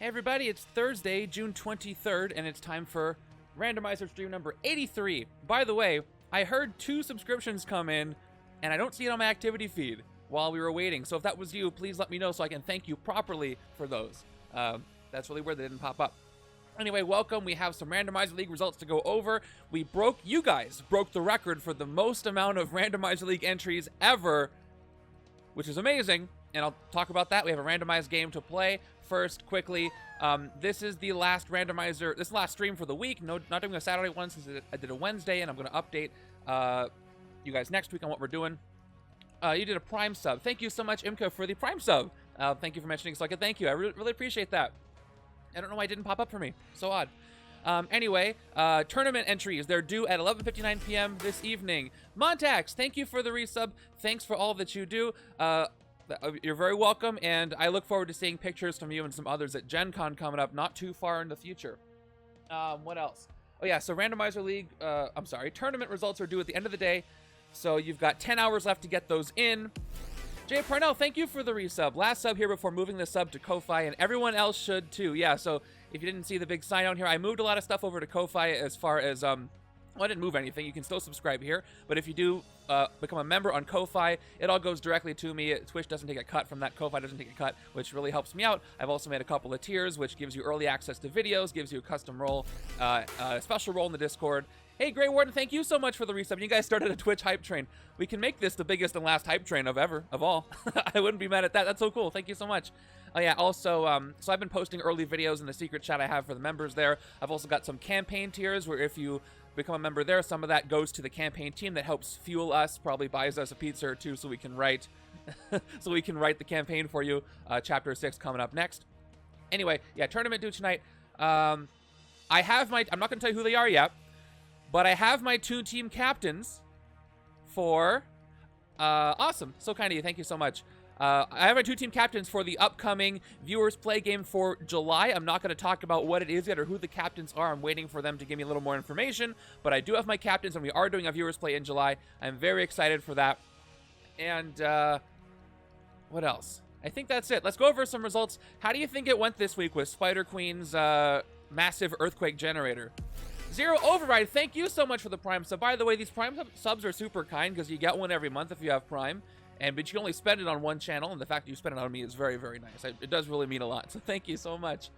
Hey everybody, it's Thursday, June 23rd, and it's time for Randomizer stream number 83. By the way, I heard 2 subscriptions come in, and I don't see it on my activity feed while we were waiting. So if that was you, please let me know so I can thank you properly for those. That's really weird they didn't pop up. Anyway, welcome. We have some Randomizer League results to go over. You guys broke the record for the most amount of Randomizer League entries ever, which is amazing. And I'll talk about that. We have a randomized game to play. First, quickly, this is the last randomizer, this last stream for the week. No, not doing a Saturday one since I did a Wednesday, and I'm going to update you guys next week on what we're doing. You did a Prime sub. Thank you so much, Imka, for the Prime sub. Thank you for mentioning so I can thank you. I really appreciate that. I don't know why it didn't pop up for me. So odd. Anyway, tournament entries. They're due at 11:59 p.m. this evening. Montax, thank you for the resub. Thanks for all that you do. You're very welcome, and I look forward to seeing pictures from you and some others at Gen Con coming up not too far in the future. What else? Oh yeah, so Randomizer League, tournament results are due at the end of the day, so you've got 10 hours left to get those in. Jay Parnell, thank you for the resub. Last sub here before moving the sub to Ko-Fi, and everyone else should too. Yeah, so if you didn't see the big sign on here, I moved a lot of stuff over to Ko-Fi as far as, well, I didn't move anything. You can still subscribe here, but if you do become a member on Ko-Fi, it all goes directly to me. Twitch doesn't take a cut from that. Ko-Fi doesn't take a cut, which really helps me out. I've also made a couple of tiers, which gives you early access to videos, gives you a custom role, special role in the Discord. Hey, Grey Warden, thank you so much for the resub. You guys started a Twitch hype train. We can make this the biggest and last hype train of all. I wouldn't be mad at that. That's so cool. Thank you so much. Oh yeah, also, so I've been posting early videos in the secret chat I have for the members there. I've also got some campaign tiers where if you become a member there, some of that goes to the campaign team that helps fuel us, probably buys us a pizza or two so we can write the campaign for you. Chapter 6 coming up next. Anyway, yeah, tournament due tonight. I'm not going to tell you who they are yet, but I have my 2 team captains for awesome. So kind of you. Thank you so much. I have my 2 team captains for the upcoming viewers play game for July. I'm not going to talk about what it is yet or who the captains are. I'm waiting for them to give me a little more information, but I do have my captains and we are doing a viewers play in July. I'm very excited for that. And what else? I think that's it. Let's go over some results. How do you think it went this week with Spider Queen's massive earthquake generator? Zero Override, thank you so much for the Prime sub. By the way, these Prime subs are super kind because you get one every month if you have Prime. But you can only spend it on one channel, and the fact that you spend it on me is very, very nice. It does really mean a lot, so thank you so much.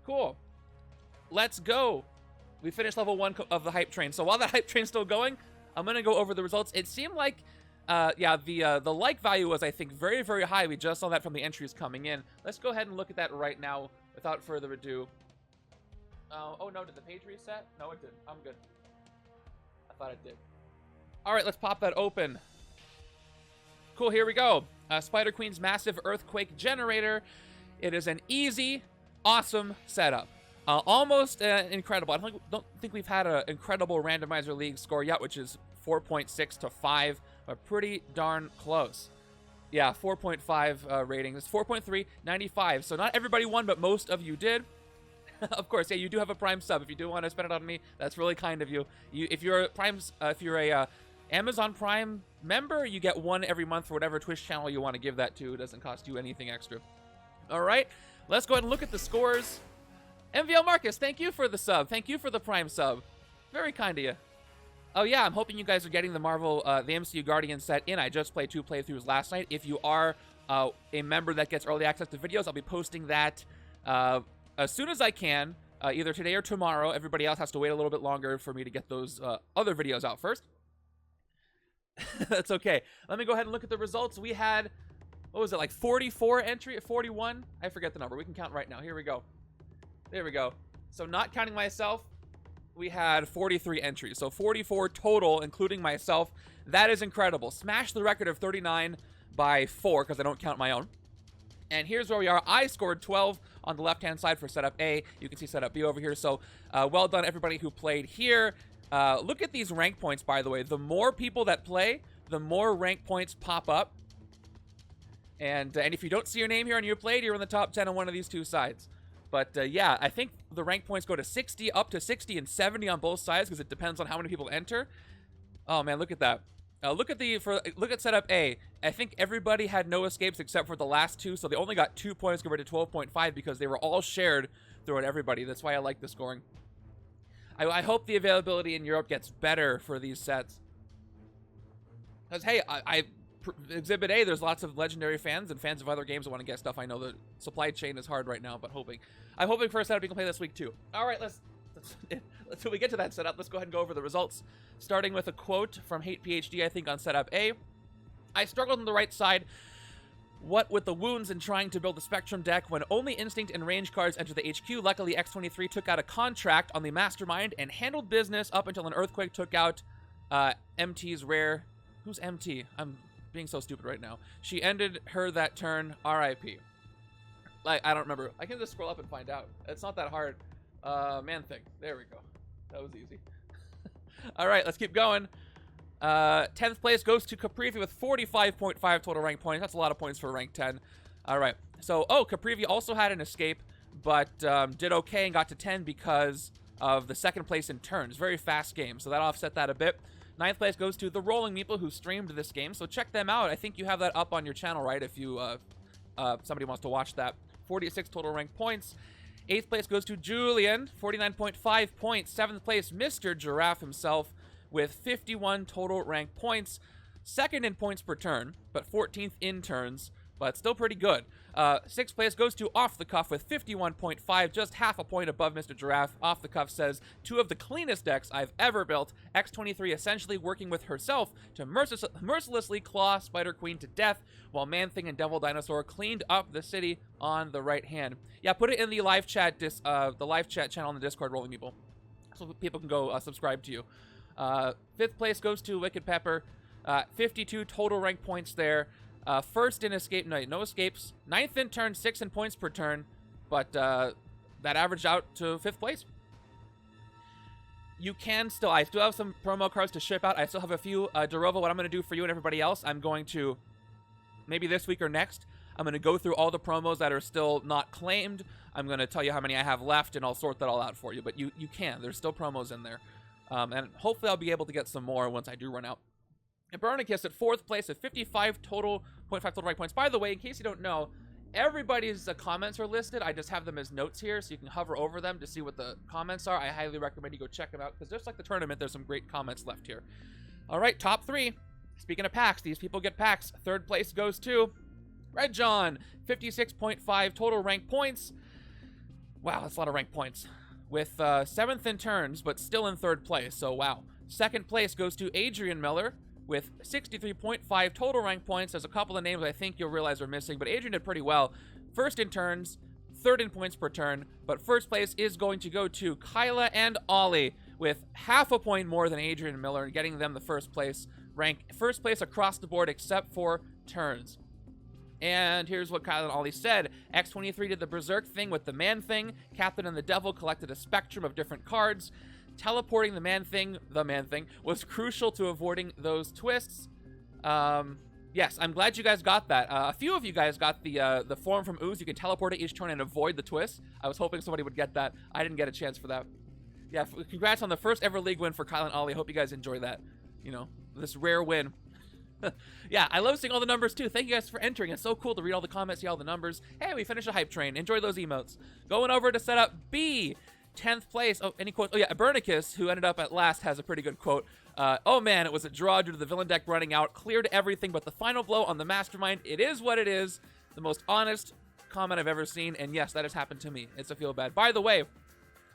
Cool. Let's go. We finished level 1 of the hype train. So while that hype train's still going, I'm going to go over the results. It seemed like, the like value was, I think, very, very high. We just saw that from the entries coming in. Let's go ahead and look at that right now without further ado. Oh, no, did the page reset? No, it didn't. I'm good. I thought it did. All right, let's pop that open. Cool, here we go. Spider Queen's massive earthquake generator. It is an easy, awesome setup. Almost incredible. I don't think we've had an incredible Randomizer League score yet, which is 4.6 to 5, but pretty darn close. Yeah, 4.5 rating. It's 4.3, 95. So not everybody won, but most of you did. Of course, yeah, you do have a Prime sub. If you do want to spend it on me, that's really kind of you. If you're a Amazon Prime member, you get 1 every month for whatever Twitch channel you want to give that to. It doesn't cost you anything extra. All right, let's go ahead and look at the scores. MVL Marcus, thank you for the sub. Thank you for the Prime sub. Very kind of you. Oh yeah, I'm hoping you guys are getting the Marvel, the MCU Guardian set in. I just played 2 playthroughs last night. If you are a member that gets early access to videos, I'll be posting that as soon as I can, either today or tomorrow. Everybody else has to wait a little bit longer for me to get those other videos out first. That's okay. Let me go ahead and look at the results. We had, what was it, like 44 entry, 41? I forget the number. We can count right now. Here we go. There we go. So not counting myself, we had 43 entries. So 44 total, including myself. That is incredible. Smashed the record of 39 by 4, because I don't count my own. And here's where we are. I scored 12 on the left-hand side for setup A. You can see setup B over here. So well done, everybody who played here. Look at these rank points, by the way. The more people that play, the more rank points pop up. And if you don't see your name here on your played, you're in the top 10 on one of these 2 sides. But yeah, I think the rank points go to 60, up to 60 and 70 on both sides because it depends on how many people enter. Oh man, look at that. Look at setup A. I think everybody had no escapes except for the last two, so they only got 2 points compared to 12.5 because they were all shared throughout everybody. That's why I like the scoring. I hope the availability in Europe gets better for these sets. Because, hey, Exhibit A, there's lots of legendary fans and fans of other games that want to get stuff. I know the supply chain is hard right now, but I'm hoping for a setup you can play this week too. All right, until we get to that setup, let's go ahead and go over the results. Starting with a quote from Hate PhD, I think, on setup A. I struggled on the right side. What with the wounds and trying to build the Spectrum deck when only Instinct and range cards enter the HQ. Luckily, X23 took out a contract on the Mastermind and handled business up until an Earthquake took out MT's rare. Who's MT? I'm being so stupid right now. She ended her that turn. RIP. Like, I don't remember. I can just scroll up and find out. It's not that hard. Man thing. There we go. That was easy. All right, let's keep going. 10th place goes to Caprivi with 45.5 total rank points. That's a lot of points for rank 10. All right. So, Caprivi also had an escape, but did okay and got to 10 because of the second place in turns. Very fast game, so that offset that a bit. 9th place goes to the Rolling Meeple, who streamed this game, so check them out. I think you have that up on your channel, right, if you somebody wants to watch that. 46 total rank points. 8th place goes to Julian, 49.5 points. 7th place, Mr. Giraffe himself, with 51 total rank points. 2nd in points per turn, but 14th in turns, but still pretty good. 6th place goes to Off the Cuff with 51.5, just half a point above Mr. Giraffe. Off the Cuff says, 2 of the cleanest decks I've ever built. X23 essentially working with herself to mercilessly claw Spider Queen to death, while Man-Thing and Devil Dinosaur cleaned up the city on the right hand. Yeah, put it in the live chat channel on the Discord, Rolling Meeple, so people can go subscribe to you. 5th place goes to Wicked Pepper. 52 total rank points there. 1st in escape, no escapes. 9th in turn, 6th in points per turn, but that averaged out to 5th place. I still have some promo cards to ship out. I still have a few. Darova, what I'm going to do for you and everybody else, I'm going to, maybe this week or next, I'm going to go through all the promos that are still not claimed. I'm going to tell you how many I have left, and I'll sort that all out for you. But you can. There's still promos in there. And hopefully I'll be able to get some more once I do run out. And Bernicus at 4th place at 55 total, 0.5 total rank points. By the way, in case you don't know, everybody's comments are listed. I just have them as notes here, so you can hover over them to see what the comments are. I highly recommend you go check them out, because just like the tournament, there's some great comments left here. All right, top 3. Speaking of packs, these people get packs. 3rd place goes to Red John, 56.5 total rank points. Wow, that's a lot of rank points. With 7th in turns, but still in 3rd place, so wow. 2nd place goes to Adrian Miller with 63.5 total rank points. There's a couple of names I think you'll realize are missing, but Adrian did pretty well. 1st in turns, 3rd in points per turn, but 1st place is going to go to Kyla and Ollie with half a point more than Adrian Miller and getting them the 1st place rank. 1st place across the board except for turns. And here's what Kyla and Ollie said. X23 did the Berserk thing with the Man-Thing. Captain and the Devil collected a spectrum of different cards. Teleporting the Man-Thing, was crucial to avoiding those twists. Yes, I'm glad you guys got that. A few of you guys got the form from Ooze. You can teleport it each turn and avoid the twist. I was hoping somebody would get that. I didn't get a chance for that. Yeah, congrats on the first ever league win for Kyla and Ollie. Hope you guys enjoy that. You know, this rare win. Yeah, I love seeing all the numbers too. Thank you guys for entering. It's so cool to read all the comments, see all the numbers. Hey, we finished a hype train. Enjoy those emotes. Going over to setup B. 10th place. Oh, any quotes? Oh, yeah, Bernicus, who ended up at last, has a pretty good quote. Oh, man, it was a draw due to the villain deck running out. Cleared everything but the final blow on the Mastermind. It is what it is. The most honest comment I've ever seen. And yes, that has happened to me. It's a feel bad. By the way,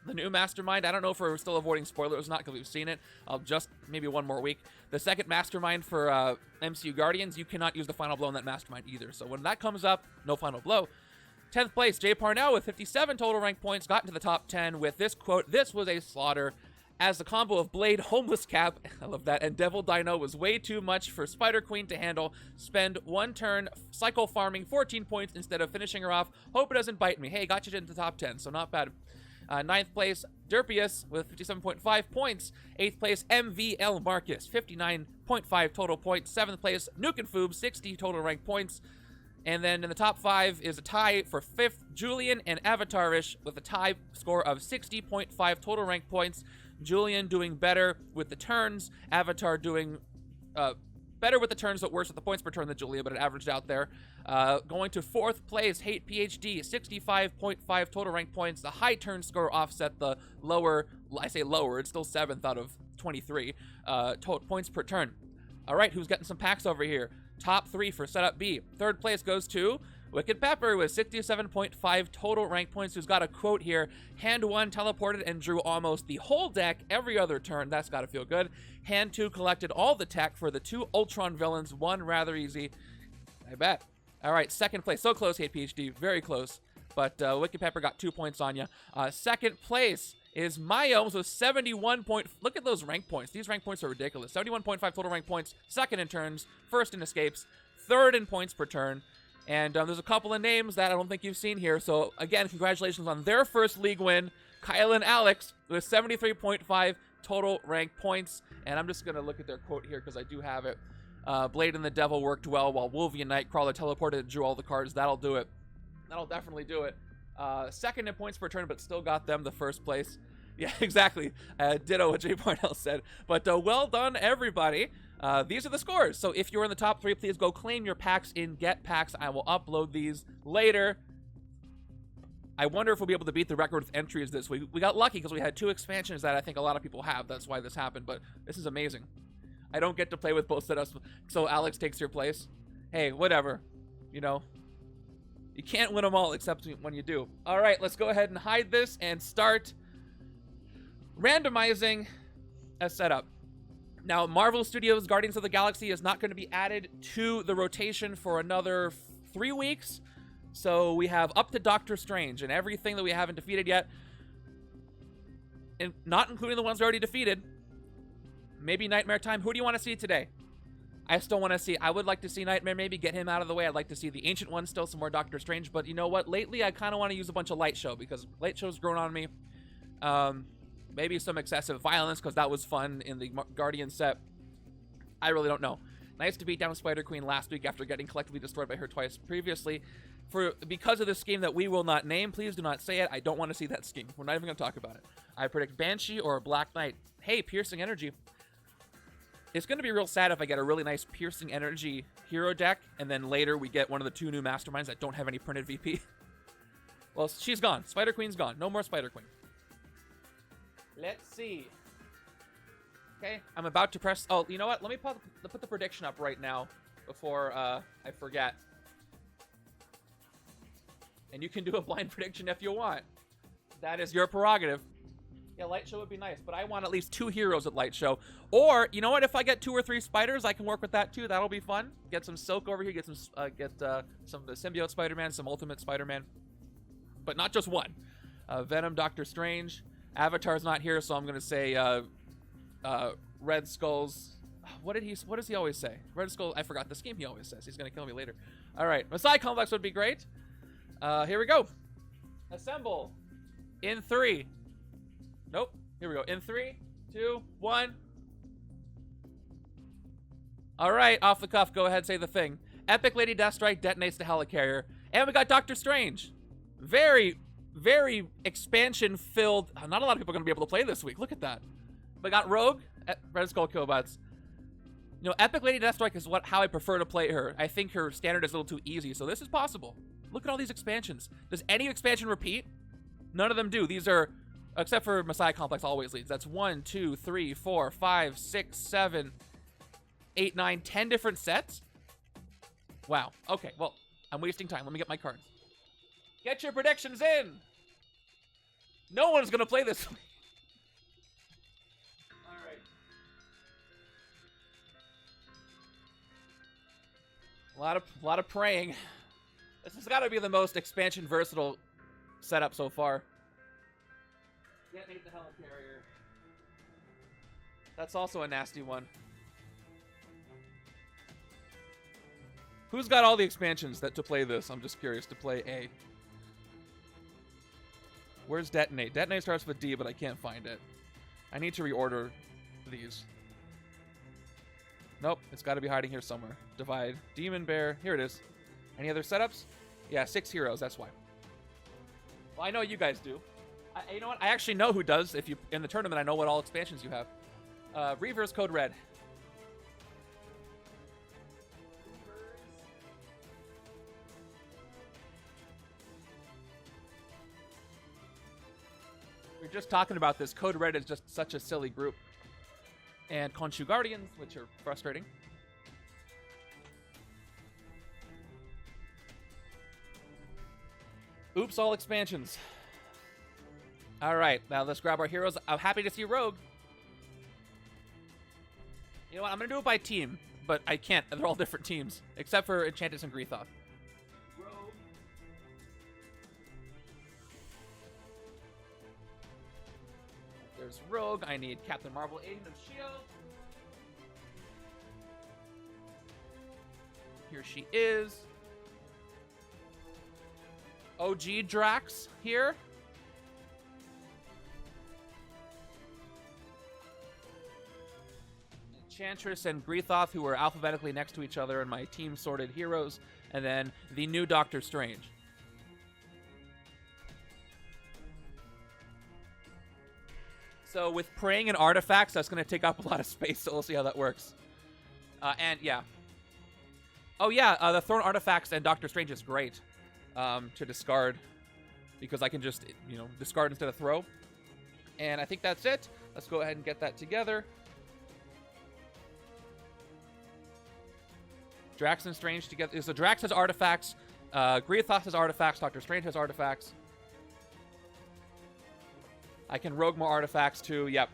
the new Mastermind, I don't know if we're still avoiding spoilers or not because we've seen it. I'll just maybe one more week. The 2nd Mastermind for MCU Guardians, you cannot use the final blow on that Mastermind either. So when that comes up, no final blow. 10th place, Jay Parnell with 57 total rank points, got into the top 10 with this quote, "This was a slaughter. As the combo of Blade, Homeless Cap," I love that, "and Devil Dino was way too much for Spider Queen to handle. Spend 1 turn cycle farming 14 points instead of finishing her off. Hope it doesn't bite me." Hey, got you into the top 10, so not bad. 9th place, Derpius with 57.5 points. 8th place, MVL Marcus, 59.5 total points. 7th place, Nukenfoob, 60 total rank points. And then in the top 5 is a tie for 5th, Julian and Avatarish with a tie score of 60.5 total rank points. Julian doing better with the turns, Avatar doing better with the turns, but worse with the points per turn than Julia, but it averaged out there. Going to 4th place, Hate PhD, 65.5 total rank points. The high turn score offset the lower, I say lower, it's still 7th out of 23 total points per turn. All right, who's getting some packs over here? Top 3 for setup B. 3rd place goes to Wicked Pepper with 67.5 total rank points, who's got a quote here. Hand 1 teleported and drew almost the whole deck every other turn. That's got to feel good. Hand 2 collected all the tech for the 2 Ultron villains. 1 rather easy. I bet. All right, 2nd place. So close, Hate PhD. Very close. But Wicked Pepper got 2 points on you. 2nd place is Myomes with 71 point. Look at those rank points. These rank points are ridiculous. 71.5 total rank points. 2nd in turns. 1st in escapes. 3rd in points per turn. And there's a couple of names that I don't think you've seen here. So, again, congratulations on their first league win. Kyle and Alex with 73.5 total rank points. And I'm just going to look at their quote here because I do have it. Blade and the Devil worked well while Wolvie and Nightcrawler teleported and drew all the cards. That'll do it. That'll definitely do it. 2nd in points per turn, but still got them the 1st place. Yeah, exactly. Ditto what J. Parnell said. But well done, everybody. These are the scores. So if you're in the top 3, please go claim your packs in Get Packs. I will upload these later. I wonder if we'll be able to beat the record with entries this week. We got lucky because we had 2 expansions that I think a lot of people have. That's why this happened, but this is amazing. I don't get to play with both setups, so Alex takes your place. Hey, whatever. You know, you can't win them all except when you do. All right, let's go ahead and hide this and start randomizing a setup. Now, Marvel Studios' Guardians of the Galaxy is not going to be added to the rotation for another 3 weeks. So we have up to Doctor Strange and everything that we haven't defeated yet. And not including the ones we already defeated. Maybe Nightmare time. Who do you want to see today? I still want to see. I would like to see Nightmare, maybe get him out of the way. I'd like to see the Ancient One, still some more Doctor Strange. But you know what? Lately, I kind of want to use a bunch of Light Show because Light Show's grown on me. Maybe some excessive violence because that was fun in the Guardian set. I really don't know. Nice to beat down Spider-Queen last week after getting collectively destroyed by her twice previously. Because of the scheme that we will not name, please do not say it. I don't want to see that scheme. We're not even going to talk about it. I predict Banshee or Black Knight. Hey, Piercing Energy. It's going to be real sad if I get a really nice Piercing Energy hero deck, and then later we get one of the 2 new Masterminds that don't have any printed VP. Well, she's gone. Spider-Queen's gone. No more Spider-Queen. Let's see. Okay, I'm about to press... Oh, you know what? Let me put the prediction up right now before I forget. And you can do a blind prediction if you want. That is your prerogative. Yeah, Light Show would be nice, but I want at least 2 heroes at Light Show. Or, you know what? If I get 2 or 3 spiders, I can work with that too. That'll be fun. Get some Silk over here. Get some Symbiote Spider-Man, some Ultimate Spider-Man. But not just one. Venom, Doctor Strange. Avatar's not here, so I'm going to say Red Skull's... What does he always say? Red Skull... I forgot the scheme he always says. He's going to kill me later. All right. Messiah Complex would be great. Here we go. Assemble. In 3. Nope. Here we go. In 3, 2, 1. All right. Off the cuff. Go ahead. Say the thing. Epic Lady Deathstrike detonates the Helicarrier. And we got Doctor Strange. Very, very expansion-filled. Not a lot of people are going to be able to play this week. Look at that. We got Rogue. Red Skull Killbots. You know, Epic Lady Deathstrike is how I prefer to play her. I think her standard is a little too easy, so this is possible. Look at all these expansions. Does any expansion repeat? None of them do. These are, except for Messiah Complex always leads. That's 1, 2, 3, 4, 5, 6, 7, 8, 9, 10 different sets? Wow. Okay, well, I'm wasting time. Let me get my cards. Get your predictions in! No one's going to play this week. A lot of praying. This has got to be the most expansion versatile setup so far. Detonate the Helicarrier. That's also a nasty one. Who's got all the expansions to play this? I'm just curious to play A. Where's Detonate? Detonate starts with D, but I can't find it. I need to reorder these. Nope, it's got to be hiding here somewhere. Divide. Demon Bear. Here it is. Any other setups? Yeah, 6 heroes. That's why. Well, I know you guys do. You know what? I actually know who does. If you in the tournament, I know what all expansions you have. Reavers Code Red. We were just talking about this. Code Red is just such a silly group. And Khonshu Guardians, which are frustrating. Oops, all expansions. All right, now let's grab our heroes. I'm happy to see Rogue. You know what? I'm going to do it by team, but I can't. They're all different teams, except for Enchantress and Greithoth. Rogue. There's Rogue. I need Captain Marvel, Agent of S.H.I.E.L.D. Here she is. OG Drax here. Enchantress and Greithoth, who are alphabetically next to each other in my team sorted heroes, and then the new Doctor Strange. So with praying and artifacts, that's going to take up a lot of space, so we'll see how that works. And yeah. Oh yeah, the Thorn artifacts and Doctor Strange is great to discard, because I can just, you know, discard instead of throw. And I think that's it. Let's go ahead and get that together. Drax and Strange together. So Drax has artifacts. Greithoth has artifacts. Doctor Strange has artifacts. I can rogue more artifacts too. Yep.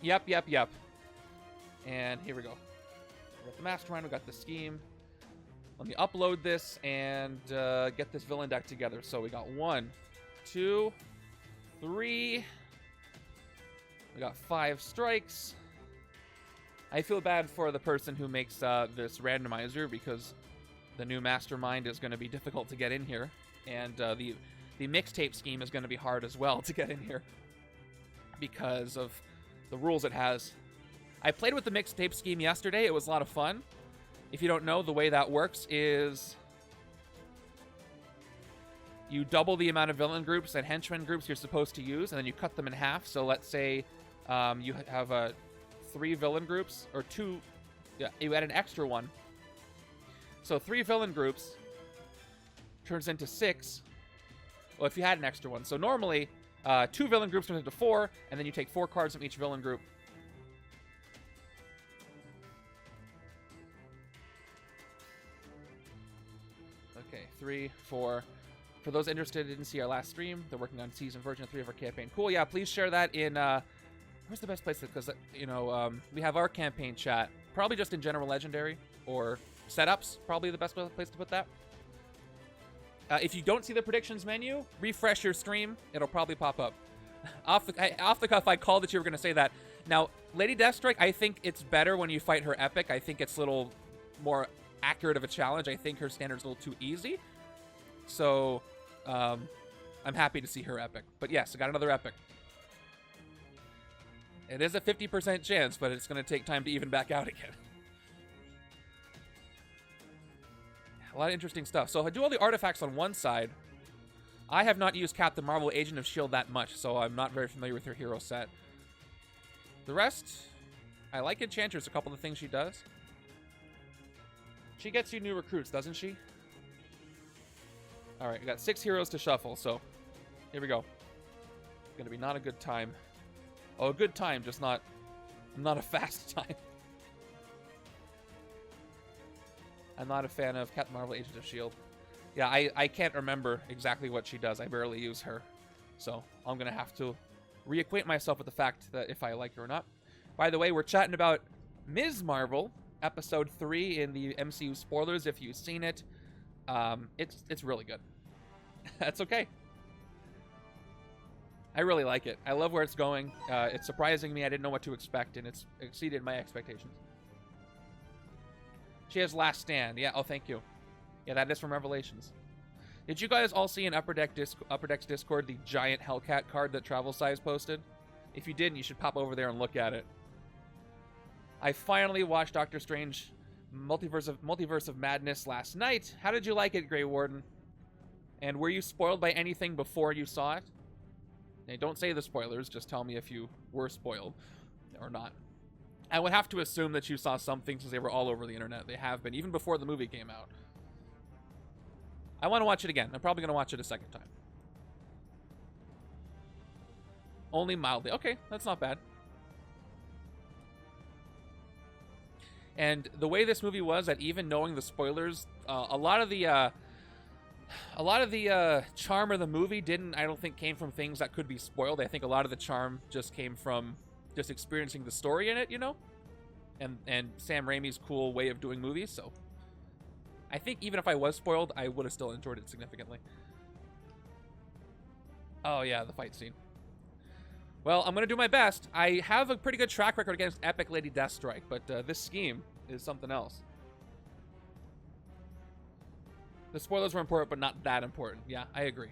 Yep. And here we go. We got the Mastermind. We got the Scheme. Let me upload this and get this villain deck together. So we got 1, 2, 3. We got 5 strikes. I feel bad for the person who makes this randomizer, because the new Mastermind is going to be difficult to get in here. And the mixtape scheme is going to be hard as well to get in here, because of the rules it has. I played with the mixtape scheme yesterday. It was a lot of fun. If you don't know, the way that works is you double the amount of villain groups and henchmen groups you're supposed to use, and then you cut them in half. So let's say you have 3 villain groups, or 2. Yeah, you add an extra one. So 3 villain groups turns into 6. Well, if you had an extra one. So normally 2 villain groups turns into 4, and then you take 4 cards from each villain group. Okay, 3, 4. For those interested who didn't see our last stream, they're working on season version 3 of our campaign. Cool, yeah, please share that in, where's the best place? Because, you know, we have our campaign chat. Probably just in General Legendary, or setups, probably the best place to put that. If you don't see the predictions menu, refresh your stream. It'll probably pop up. Off the cuff, I called that you were going to say that. Now, Lady Deathstrike, I think it's better when you fight her epic. I think it's a little more accurate of a challenge. I think her standard's a little too easy. So, I'm happy to see her epic. But yes, I got another epic. It is a 50% chance, but it's going to take time to even back out again. A lot of interesting stuff. So if I do all the artifacts on one side, I have not used Captain Marvel, Agent of S.H.I.E.L.D. that much, so I'm not very familiar with her hero set. The rest, I like Enchantress, a couple of the things she does. She gets you new recruits, doesn't she? Alright, we got 6 heroes to shuffle, so here we go. It's going to be not a good time. Oh, a good time, just not a fast time. I'm not a fan of Captain Marvel, Agent of S.H.I.E.L.D. Yeah, I can't remember exactly what she does. I barely use her. So I'm going to have to reacquaint myself with the fact that if I like her or not. By the way, we're chatting about Ms. Marvel, Episode 3 in the MCU spoilers. If you've seen it, it's really good. That's okay. I really like it. I love where it's going. It's surprising me. I didn't know what to expect, and it's exceeded my expectations. She has Last Stand. Yeah, oh, thank you. Yeah, that is from Revelations. Did you guys all see in Upper Deck's Discord the giant Hellcat card that Travel Size posted? If you didn't, you should pop over there and look at it. I finally watched Doctor Strange Multiverse of Madness last night. How did you like it, Grey Warden? And were you spoiled by anything before you saw it? Hey, don't say the spoilers, just tell me if you were spoiled or not. I would have to assume that you saw something since they were all over the internet. They have been, even before the movie came out. I want to watch it again. I'm probably going to watch it a second time. Only mildly. Okay, that's not bad. And the way this movie was, that even knowing the spoilers, a lot of the charm of the movie I don't think came from things that could be spoiled. I think a lot of the charm just came from just experiencing the story in it, you know? And Sam Raimi's cool way of doing movies, so I think even if I was spoiled, I would have still enjoyed it significantly. Oh yeah, the fight scene. Well, I'm going to do my best. I have a pretty good track record against Epic Lady Deathstrike, but this scheme is something else. The spoilers were important, but not that important. Yeah, I agree.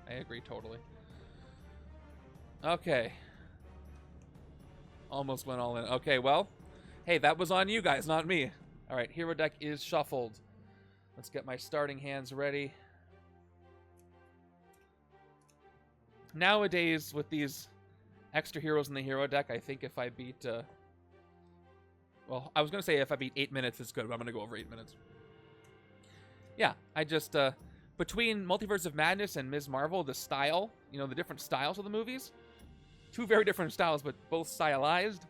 I agree totally. Okay. Almost went all in. Okay, well, hey, that was on you guys, not me. All right, hero deck is shuffled. Let's get my starting hands ready. Nowadays, with these extra heroes in the hero deck, I think if I beat... well, I was going to say if I beat 8 minutes, it's good, but I'm going to go over 8 minutes. Yeah, I just... between Multiverse of Madness and Ms. Marvel, the style, you know, the different styles of the movies, two very different styles, but both stylized,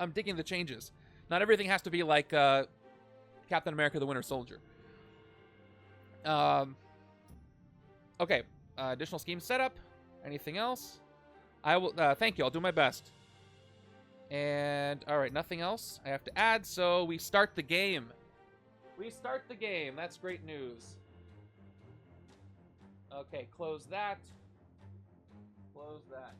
I'm digging the changes. Not everything has to be like Captain America the Winter Soldier. Okay, additional scheme setup. Anything else? I will, thank you, I'll do my best. And, alright, nothing else I have to add, so we start the game. We start the game, that's great news. Okay, close that. Close that.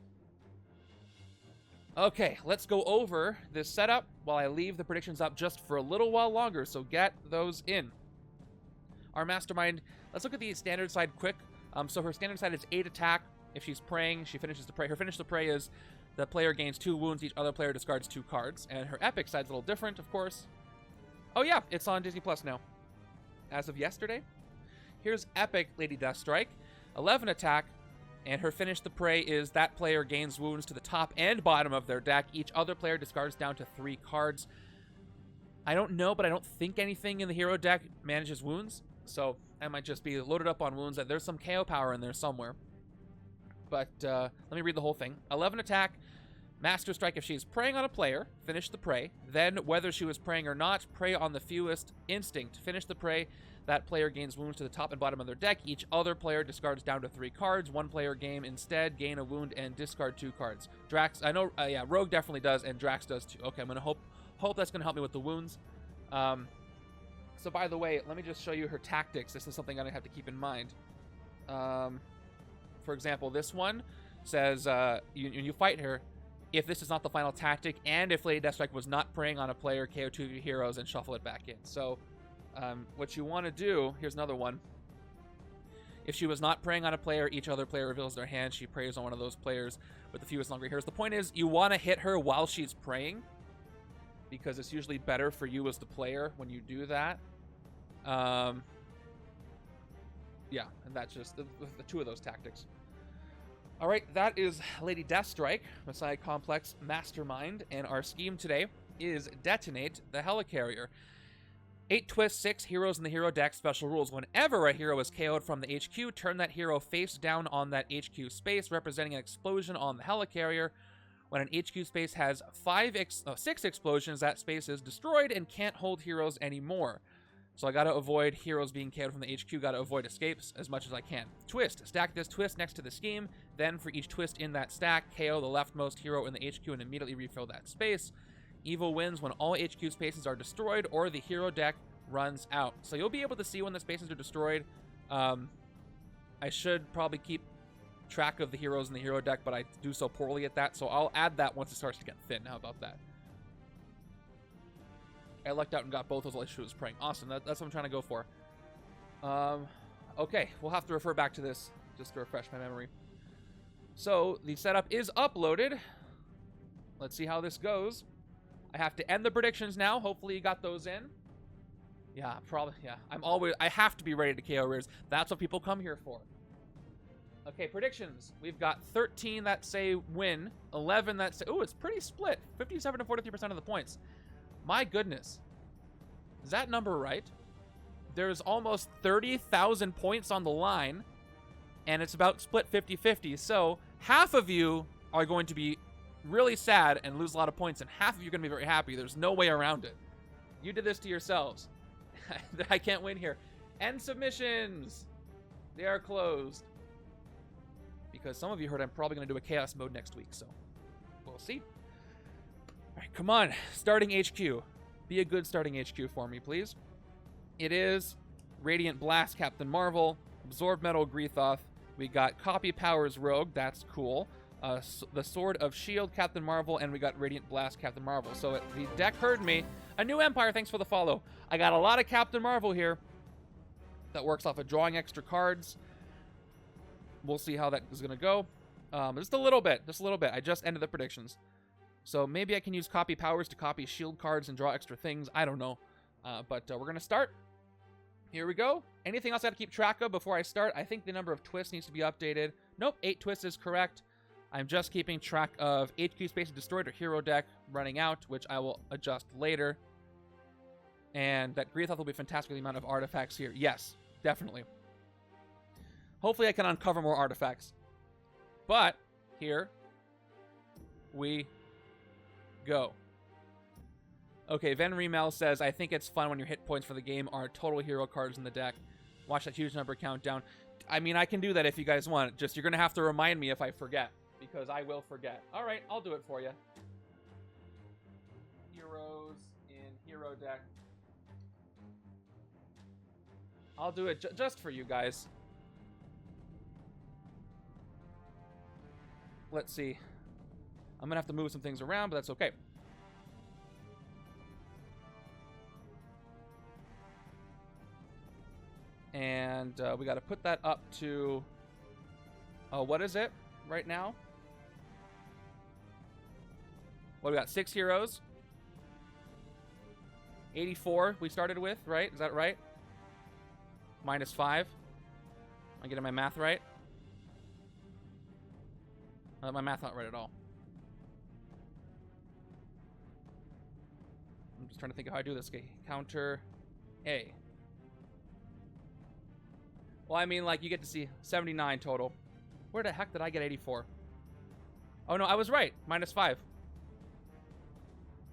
Okay, let's go over this setup while I leave the predictions up just for a little while longer, so get those in. Our Mastermind, let's look at the standard side quick. So her standard side is 8 attack. If she's praying, she finishes the prey. Her finish the prey is the player gains 2 wounds, each other player discards 2 cards. And her epic side's a little different, of course. Oh yeah, it's on Disney Plus now. As of yesterday. Here's Epic Lady Deathstrike. 11 attack, and her finish the prey is that player gains wounds to the top and bottom of their deck. Each other player discards down to 3 cards. I don't know, but I don't think anything in the hero deck manages wounds. So I might just be loaded up on wounds. There's some KO power in there somewhere. But let me read the whole thing. 11 attack, Master Strike if she's preying on a player, finish the prey. Then, whether she was preying or not, prey on the fewest instinct. Finish the prey. That player gains wounds to the top and bottom of their deck. Each other player discards down to 3 cards. One player instead gain a wound and discard 2 cards. Drax, I know, yeah, Rogue definitely does, and Drax does too. Okay, I'm gonna hope that's gonna help me with the wounds. So by the way, let me just show you her tactics. This is something I have to keep in mind. For example, this one says you fight her if this is not the final tactic, and if Lady Deathstrike was not preying on a player, KO 2 of your heroes and shuffle it back in. So what you want to do, here's another one. If she was not preying on a player, each other player reveals their hand. She preys on one of those players with the fewest longer hairs. The point is, you want to hit her while she's preying, because it's usually better for you as the player when you do that. Yeah, and that's just the 2 of those tactics. All right, that is Lady Deathstrike, Messiah Complex Mastermind, and our scheme today is Detonate, the Helicarrier. 8 twists, 6 heroes in the hero deck. Special rules: whenever a hero is KO'd from the HQ, turn that hero face down on that HQ space, representing an explosion on the Helicarrier. When an HQ space has 6 explosions, that space is destroyed and can't hold heroes anymore. So I gotta avoid heroes being KO'd from the HQ, gotta avoid escapes as much as I can. Twist. Stack this twist next to the scheme. Then for each twist in that stack, KO the leftmost hero in the HQ and immediately refill that space. Evil wins when all HQ spaces are destroyed or the hero deck runs out. So you'll be able to see when the spaces are destroyed. I should probably keep track of the heroes in the hero deck, but I do so poorly at that, so I'll add that once it starts to get thin. How about that? I lucked out and got both those while she was praying. Awesome, that's what I'm trying to go for. Okay, we'll have to refer back to this just to refresh my memory. So the setup is uploaded. Let's see how this goes. I have to end the predictions now. Hopefully you got those in. Yeah, probably, yeah. I have to be ready to KO Reavers. That's what people come here for. Okay, predictions. We've got 13 that say win, 11 that say, ooh, it's pretty split. 57 to 43% of the points. My goodness. Is that number right? There's almost 30,000 points on the line, and it's about split 50-50. So half of you are going to be really sad and lose a lot of points, and half of you are going to be very happy. There's no way around it. You did this to yourselves. I can't win here. End submissions. They are closed. Because some of you heard I'm probably going to do a chaos mode next week, so we'll see. All right, come on. Starting HQ. Be a good starting HQ for me, please. It is Radiant Blast Captain Marvel, Absorb Metal Greithoth. We got Copy Powers Rogue. That's cool. The Sword of Shield Captain Marvel, and we got Radiant Blast Captain Marvel. So the deck heard me. A new Empire, thanks for the follow. I got a lot of Captain Marvel here. That works off of drawing extra cards. We'll see how that is going to go. Just a little bit. I just ended the predictions. So maybe I can use Copy Powers to copy shield cards and draw extra things. I don't know. But we're going to start. Here we go. Anything else I have to keep track of before I start? I think the number of twists needs to be updated. Nope, 8 twists is correct. I'm just keeping track of HQ space destroyed or hero deck running out, which I will adjust later. And that Greithoth will be fantastic with the amount of artifacts here. Yes, definitely. Hopefully I can uncover more artifacts. But here we go. Okay, Ven Remel says, I think it's fun when your hit points for the game are total hero cards in the deck. Watch that huge number countdown. I mean, I can do that if you guys want. Just you're going to have to remind me if I forget. Because I will forget. All right, I'll do it for you. Heroes in hero deck. I'll do it just for you guys. Let's see. I'm going to have to move some things around, but that's okay. And we got to put that up to... what is it right now? What, we got 6 heroes. 84 we started with, right? Is that right? -5. Am I getting my math right? My math not right at all. I'm just trying to think of how I do this. Okay, counter A. Well, I mean, like, you get to see 79 total. Where the heck did I get 84? Oh, no, I was right. -5.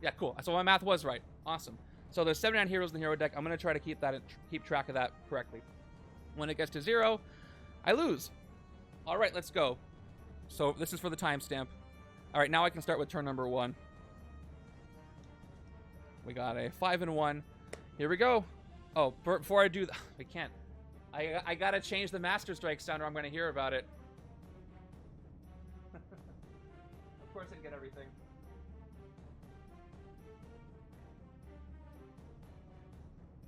Yeah, cool. So my math was right. Awesome. So there's 79 heroes in the hero deck. I'm going to try to keep track of that correctly. When it gets to 0, I lose. All right, let's go. So this is for the timestamp. All right, now I can start with turn number 1. We got a 5 and 1. Here we go. Oh, before I do that, I can't. I got to change the Masterstrike sound or I'm going to hear about it. Of course I didn't get everything.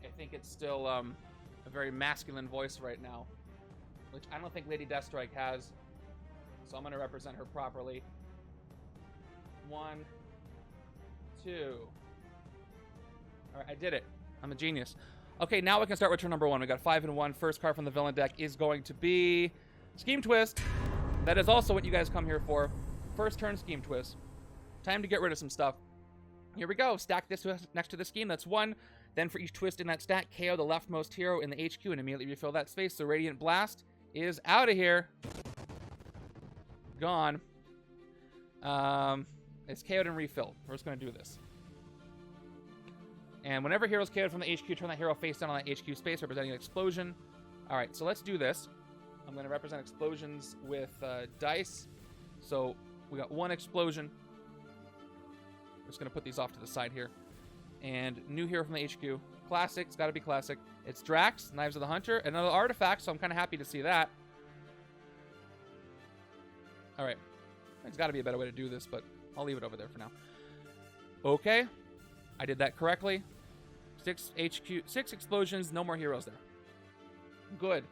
I think it's still a very masculine voice right now, which I don't think Lady Deathstrike has. So I'm going to represent her properly. 1, 2. All right, I did it. I'm a genius. Okay, now we can start with turn number 1. We got 5 and 1. First card from the villain deck is going to be Scheme Twist. That is also what you guys come here for. First turn Scheme Twist. Time to get rid of some stuff. Here we go. Stack this next to the scheme. That's 1. Then for each twist in that stack, KO the leftmost hero in the HQ and immediately refill that space. So Radiant Blast is out of here. Gone. It's KO'd and refilled. We're just going to do this. And whenever heroes KO'd from the HQ, turn that hero face down on that HQ space, representing an explosion. All right, so let's do this. I'm going to represent explosions with dice. So we got 1 explosion. I'm just going to put these off to the side here. And new hero from the HQ. Classic. It's got to be classic. It's Drax, Knives of the Hunter. Another artifact, so I'm kind of happy to see that. All right. There's got to be a better way to do this, but I'll leave it over there for now. Okay. I did that correctly. 6 explosions. No more heroes there. Good.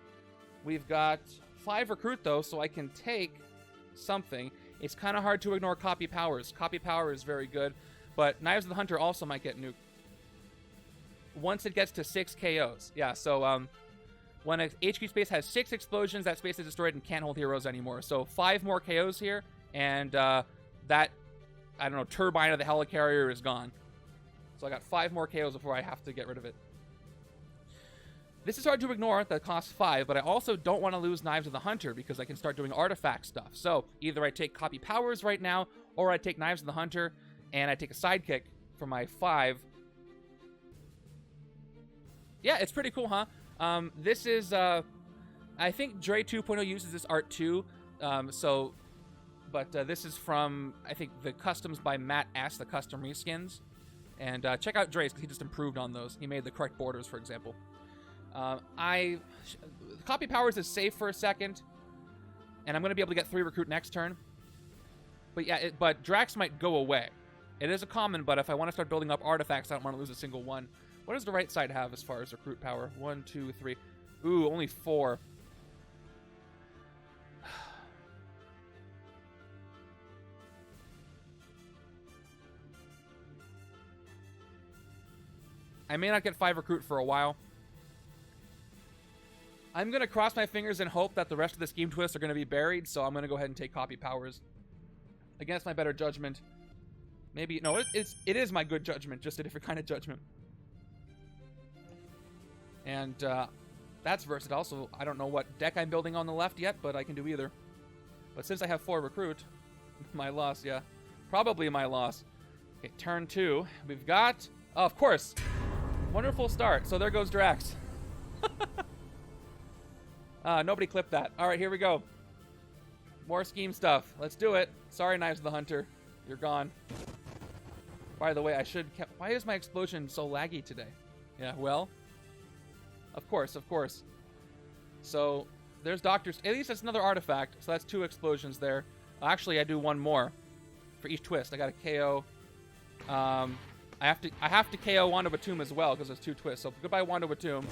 We've got 5 recruit, though, so I can take something. It's kind of hard to ignore Copy Powers. Copy Power is very good. But Knives of the Hunter also might get nuked. Once it gets to 6 KOs. Yeah, so when an HQ space has 6 explosions, that space is destroyed and can't hold heroes anymore. So 5 more KOs here, and that, I don't know, turbine of the Helicarrier is gone. So I got 5 more KOs before I have to get rid of it. This is hard to ignore, that costs 5, but I also don't want to lose Knives of the Hunter because I can start doing artifact stuff. So either I take Copy Powers right now, or I take Knives of the Hunter, and I take a Sidekick for my 5. Yeah, it's pretty cool, huh? This is, I think Dre 2.0 uses this art too, but this is from, I think, the customs by Matt S., the custom reskins. And check out Dre's, because he just improved on those. He made the correct borders, for example. Copy Powers is safe for a second, and I'm going to be able to get 3 recruit next turn. But yeah, but Drax might go away. It is a common, but if I want to start building up artifacts, I don't want to lose a single one. What does the right side have as far as recruit power? 1, 2, 3. Ooh, only 4. I may not get 5 recruit for a while. I'm going to cross my fingers and hope that the rest of the scheme twists are going to be buried, so I'm going to go ahead and take Copy Powers. Against my better judgment. Maybe, no, it is my good judgment, just a different kind of judgment. And that's versatile, so I don't know what deck I'm building on the left yet, but I can do either. But since I have 4 recruit, my loss, yeah. Probably my loss. Okay, turn 2. We've got, oh, of course, wonderful start. So there goes Drax. Nobody clipped that. All right, here we go. More scheme stuff. Let's do it. Sorry, Knives of the Hunter. You're gone. By the way, I should... Why is my explosion so laggy today? Yeah, well... Of course, of course. So, there's Doctor's... At least that's another artifact. So that's 2 explosions there. Actually, I do 1 more. For each twist. I got a KO. I have to KO Wanda Batum as well, because there's 2 twists. So, goodbye, Wanda Batum.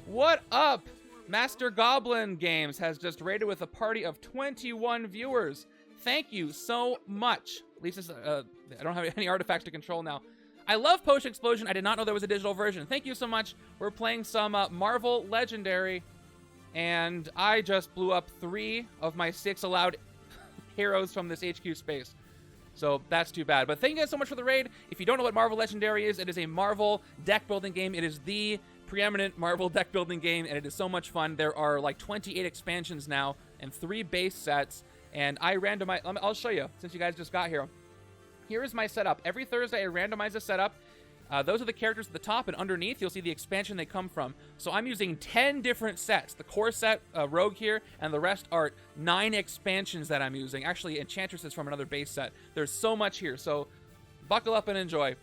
What up? Master Goblin Games has just raided with a party of 21 viewers. Thank you so much. At least it's, I don't have any artifacts to control now. I love Potion Explosion. I did not know there was a digital version. Thank you so much. We're playing some Marvel Legendary, and I just blew up 3 of my 6 allowed heroes from this HQ space. So that's too bad. But thank you guys so much for the raid. If you don't know what Marvel Legendary is, it is a Marvel deck building game. It is the preeminent Marvel deck building game, and it is so much fun. There are like 28 expansions now and 3 base sets, and I randomize. I'll show you since you guys just got here. Here is my setup. Every Thursday I randomize a setup. Those are the characters at the top, and underneath you'll see the expansion they come from. So I'm using 10 different sets. The core set, Rogue here, and the rest are 9 expansions that I'm using. Actually, Enchantress is from another base set. There's so much here, so buckle up and enjoy.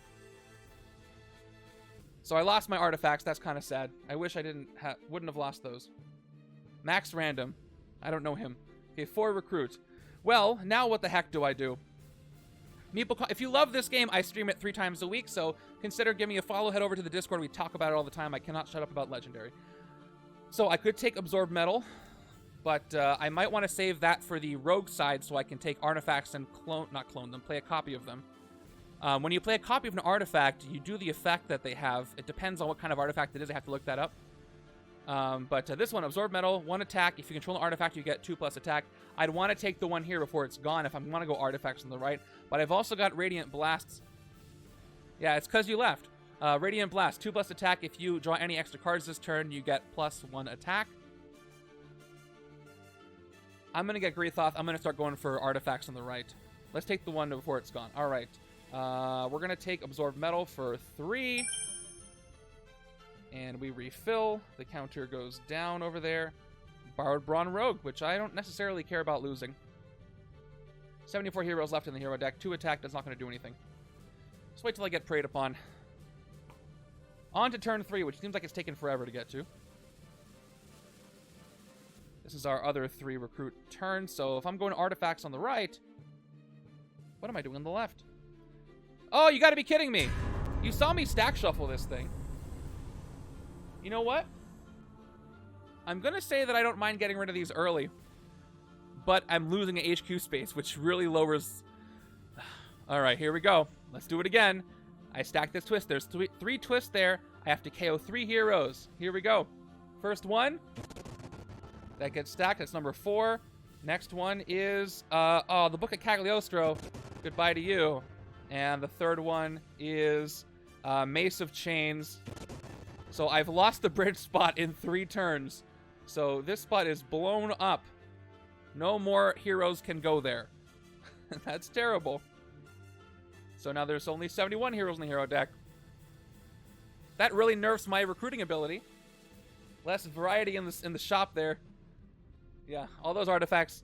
So I lost my artifacts. That's kind of sad. I wish I wouldn't have lost those. Max Random. I don't know him. Okay, 4 recruits. Well, now what the heck do I do? If you love this game, I stream it 3 times a week, so consider giving me a follow. Head over to the Discord. We talk about it all the time. I cannot shut up about Legendary. So I could take Absorb Metal, but I might want to save that for the Rogue side so I can take artifacts and play a copy of them. When you play a copy of an artifact, you do the effect that they have. It depends on what kind of artifact it is. I have to look that up. But this one, Absorb Metal, 1 attack. If you control an artifact, you get 2+ attack. I'd want to take the one here before it's gone if I want to go artifacts on the right. But I've also got Radiant Blasts. Yeah, it's because you left. Radiant Blast, 2+ attack. If you draw any extra cards this turn, you get +1 attack. I'm going to get Greithoth. I'm going to start going for artifacts on the right. Let's take the one before it's gone. All right. We're going to take Absorb Metal for 3. And we refill. The counter goes down over there. Borrowed Brawn Rogue, which I don't necessarily care about losing. 74 heroes left in the hero deck. 2 attack, that's not going to do anything. Just wait till I get preyed upon. On to turn 3, which seems like it's taken forever to get to. This is our other 3 recruit turn, so if I'm going artifacts on the right, what am I doing on the left? Oh, you gotta be kidding me! You saw me stack shuffle this thing. You know what? I'm gonna say that I don't mind getting rid of these early, but I'm losing an HQ space, which really lowers... Alright, here we go. Let's do it again. I stack this twist. There's 3 twists there. I have to KO 3 heroes. Here we go. First one. That gets stacked. That's number 4. Next one is... the Book of Cagliostro. Goodbye to you. And the third one is Mace of Chains. So I've lost the bridge spot in 3 turns. So this spot is blown up. No more heroes can go there. That's terrible. So now there's only 71 heroes in the hero deck. That really nerfs my recruiting ability. Less variety in the shop there. Yeah, all those artifacts.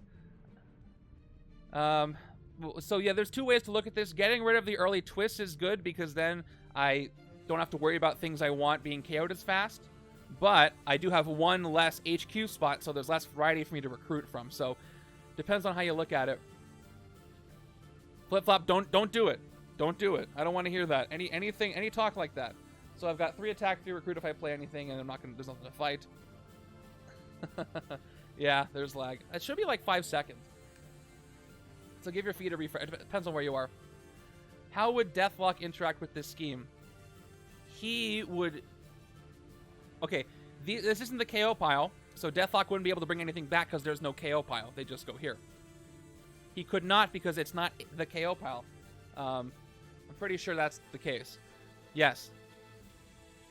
So yeah, there's 2 ways to look at this. Getting rid of the early twists is good because then I don't have to worry about things I want being KO'd as fast. But I do have 1 less HQ spot, so there's less variety for me to recruit from. So depends on how you look at it. Flip-flop, don't do it. Don't do it. I don't want to hear that. Any talk like that. So I've got 3 attack, 3 recruit if I play anything, and there's nothing to fight. Yeah, there's lag. It should be like 5 seconds. So give your feed a refresh. It depends on where you are. How would Deathlock interact with this scheme? He would... Okay, this isn't the KO pile, so Deathlock wouldn't be able to bring anything back because there's no KO pile. They just go here. He could not because it's not the KO pile. I'm pretty sure that's the case. Yes.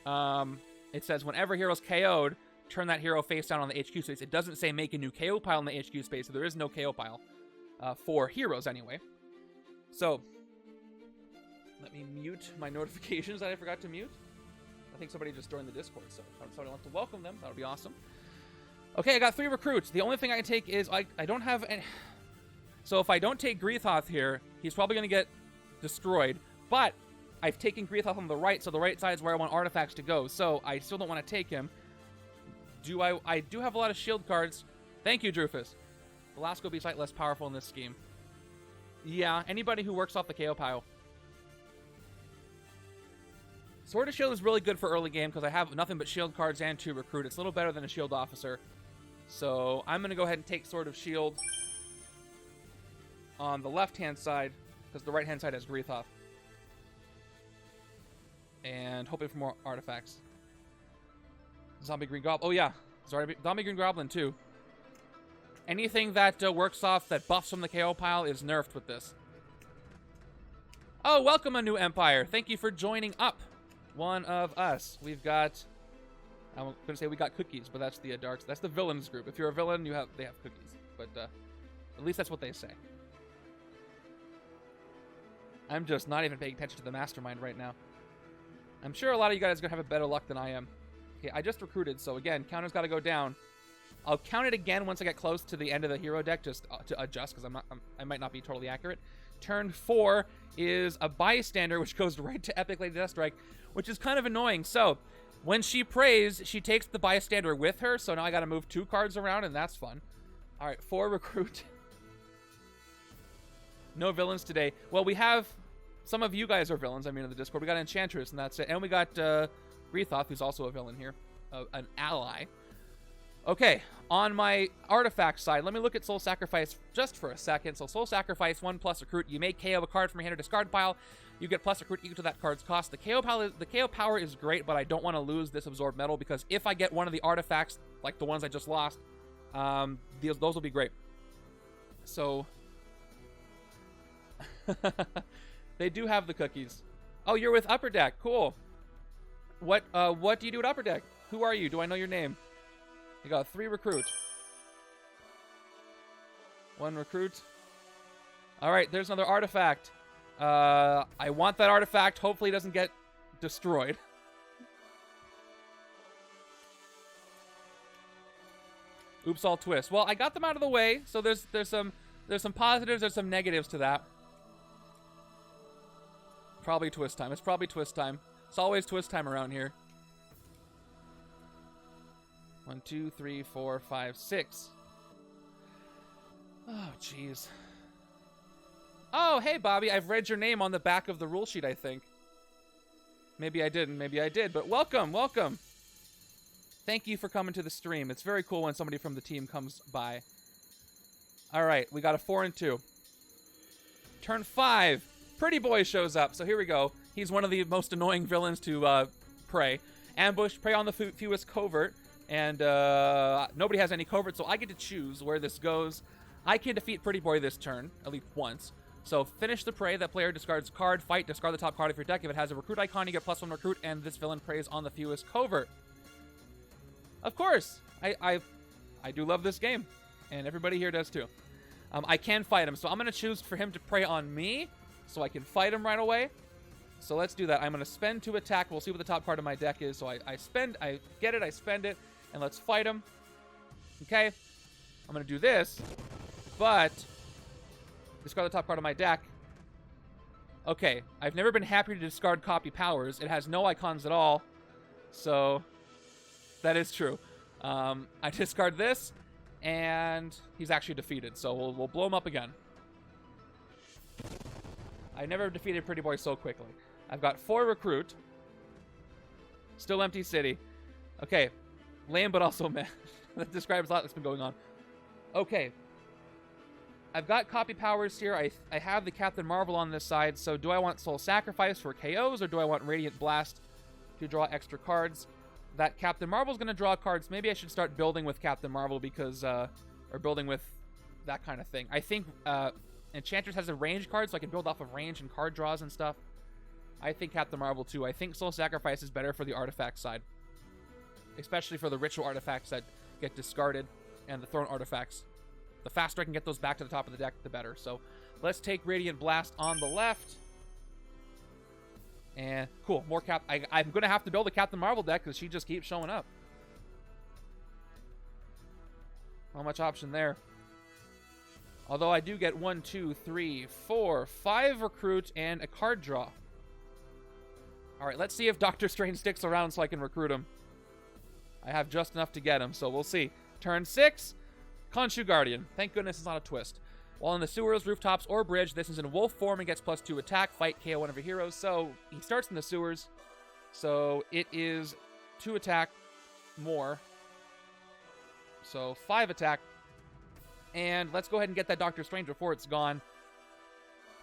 It says whenever hero's KO'd, turn that hero face down on the HQ space. It doesn't say make a new KO pile in the HQ space, so there is no KO pile for heroes anyway. So, let me mute my notifications that I forgot to mute. I think somebody just joined the Discord, so if somebody wants to welcome them, that would be awesome. Okay, I got 3 recruits. The only thing I can take is I don't have any... So if I don't take Greithoth here, he's probably going to get destroyed. But I've taken Greithoth on the right, so the right side is where I want artifacts to go. So I still don't want to take him. I do have a lot of shield cards. Thank you, Drufus. Velasco will be slightly less powerful in this scheme. Yeah, anybody who works off the KO pile. Sword of Shield is really good for early game because I have nothing but shield cards and 2 recruit. It's a little better than a shield officer. So I'm going to go ahead and take Sword of Shield on the left-hand side because the right-hand side has Greithoth. And hoping for more artifacts. Zombie Green Goblin. Oh, yeah. Zombie Green Goblin, too. Anything that works off that buffs from the KO pile is nerfed with this. Oh, welcome, a new Empire. Thank you for joining up. One of us. We've got... I'm going to say we got cookies, but that's the darks. That's the villains group. If you're a villain, they have cookies. But at least that's what they say. I'm just not even paying attention to the Mastermind right now. I'm sure a lot of you guys are going to have a better luck than I am. Okay, I just recruited, so again, counter's got to go down. I'll count it again once I get close to the end of the hero deck, just to adjust, because I might not be totally accurate. Turn 4 is a bystander, which goes right to Epic Lady Deathstrike, which is kind of annoying. So, when she prays, she takes the bystander with her, so now I got to move 2 cards around, and that's fun. All right, 4 recruit. No villains today. Well, we have... Some of you guys are villains, I mean, in the Discord. We got Enchantress, and that's it. And we got Greithoth, who's also a villain here. An ally. Okay, on my artifact side, let me look at Soul Sacrifice just for a second. So Soul Sacrifice, 1 plus recruit. You may KO a card from your hand or discard pile. You get plus recruit equal to that card's cost. The KO power is great, but I don't want to lose this Absorb Metal because if I get one of the artifacts, like the ones I just lost, those will be great. So... They do have the cookies. Oh, you're with Upper Deck. Cool. What do you do at Upper Deck? Who are you? Do I know your name? You got 3 recruit. 1 recruit. All right, there's another artifact. I want that artifact. Hopefully it doesn't get destroyed. Oops, all twist. Well, I got them out of the way, so there's some positives, there's some negatives to that. Probably twist time. It's probably twist time. It's always twist time around here. 1, 2, 3, 4, 5, 6. Oh, jeez. Oh, hey, Bobby. I've read your name on the back of the rule sheet, I think. Maybe I didn't. Maybe I did. But welcome. Welcome. Thank you for coming to the stream. It's very cool when somebody from the team comes by. All right. We got a 4 and 2. Turn 5. Pretty Boy shows up. So here we go. He's one of the most annoying villains to prey. Ambush, prey on the fewest covert. And nobody has any covert, so I get to choose where this goes. I can defeat Pretty Boy this turn, at least once. So finish the prey. That player discards card. Fight. Discard the top card of your deck. If it has a recruit icon, you get +1 recruit, and this villain preys on the fewest covert. Of course, I do love this game, and everybody here does too. I can fight him, so I'm going to choose for him to prey on me, so I can fight him right away. So let's do that. I'm going to spend 2 attack. We'll see what the top card of my deck is. So I get it, I spend it, and let's fight him. Okay, I'm going to do this, but discard the top card of my deck. Okay, I've never been happy to discard copy powers. It has no icons at all, so that is true. I discard this, and he's actually defeated, so we'll blow him up again. I never defeated Pretty Boy so quickly. I've got 4 recruit. Still empty city. Okay, lame but also meh. That describes a lot that's been going on. Okay. I've got copy powers here. I have the Captain Marvel on this side, so do I want Soul Sacrifice for KOs, or do I want Radiant Blast to draw extra cards? That Captain Marvel's going to draw cards. Maybe I should start building with Captain Marvel because, or building with that kind of thing. I think Enchantress has a range card, so I can build off of range and card draws and stuff. I think Captain Marvel too. I think Soul Sacrifice is better for the artifact side, especially for the ritual artifacts that get discarded and the thrown artifacts. The faster I can get those back to the top of the deck, the better. So let's take Radiant Blast on the left. And cool, more I'm going to have to build a Captain Marvel deck because she just keeps showing up. Not much option there. Although I do get 1, 2, 3, 4, 5 recruit and a card draw. All right, let's see if Doctor Strange sticks around so I can recruit him. I have just enough to get him, so we'll see. Turn 6, Khonshu Guardian. Thank goodness it's not a twist. While in the sewers, rooftops, or bridge, this is in wolf form and gets +2 attack. Fight, KO one of your heroes. So he starts in the sewers. So it is 2 attack more. So 5 attack. And let's go ahead and get that Doctor Strange before it's gone.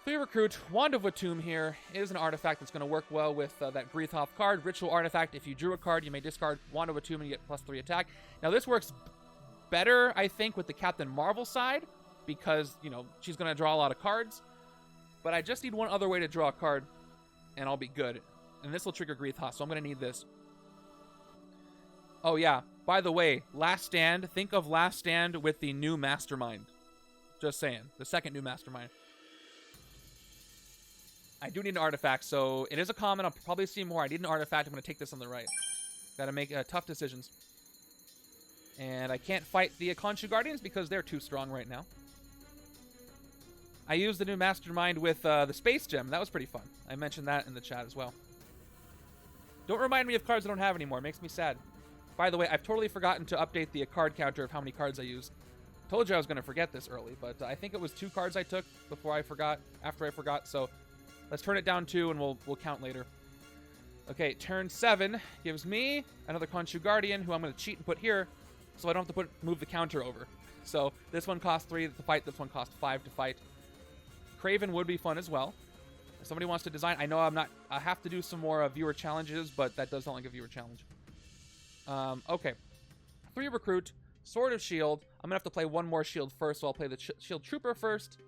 3 recruit. Wand of Watum here is an artifact that's going to work well with that Greithoth card. Ritual artifact. If you drew a card, you may discard Wand of Watum and you get +3 attack. Now this works better, I think, with the Captain Marvel side, because, you know, she's going to draw a lot of cards. But I just need one other way to draw a card, and I'll be good. And this will trigger Greithoth, so I'm going to need this. Oh, yeah. By the way, Last Stand. Think of Last Stand with the new Mastermind. Just saying. The second new Mastermind. I do need an artifact, so it is a common. I'll probably see more. I need an artifact. I'm going to take this on the right. Got to make tough decisions. And I can't fight the Khonshu Guardians because they're too strong right now. I used the new Mastermind with the Space Gem. That was pretty fun. I mentioned that in the chat as well. Don't remind me of cards I don't have anymore. It makes me sad. By the way, I've totally forgotten to update the card counter of how many cards I used. Told you I was going to forget this early, but I think it was 2 cards I took before I forgot, after I forgot. So let's turn it down 2 and we'll count later. Okay, turn 7 gives me another Khonshu Guardian, who I'm going to cheat and put here, so I don't have to move the counter over. So this one costs 3 to fight, this one costs 5 to fight. Craven would be fun as well. If somebody wants to design, I know I have to do some more viewer challenges, but that does sound like a viewer challenge. Okay. 3 recruit, Sword of Shield. I'm going to have to play 1 more shield first, so I'll play the Shield Trooper first.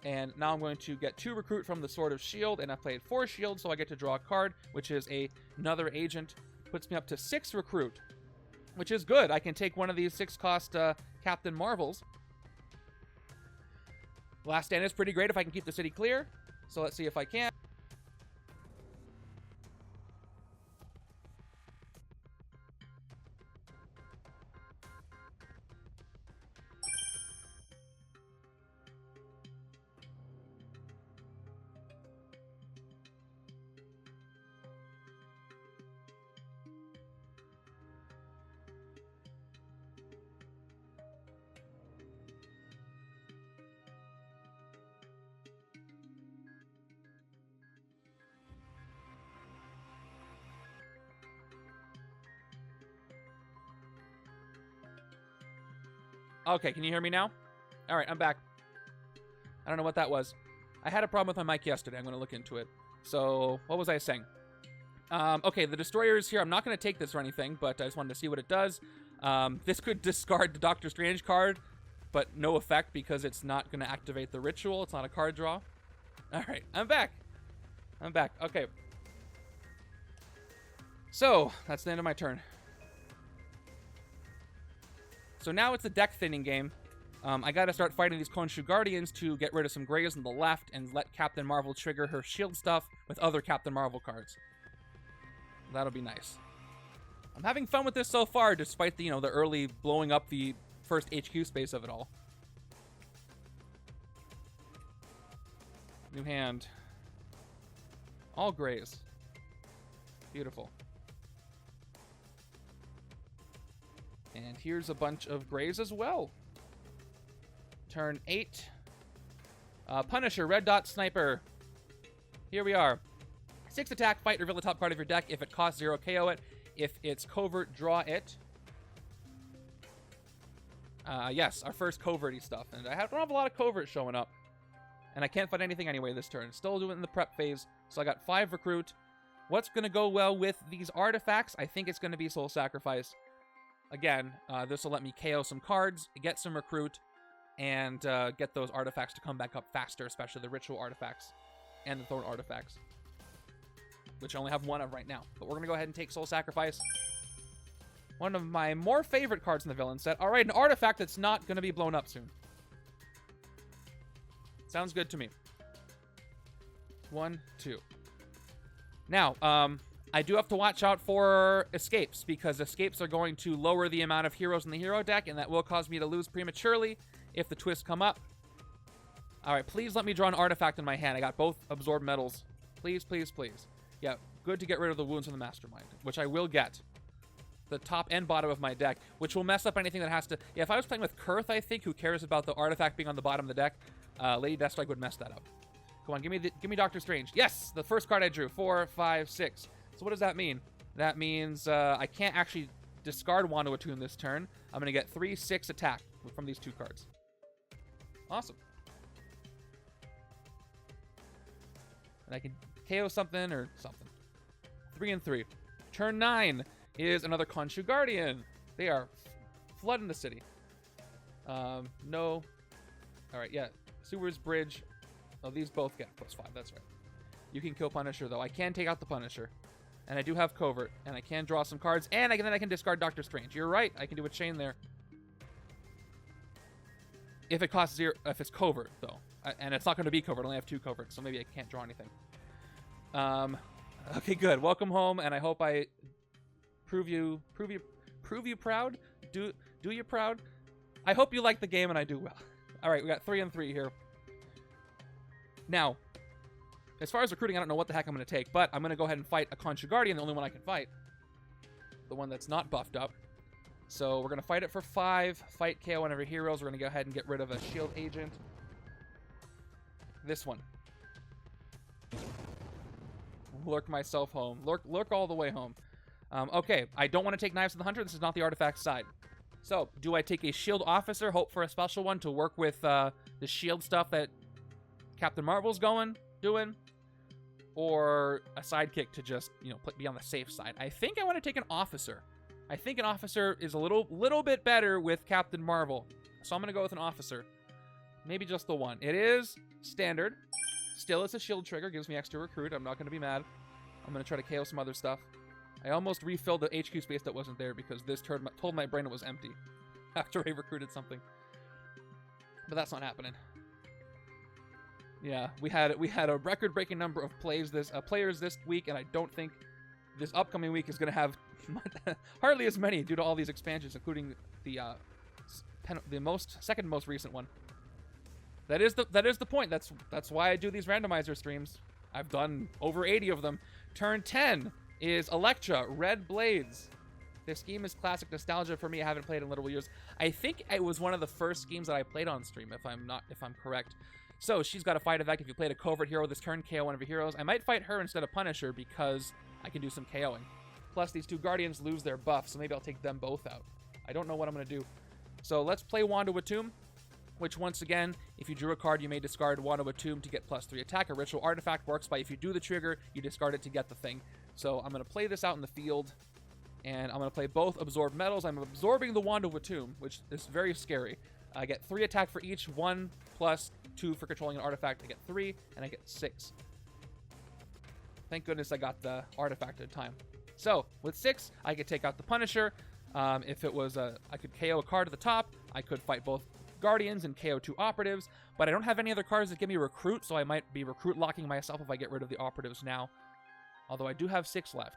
And now I'm going to get 2 recruit from the Sword of Shield, and I played 4 shield, so I get to draw a card, which is another agent. Puts me up to 6 recruit, which is good. I can take one of these 6-cost Captain Marvels. Last Stand is pretty great if I can keep the city clear, so let's see if I can. Okay, can you hear me now? All right, I'm back. I don't know what that was. I had a problem with my mic yesterday. I'm going to look into it. So, what was I saying? Okay, the Destroyer is here. I'm not going to take this or anything, but I just wanted to see what it does. This could discard the Doctor Strange card. but no effect because it's not going to activate the ritual. It's not a card draw. All right, I'm back. I'm back. Okay. So, that's the end of my turn. So now it's a deck thinning game. I gotta start fighting these Khonshu Guardians to get rid of some grays on the left and let Captain Marvel trigger her shield stuff with other Captain Marvel cards. That'll be nice. I'm having fun with this so far, despite the, the early blowing up the first HQ space of it all. New hand. All grays. Beautiful. And here's a bunch of grays as well. Turn 8. Punisher, red dot sniper. Here we are. 6 attack, fight, reveal the top card of your deck. If it costs 0, KO it. If it's covert, draw it. Yes, our first coverty stuff. And I don't have a lot of covert showing up. And I can't fight anything anyway this turn. Still doing it in the prep phase. So I got 5 recruit. What's going to go well with these artifacts? I think it's going to be Soul Sacrifice. Again, this will let me KO some cards, get some recruit, and get those artifacts to come back up faster, especially the ritual artifacts and the thorn artifacts, which I only have 1 of right now. But we're going to go ahead and take Soul Sacrifice. One of my more favorite cards in the villain set. All right, an artifact that's not going to be blown up soon. Sounds good to me. 1, 2. Now, I do have to watch out for escapes, because escapes are going to lower the amount of heroes in the hero deck, and that will cause me to lose prematurely if the twists come up. All right, please let me draw an artifact in my hand. I got both absorb metals. Please, please, please. Yeah, good to get rid of the wounds from the Mastermind, which I will get. The top and bottom of my deck, which will mess up anything that has to... Yeah, if I was playing with Kurth, I think, who cares about the artifact being on the bottom of the deck, Lady Deathstrike would mess that up. Come on, give me Doctor Strange. Yes, the first card I drew. 4, 5, 6. So what does that mean? That means I can't actually discard Wand to Attune this turn. I'm going to get 3, 6 attack from these 2 cards. Awesome. And I can KO something or something. 3 and 3. Turn 9 is another Khonshu Guardian. They are flooding the city. No. All right, yeah. Sewers, Bridge. Oh, these both get +5. That's right. You can kill Punisher, though. I can take out the Punisher. And I do have Covert. And I can draw some cards. And then I can discard Doctor Strange. You're right. I can do a chain there. If it costs 0, if it's Covert, though. And it's not going to be Covert. I only have 2 Coverts, so maybe I can't draw anything. Okay, good. Welcome home, and I hope I prove you proud. Do you proud? I hope you like the game, and I do well. All right, we got 3 and 3 here. Now, as far as recruiting, I don't know what the heck I'm going to take, but I'm going to go ahead and fight a Khonshu Guardian, the only one I can fight. The one that's not buffed up. So we're going to fight it for 5, fight KO one of our heroes. We're going to go ahead and get rid of a shield agent. This one. Lurk myself home. Lurk all the way home. Okay, I don't want to take Knives of the Hunter. This is not the artifact side. So, do I take a shield officer, hope for a special one to work with the shield stuff that Captain Marvel's doing? Or a sidekick to just, be on the safe side? I think I want to take an officer. I think an officer is a little bit better with Captain Marvel. So I'm going to go with an officer. Maybe just the one. It is standard. Still, it's a shield trigger. Gives me extra recruit. I'm not going to be mad. I'm going to try to KO some other stuff. I almost refilled the HQ space that wasn't there because this turn told my brain it was empty after I recruited something. But that's not happening. Yeah, we had a record-breaking number of players this week, and I don't think this upcoming week is going to have hardly as many due to all these expansions, including the second most recent one. That is the point. That's why I do these randomizer streams. I've done over 80 of them. Turn 10 is Electro, Red Blades. This scheme is classic nostalgia for me. I haven't played in literal years. I think it was one of the first schemes that I played on stream, if I'm correct. So she's got a fight effect. If you played a covert hero this turn, KO one of your heroes. I might fight her instead of Punisher because I can do some KOing. Plus these 2 Guardians lose their buff, so maybe I'll take them both out. I don't know what I'm going to do. So let's play Wand of Attune, which once again, if you drew a card, you may discard Wand of Attune to get +3 attack. A ritual artifact works by if you do the trigger, you discard it to get the thing. So I'm going to play this out in the field, and I'm going to play both Absorb Metals. I'm absorbing the Wand of Attune, which is very scary. I get 3 attack for each, 1 plus 2 for controlling an artifact. I get 3, and I get 6. Thank goodness I got the artifact at a time. So, with 6, I could take out the Punisher. If it was I could KO a card at the top. I could fight both Guardians and KO 2 Operatives. But I don't have any other cards that give me Recruit, so I might be Recruit locking myself if I get rid of the Operatives now. Although I do have 6 left.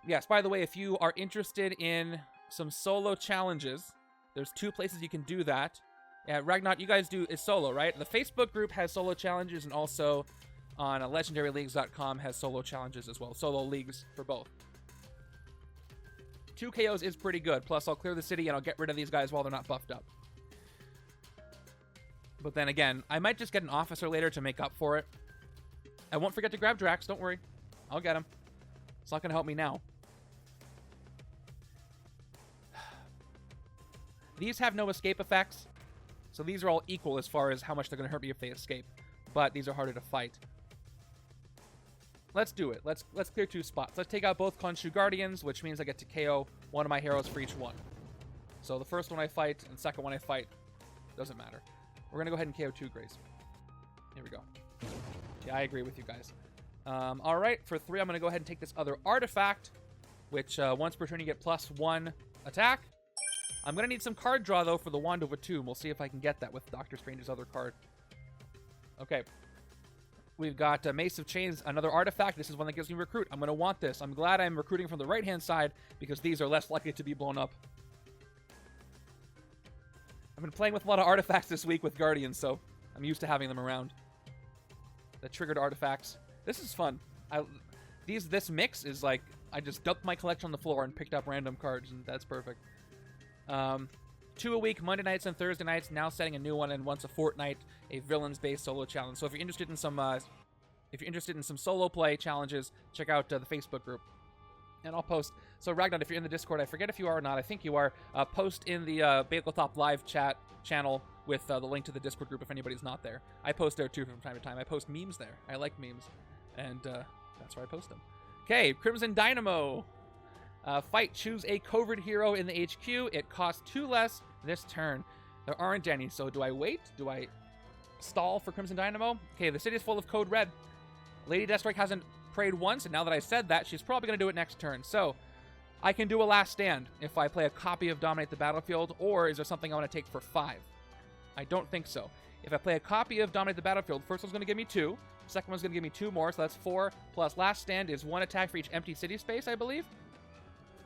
Yes, by the way, if you are interested in some solo challenges, there's 2 places you can do that. Yeah, Ragnar, you guys do is solo, right? The Facebook group has solo challenges, and also on legendaryleagues.com has solo challenges as well. Solo leagues for both. 2 KOs is pretty good. Plus, I'll clear the city and I'll get rid of these guys while they're not buffed up. But then again, I might just get an officer later to make up for it. I won't forget to grab Drax. Don't worry. I'll get him. It's not going to help me now. These have no escape effects. So these are all equal as far as how much they're going to hurt me if they escape. But these are harder to fight. Let's do it. Let's clear 2 spots. Let's take out both Khonshu Guardians, which means I get to KO one of my heroes for each one. So the first one I fight and second one I fight doesn't matter. We're going to go ahead and KO 2 Grays. Here we go. Yeah, I agree with you guys. All right, for 3, I'm going to go ahead and take this other artifact, which once per turn you get +1 attack. I'm going to need some card draw, though, for the Wand of Atum. We'll see if I can get that with Doctor Strange's other card. Okay. We've got Mace of Chains, another artifact. This is one that gives me Recruit. I'm going to want this. I'm glad I'm recruiting from the right-hand side because these are less likely to be blown up. I've been playing with a lot of artifacts this week with Guardians, so I'm used to having them around. The triggered artifacts. This is fun. This mix is like, I just dumped my collection on the floor and picked up random cards, and that's perfect. 2 a week, Monday nights and Thursday nights, now setting a new one, and once a fortnight, a villains-based solo challenge. So if you're interested in some solo play challenges, check out the Facebook group. And I'll post. So Ragnar, if you're in the Discord, I forget if you are or not. I think you are. Post in the Bageltop live chat channel with the link to the Discord group if anybody's not there. I post there too from time to time. I post memes there. I like memes, and that's where I post them. Okay, Crimson Dynamo. Fight, choose a covert hero in the HQ. It costs 2 less this turn. There aren't any, so do I wait? Do I stall for Crimson Dynamo? Okay, the city is full of code red. Lady Deathstrike hasn't prayed once, and now that I said that, she's probably going to do it next turn. So, I can do a last stand if I play a copy of Dominate the Battlefield, or is there something I want to take for 5? I don't think so. If I play a copy of Dominate the Battlefield, first one's going to give me 2. Second one's going to give me 2 more, so that's 4. Plus last stand is 1 attack for each empty city space, I believe.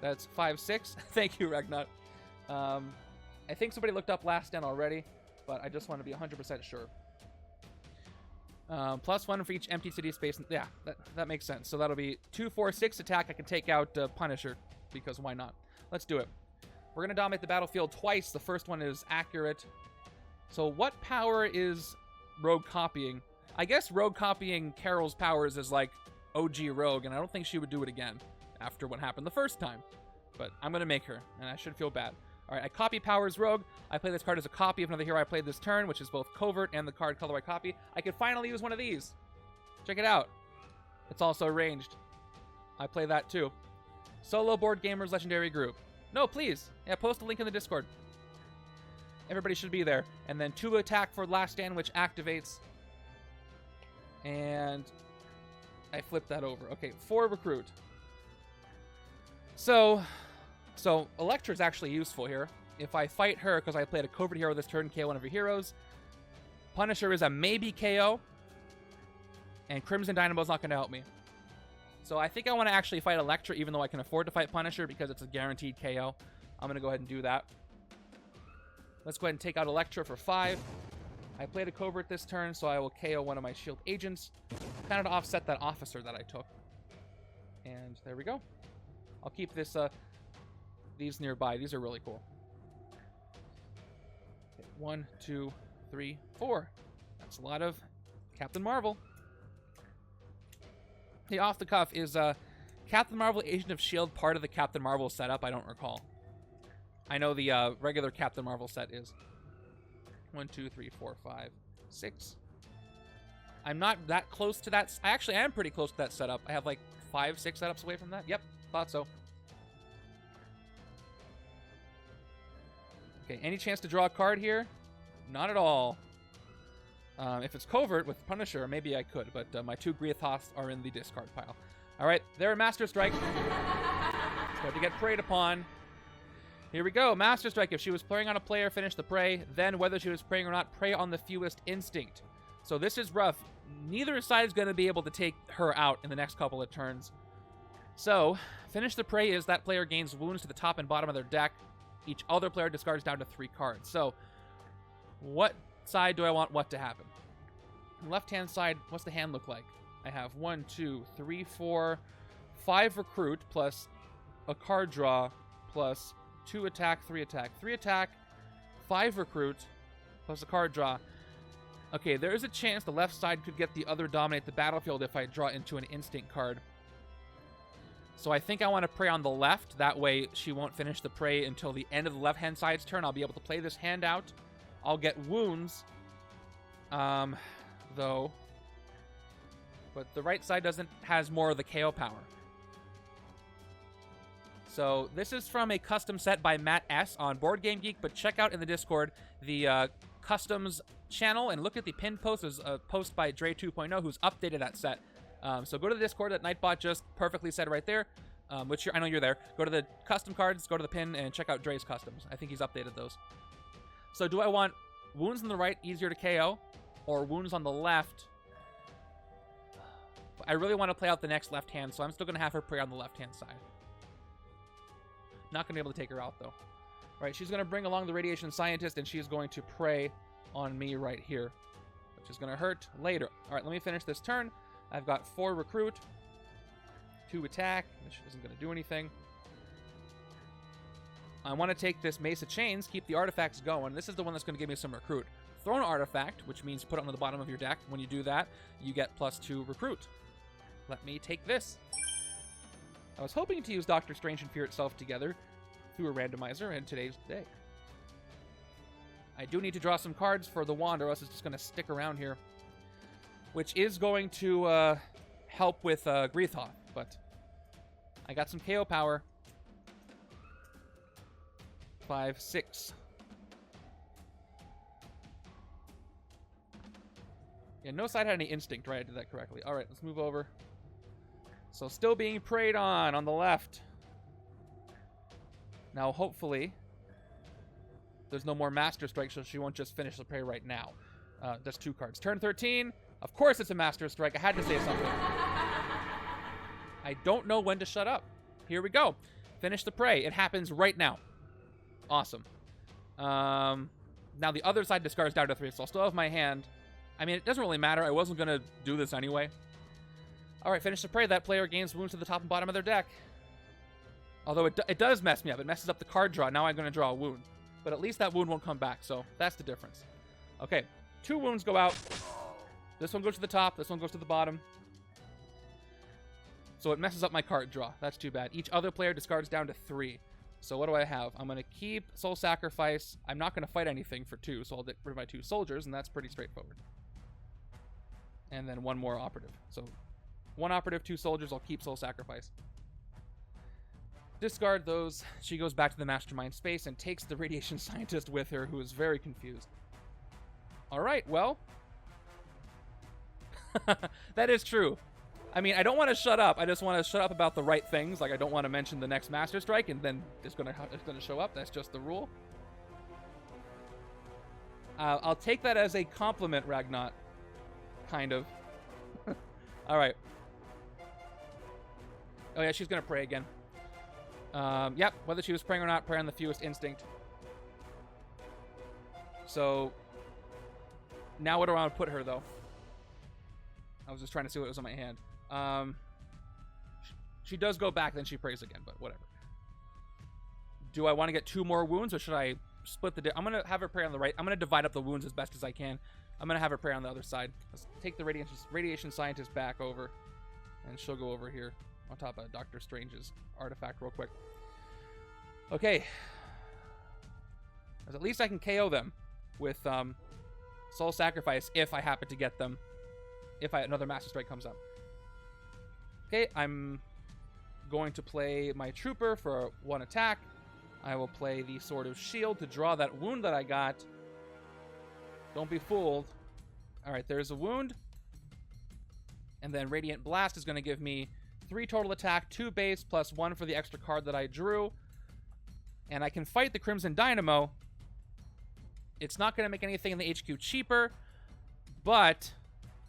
That's 5, 6. Thank you, Ragnat. I think somebody looked up last stand already, but I just want to be 100% sure. Plus 1 for each empty city space. Yeah, that makes sense. So that'll be 2, 4, 6 attack. I can take out Punisher, because why not? Let's do it. We're going to dominate the battlefield twice. The first one is accurate. So what power is Rogue copying? I guess Rogue copying Carol's powers is like OG Rogue, and I don't think she would do it again after what happened the first time. But I'm going to make her, and I should feel bad. All right, I copy powers Rogue. I play this card as a copy of another hero I played this turn, which is both covert and the card color I copy. I could finally use one of these. Check it out. It's also ranged. I play that too. Solo Board Gamers Legendary Group. No, please. Yeah, post a link in the Discord. Everybody should be there. And then 2 attack for last stand, which activates. And I flip that over. Okay, 4 recruit. So Electro is actually useful here. If I fight her, because I played a covert hero this turn, KO one of your heroes. Punisher is a maybe KO. And Crimson Dynamo is not going to help me. So I think I want to actually fight Electro, even though I can afford to fight Punisher, because it's a guaranteed KO. I'm going to go ahead and do that. Let's go ahead and take out Electro for 5. I played a covert this turn, so I will KO one of my shield agents, kind of to offset that officer that I took. And there we go. I'll keep this these nearby. These are really cool. Okay, 1, 2, 3, 4. That's a lot of Captain Marvel. Hey, off the cuff, is Captain Marvel Agent of S.H.I.E.L.D. part of the Captain Marvel setup? I don't recall. I know the regular Captain Marvel set is. 1, 2, 3, 4, 5, 6. I'm not that close to that. I actually am pretty close to that setup. I have like 5, 6 setups away from that. Yep, thought so. Okay, any chance to draw a card here? Not at all. If it's covert with Punisher, maybe I could, but my 2 Greithoths are in the discard pile. All right, they're a Master Strike. Start to get preyed upon. Here we go, Master Strike. If she was preying on a player, finish the prey. Then, whether she was preying or not, prey on the fewest instinct. So this is rough. Neither side is going to be able to take her out in the next couple of turns. So, finish the prey is that player gains wounds to the top and bottom of their deck. Each other player discards down to 3 cards. So, what side do I want what to happen? Left-hand side, what's the hand look like? I have 1, 2, 3, 4, 5 recruit plus a card draw plus 2 attack, 3 attack. 3 attack, 5 recruit plus a card draw. Okay, there is a chance the left side could get the other dominate the battlefield if I draw into an instinct card. So I think I want to prey on the left. That way she won't finish the prey until the end of the left-hand side's turn. I'll be able to play this hand out. I'll get wounds, though. But the right side has more of the KO power. So this is from a custom set by Matt S. on Board Game Geek, but check out in the Discord the customs channel and look at the pinned post. There's a post by Dre 2.0 who's updated that set. So go to the Discord that Nightbot just perfectly said right there, which I know you're there. Go to the custom cards, go to the pin, and check out Dre's customs. I think he's updated those. So do I want wounds on the right easier to KO, or wounds on the left? I really want to play out the next left hand, so I'm still going to have her prey on the left-hand side. Not going to be able to take her out, though. All right, she's going to bring along the Radiation Scientist, and she's going to prey on me right here, which is going to hurt later. All right, let me finish this turn. I've got 4 recruit, 2 attack, which isn't going to do anything. I want to take this Mace of Chains, keep the artifacts going. This is the one that's going to give me some recruit. Throw an artifact, which means put it on the bottom of your deck. When you do that, you get +2 recruit. Let me take this. I was hoping to use Doctor Strange and Fear itself together through a randomizer, and today's the day. I do need to draw some cards for the wand, or else it's just going to stick around here, which is going to help with Greithoth, but I got some KO power. 5, 6. Yeah, no side had any instinct, right? I did that correctly. All right, let's move over. So still being preyed on the left. Now, hopefully, there's no more Master Strike, so she won't just finish the prey right now. That's 2 cards. Turn 13. Of course it's a Master Strike. I had to say something. I don't know when to shut up. Here we go. Finish the prey. It happens right now. Awesome. Now the other side discards down to 3, so I'll still have my hand. I mean, it doesn't really matter. I wasn't going to do this anyway. All right, finish the prey. That player gains wounds to the top and bottom of their deck. Although it does mess me up. It messes up the card draw. Now I'm going to draw a wound. But at least that wound won't come back, so that's the difference. Okay, 2 wounds go out. This one goes to the top. This one goes to the bottom. So it messes up my card draw. That's too bad. Each other player discards down to 3. So what do I have? I'm going to keep Soul Sacrifice. I'm not going to fight anything for 2, so I'll get rid of my 2 soldiers, and that's pretty straightforward. And then 1 more operative. So 1 operative, 2 soldiers. I'll keep Soul Sacrifice. Discard those. She goes back to the Mastermind space and takes the Radiation Scientist with her, who is very confused. All right, well. That is true. I mean, I don't want to shut up. I just want to shut up about the right things. Like, I don't want to mention the next Master Strike, and then it's gonna show up. That's just the rule. I'll take that as a compliment, Ragnot. Kind of. All right. Oh, yeah, she's going to prey again. Yep, whether she was praying or not, prey on the fewest instinct. So, now where do I want to put her, though? I was just trying to see what was on my hand. She does go back, then she prays again, but whatever. Do I want to get 2 more wounds, or should I split the... I'm going to have her pray on the right. I'm going to divide up the wounds as best as I can. I'm going to have her pray on the other side. Let's take the Radiation Scientist back over, and she'll go over here on top of Doctor Strange's artifact real quick. Okay. At least I can KO them with Soul Sacrifice if I happen to get them. If another Master Strike comes up. Okay, I'm going to play my Trooper for 1 attack. I will play the Sword of Shield to draw that wound that I got. Don't be fooled. All right, there's a wound. And then Radiant Blast is going to give me 3 total attack, 2 base, plus 1 for the extra card that I drew. And I can fight the Crimson Dynamo. It's not going to make anything in the HQ cheaper, but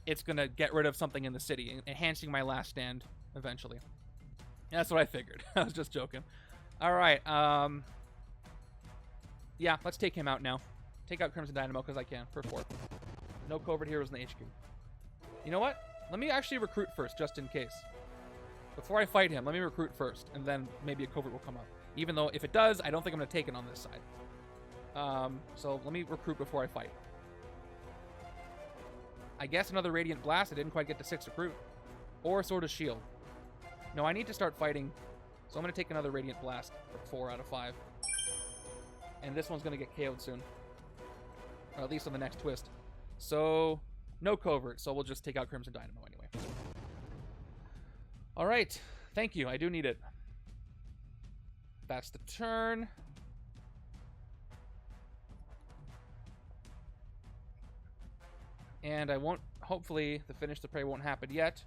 it's going to get rid of something in the city, enhancing my last stand eventually. That's what I figured. I was just joking. All right. Yeah, let's take him out now. Take out Crimson Dynamo because I can for 4. No covert heroes in the HQ. You know what? Let me actually recruit first, just in case. Before I fight him, let me recruit first, and then maybe a covert will come up. Even though, if it does, I don't think I'm going to take it on this side. So let me recruit before I fight. I guess another Radiant Blast. I didn't quite get to 6 recruit. Or Sword of Shield. No, I need to start fighting. So I'm going to take another Radiant Blast for 4 out of 5. And this one's going to get KO'd soon. Or at least on the next twist. So, no covert. So we'll just take out Crimson Dynamo anyway. All right. Thank you. I do need it. That's the turn. And I won't, hopefully, the Finish the Prey won't happen yet.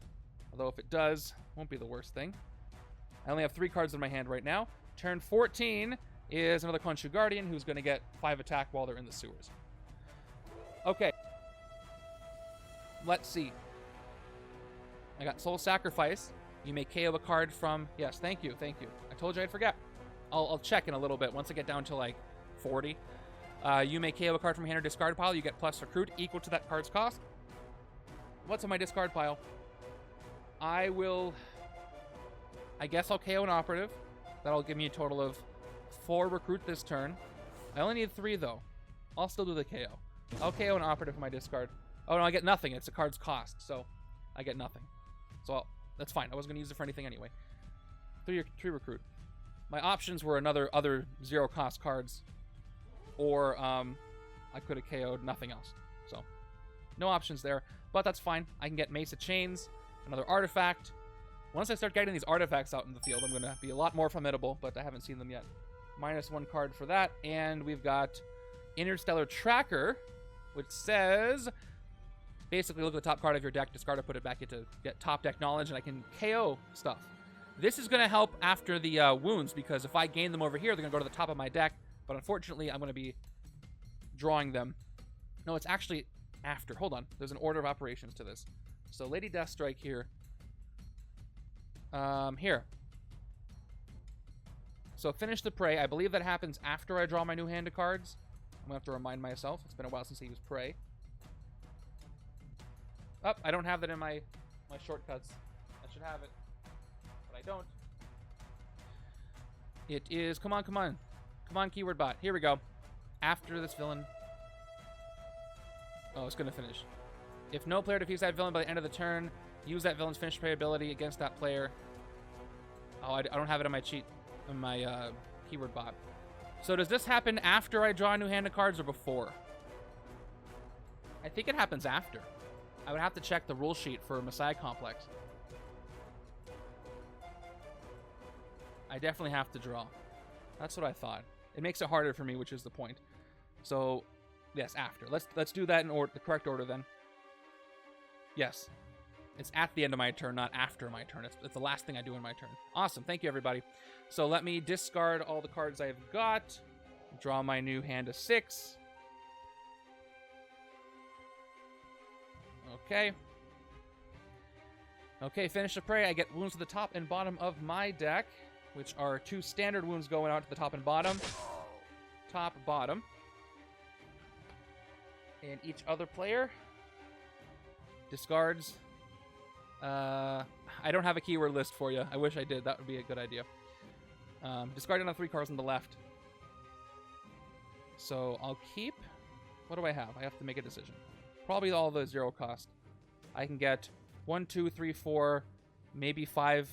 Although if it does, won't be the worst thing. I only have 3 cards in my hand right now. Turn 14 is another Khonshu Guardian who's going to get 5 attack while they're in the sewers. Okay. Let's see. I got Soul Sacrifice. You may KO a card from... Yes, thank you, thank you. I told you I'd forget. I'll check in a little bit once I get down to like 40. You may KO a card from hand or discard pile. You get plus recruit equal to that card's cost. What's in my discard pile? I guess I'll KO an operative. That'll give me a total of 4 recruit this turn. I only need 3 though. I'll still do the KO. I'll KO an operative from my discard. Oh no, I get nothing. It's a card's cost, so I get nothing. So that's fine. I wasn't gonna use it for anything anyway. 3 recruit. My options were other 0 cost cards, or I could have KO'd nothing else. So no options there, but that's fine. I can get Mace of Chains, another artifact. Once I start getting these artifacts out in the field, I'm going to be a lot more formidable, but I haven't seen them yet. -1 card for that, and we've got Interstellar Tracker, which says, basically look at the top card of your deck, discard it, put it back into get top deck knowledge, and I can KO stuff. This is going to help after the wounds, because if I gain them over here, they're going to go to the top of my deck, but unfortunately, I'm going to be drawing them. No, it's actually after. Hold on. There's an order of operations to this. So Lady Deathstrike here. Here. So Finish the Prey. I believe that happens after I draw my new hand of cards. I'm going to have to remind myself. It's been a while since I used Prey. Oh, I don't have that in my shortcuts. I should have it. But I don't. It is... Come on, come on. Come on, keyword bot. Here we go. After this villain... Oh, it's going to finish. If no player defeats that villain by the end of the turn, use that villain's Finish Prey ability against that player. Oh, I don't have it on my cheat, on my keyword bot. So does this happen after I draw a new hand of cards or before? I think it happens after. I would have to check the rule sheet for Messiah Complex. I definitely have to draw. That's what I thought. It makes it harder for me, which is the point. So, yes, after. Let's do that in the correct order then. Yes. It's at the end of my turn, not after my turn. It's the last thing I do in my turn. Awesome. Thank you, everybody. So let me discard all the cards I've got. Draw my new hand of 6. Okay. Okay, Finish the Prey. I get wounds to the top and bottom of my deck, which are 2 standard wounds going out to the top and bottom. Top, bottom. And each other player discards... I don't have a keyword list for you. I wish I did. That would be a good idea. Discarding on 3 cards on the left. So I'll keep... What do I have? I have to make a decision. Probably all the 0 cost. I can get 1, 2, 3, 4, maybe 5,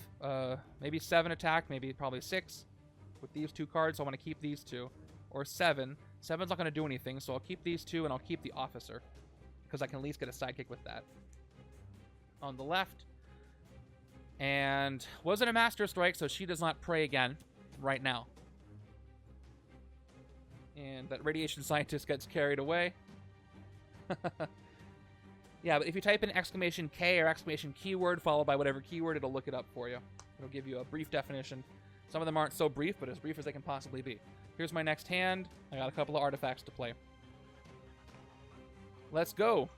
maybe 7 attack, maybe probably 6 with these 2 cards. So I want to keep these 2. Or 7. 7's not going to do anything, so I'll keep these 2 and I'll keep the Officer. Because I can at least get a sidekick with that. On the left. And wasn't a Master Strike, so she does not Prey again right now. And that radiation scientist gets carried away. Yeah, but if you type in exclamation K or exclamation keyword followed by whatever keyword, it'll look it up for you. It'll give you a brief definition. Some of them aren't so brief, but as brief as they can possibly be. Here's my next hand. I got a couple of artifacts to play. Let's go.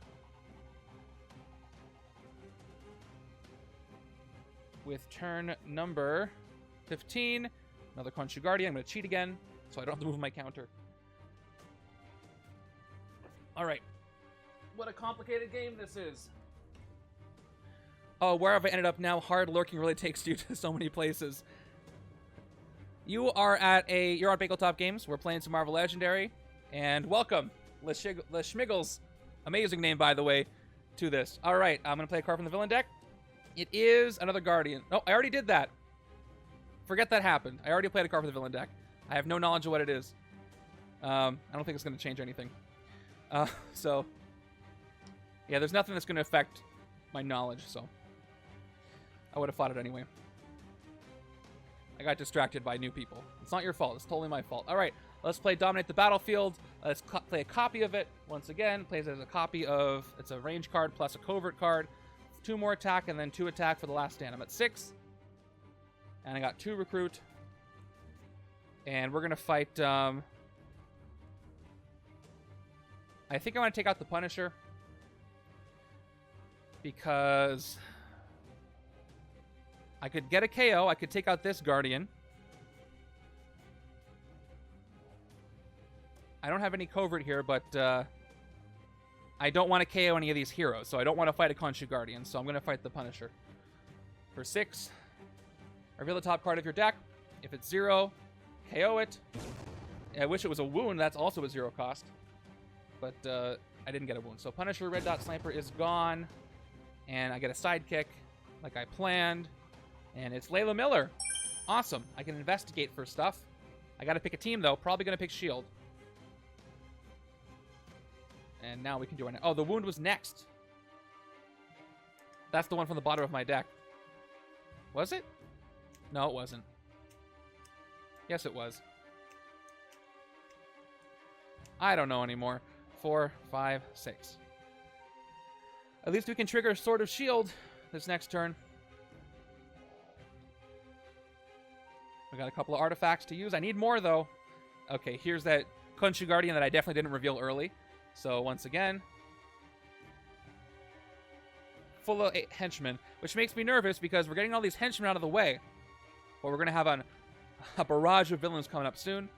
With turn number 15, another Khonshu Guardian. I'm going to cheat again, so I don't have to move my counter. All right. What a complicated game this is. Oh, where have I ended up now? Hard lurking really takes you to so many places. You're on Bageltop Games. We're playing some Marvel Legendary. And welcome, Schmiggles. Amazing name, by the way, to this. All right, I'm going to play a card from the villain deck. It is another Guardian. Oh, I already did that. Forget that happened. I already played a card from the villain deck. I have no knowledge of what it is. I don't think it's going to change anything. So, yeah, there's nothing that's going to affect my knowledge, so I would have fought it anyway. I got distracted by new people. It's not your fault. It's totally my fault. All right, let's play Dominate the Battlefield. Let's play a copy of it. Once again, plays as a copy of, it's a range card plus a covert card. 2 more attack and then 2 attack for the last stand. I'm at 6. And I got 2 recruit. And we're going to fight, I think I want to take out the Punisher. Because I could get a KO. I could take out this Guardian. I don't have any covert here, but I don't want to KO any of these heroes, so I don't want to fight a Khonshu Guardian, so I'm going to fight the Punisher. For 6, reveal the top card of your deck. If it's 0, KO it. I wish it was a wound. That's also a 0 cost. But I didn't get a wound. So Punisher Red Dot Sniper is gone. And I get a sidekick like I planned. And it's Layla Miller. Awesome. I can investigate for stuff. I got to pick a team, though. Probably going to pick S.H.I.E.L.D. And now we can do it. Oh, the wound was next. That's the one from the bottom of my deck. Was it? No, it wasn't. Yes, it was. I don't know anymore. 4, 5, 6. At least we can trigger Sword of S.H.I.E.L.D. this next turn. We got a couple of artifacts to use. I need more, though. Okay, here's that Khonshu Guardian that I definitely didn't reveal early. So, once again, full of henchmen, which makes me nervous because we're getting all these henchmen out of the way. But we're going to have a barrage of villains coming up soon.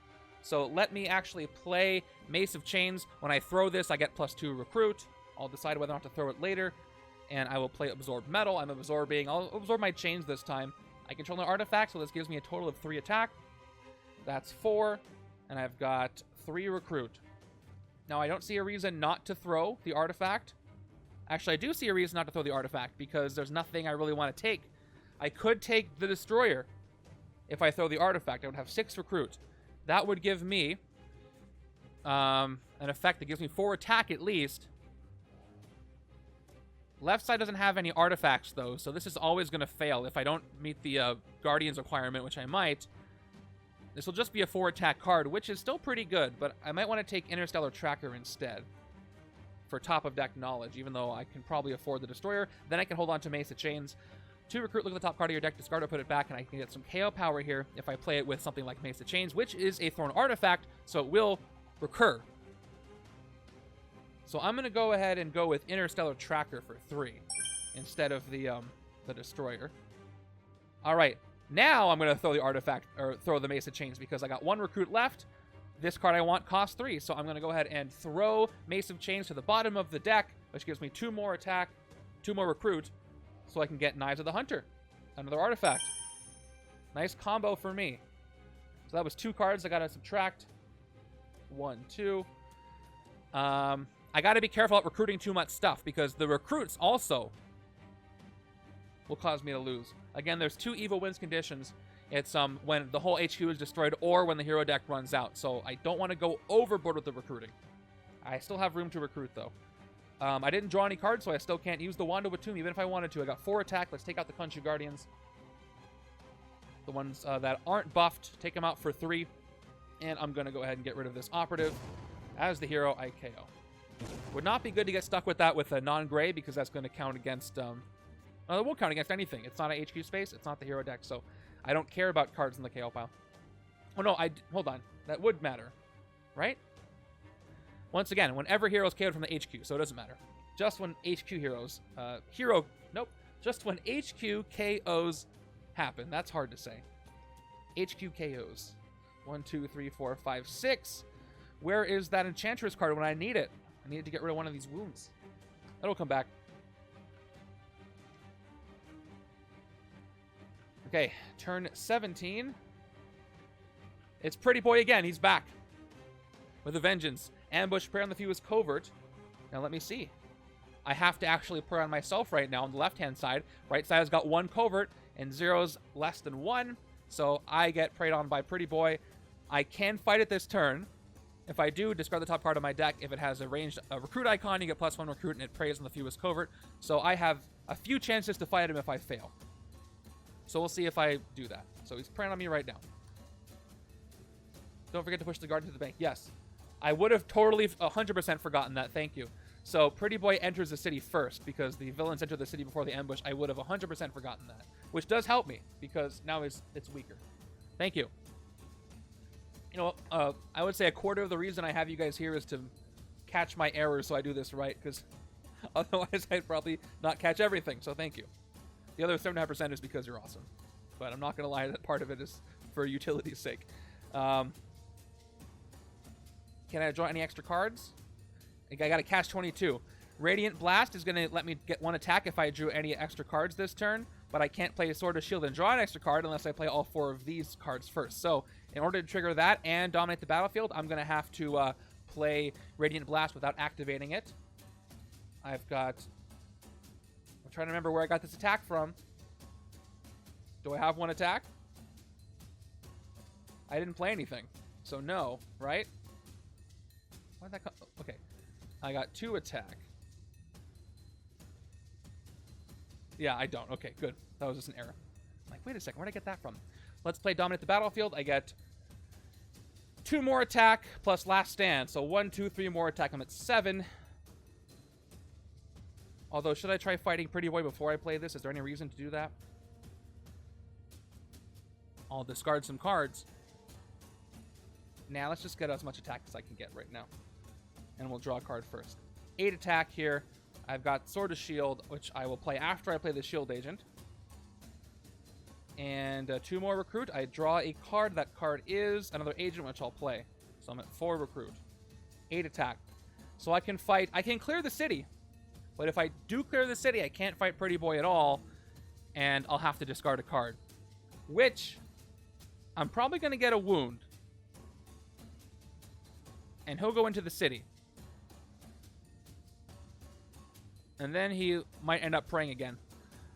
So, let me actually play Mace of Chains. When I throw this, I get +2 recruit. I'll decide whether or not to throw it later. And I will play Absorb Metal. I'll absorb my chains this time. I control an artifact, so this gives me a total of 3 attack. That's 4. And I've got 3 recruit. Now, I don't see a reason not to throw the artifact. Actually, I do see a reason not to throw the artifact, because there's nothing I really want to take. I could take the Destroyer if I throw the artifact. I would have 6 recruit. That would give me an effect that gives me 4 attack at least. Left side doesn't have any artifacts, though, so this is always going to fail if I don't meet the Guardians requirement, which I might. This will just be a 4 attack card, which is still pretty good, but I might want to take Interstellar Tracker instead for top of deck knowledge, even though I can probably afford the Destroyer. Then I can hold on to Mace of Chains. 2 recruit, look at the top card of your deck, discard or put it back, and I can get some KO power here if I play it with something like Mace of Chains, which is a thrown artifact, so it will recur. So I'm going to go ahead and go with Interstellar Tracker for 3 instead of the Destroyer. All right. Now I'm going to throw the artifact, or throw the Mace of Chains, because I got 1 recruit left. This card I want costs 3, so I'm going to go ahead and throw Mace of Chains to the bottom of the deck, which gives me 2 more attack, 2 more recruit, so I can get Knives of the Hunter, another artifact. Nice combo for me. So that was 2 cards I got to subtract. 1, 2. I got to be careful about recruiting too much stuff, because the recruits also will cause me to lose. Again, there's 2 evil wins conditions. It's when the whole HQ is destroyed or when the hero deck runs out. So I don't want to go overboard with the recruiting. I still have room to recruit, though. I didn't draw any cards, so I still can't use the Wand of Tomb, even if I wanted to. I got 4 attack. Let's take out the Khonshu Guardians. The ones that aren't buffed, take them out for 3. And I'm going to go ahead and get rid of this operative. As the hero, I KO. Would not be good to get stuck with that with a non-gray, because that's going to count against... it won't count against anything. It's not an HQ space. It's not the hero deck, so I don't care about cards in the KO pile. Oh, no, hold on. That would matter, right? Once again, whenever heroes KO'd from the HQ, so it doesn't matter. Just when HQ heroes... Just when HQ KOs happen. That's hard to say. HQ KOs. 1, 2, 3, 4, 5, 6. Where is that Enchantress card when I need it? I need to get rid of one of these wounds. That'll come back. Okay, turn 17. It's Pretty Boy again. He's back. With a vengeance. Ambush, prey on the fewest covert. Now let me see. I have to actually prey on myself right now on the left-hand side. Right side has got 1 covert, and 0's less than 1. So I get preyed on by Pretty Boy. I can fight it this turn. If I do, discard the top card of my deck. If it has a ranged recruit icon, you get +1 recruit, and it preys on the fewest covert. So I have a few chances to fight him if I fail. So we'll see if I do that. So he's preying on me right now. Don't forget to push the guard to the bank. Yes. I would have totally 100% forgotten that. Thank you. So Pretty Boy enters the city first because the villains enter the city before the ambush. I would have 100% forgotten that, which does help me because now it's weaker. Thank you. You know, I would say a quarter of the reason I have you guys here is to catch my errors so I do this right, because otherwise I'd probably not catch everything, so thank you. The other 7.5% is because you're awesome. But I'm not going to lie, that part of it is for utility's sake. Can I draw any extra cards? I got a cash 22. Radiant Blast is going to let me get 1 attack if I drew any extra cards this turn, but I can't play Sword of Shield and draw an extra card unless I play all 4 of these cards first. So in order to trigger that and dominate the battlefield, I'm going to have to play Radiant Blast without activating it. I'm trying to remember where I got this attack from. Do I have 1 attack? I didn't play anything, so no, right? Why did that come? Okay. I got 2 attack. Yeah, I don't. Okay, good. That was just an error. I'm like, wait a second, where'd I get that from? Let's play Dominate the Battlefield. I get 2 more attack plus Last Stand. So 1, 2, 3 more attack. I'm at 7. Although, should I try fighting Pretty Boy before I play this? Is there any reason to do that? I'll discard some cards. Now, let's just get as much attack as I can get right now. And we'll draw a card first. 8 attack here. I've got Sword of Shield, which I will play after I play the Shield Agent. And 2 more recruit. I draw a card. That card is another agent, which I'll play. So I'm at 4 recruit. 8 attack. So I can fight. I can clear the city. But if I do clear the city, I can't fight Pretty Boy at all. And I'll have to discard a card. Which, I'm probably going to get a wound. And he'll go into the city. And then he might end up praying again.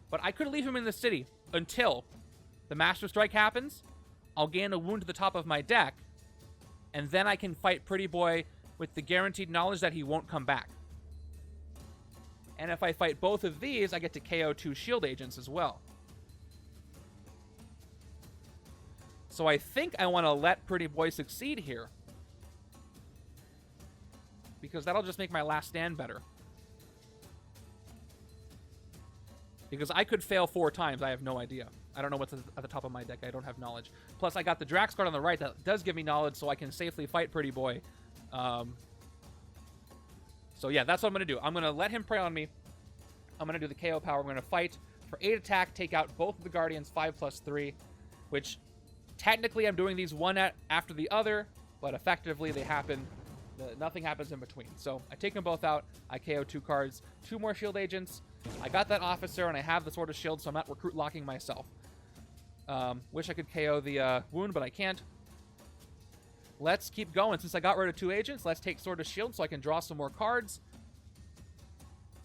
But I could leave him in the city until the Master Strike happens. I'll gain a wound to the top of my deck. And then I can fight Pretty Boy with the guaranteed knowledge that he won't come back. And if I fight both of these, I get to KO 2 shield agents as well. So I think I want to let Pretty Boy succeed here. Because that'll just make my Last Stand better. Because I could fail 4 times. I have no idea. I don't know what's at the top of my deck. I don't have knowledge. Plus, I got the Drax card on the right that does give me knowledge, so I can safely fight Pretty Boy. So yeah, that's what I'm going to do. I'm going to let him prey on me. I'm going to do the KO power. I'm going to fight for 8 attack, take out both of the Guardians, 5+3, which technically I'm doing these one after the other, but effectively they happen. Nothing happens in between. So I take them both out. I KO 2 cards, 2 more shield agents. I got that officer, and I have the Sword of Shield, so I'm not recruit locking myself. Wish I could KO the wound, but I can't. Let's keep going. Since I got rid of 2 agents, let's take Sword of Shield so I can draw some more cards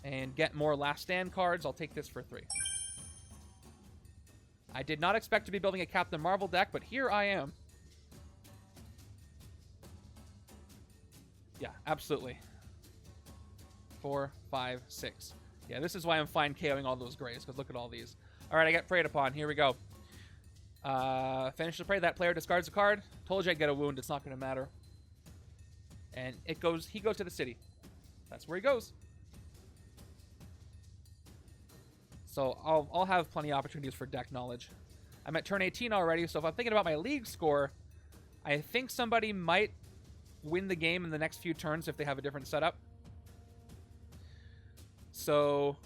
and get more Last Stand cards. I'll take this for 3. I did not expect to be building a Captain Marvel deck, but here I am. Yeah, absolutely. 4, 5, 6. Yeah, this is why I'm fine KOing all those grays, because look at all these. All right, I got preyed upon. Here we go. Finish the prey. That player discards a card. Told you I'd get a wound. It's not going to matter. And he goes to the city. That's where he goes. So I'll have plenty of opportunities for deck knowledge. I'm at turn 18 already, so if I'm thinking about my league score, I think somebody might win the game in the next few turns if they have a different setup. So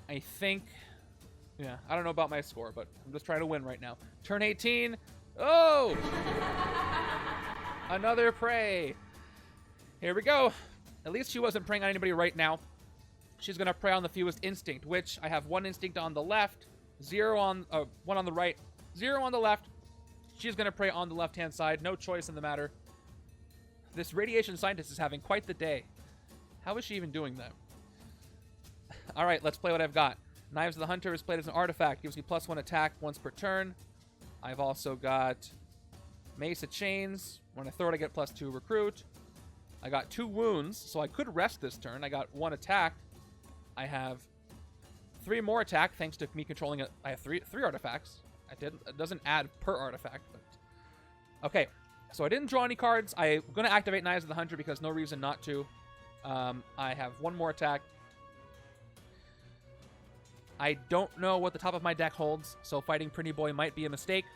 I think, yeah, I don't know about my score, but I'm just trying to win right now. Turn 18. Oh! Another prey. Here we go. At least she wasn't preying on anybody right now. She's going to prey on the fewest instinct, which I have 1 instinct on the left, 1 on the right, 0 on the left. She's going to prey on the left-hand side. No choice in the matter. This radiation scientist is having quite the day. How is she even doing that? All right, let's play what I've got. Knives of the Hunter is played as an artifact. Gives me +1 attack once per turn. I've also got Mace of Chains. When I throw it, I get +2 recruit. I got 2 wounds, so I could rest this turn. I got 1 attack. I have 3 more attack thanks to me controlling it. I have three artifacts. It doesn't add per artifact, but okay. So I didn't draw any cards. I'm going to activate Knives of the Hunter because no reason not to. I have 1 more attack. I don't know what the top of my deck holds, so fighting Pretty Boy might be a mistake.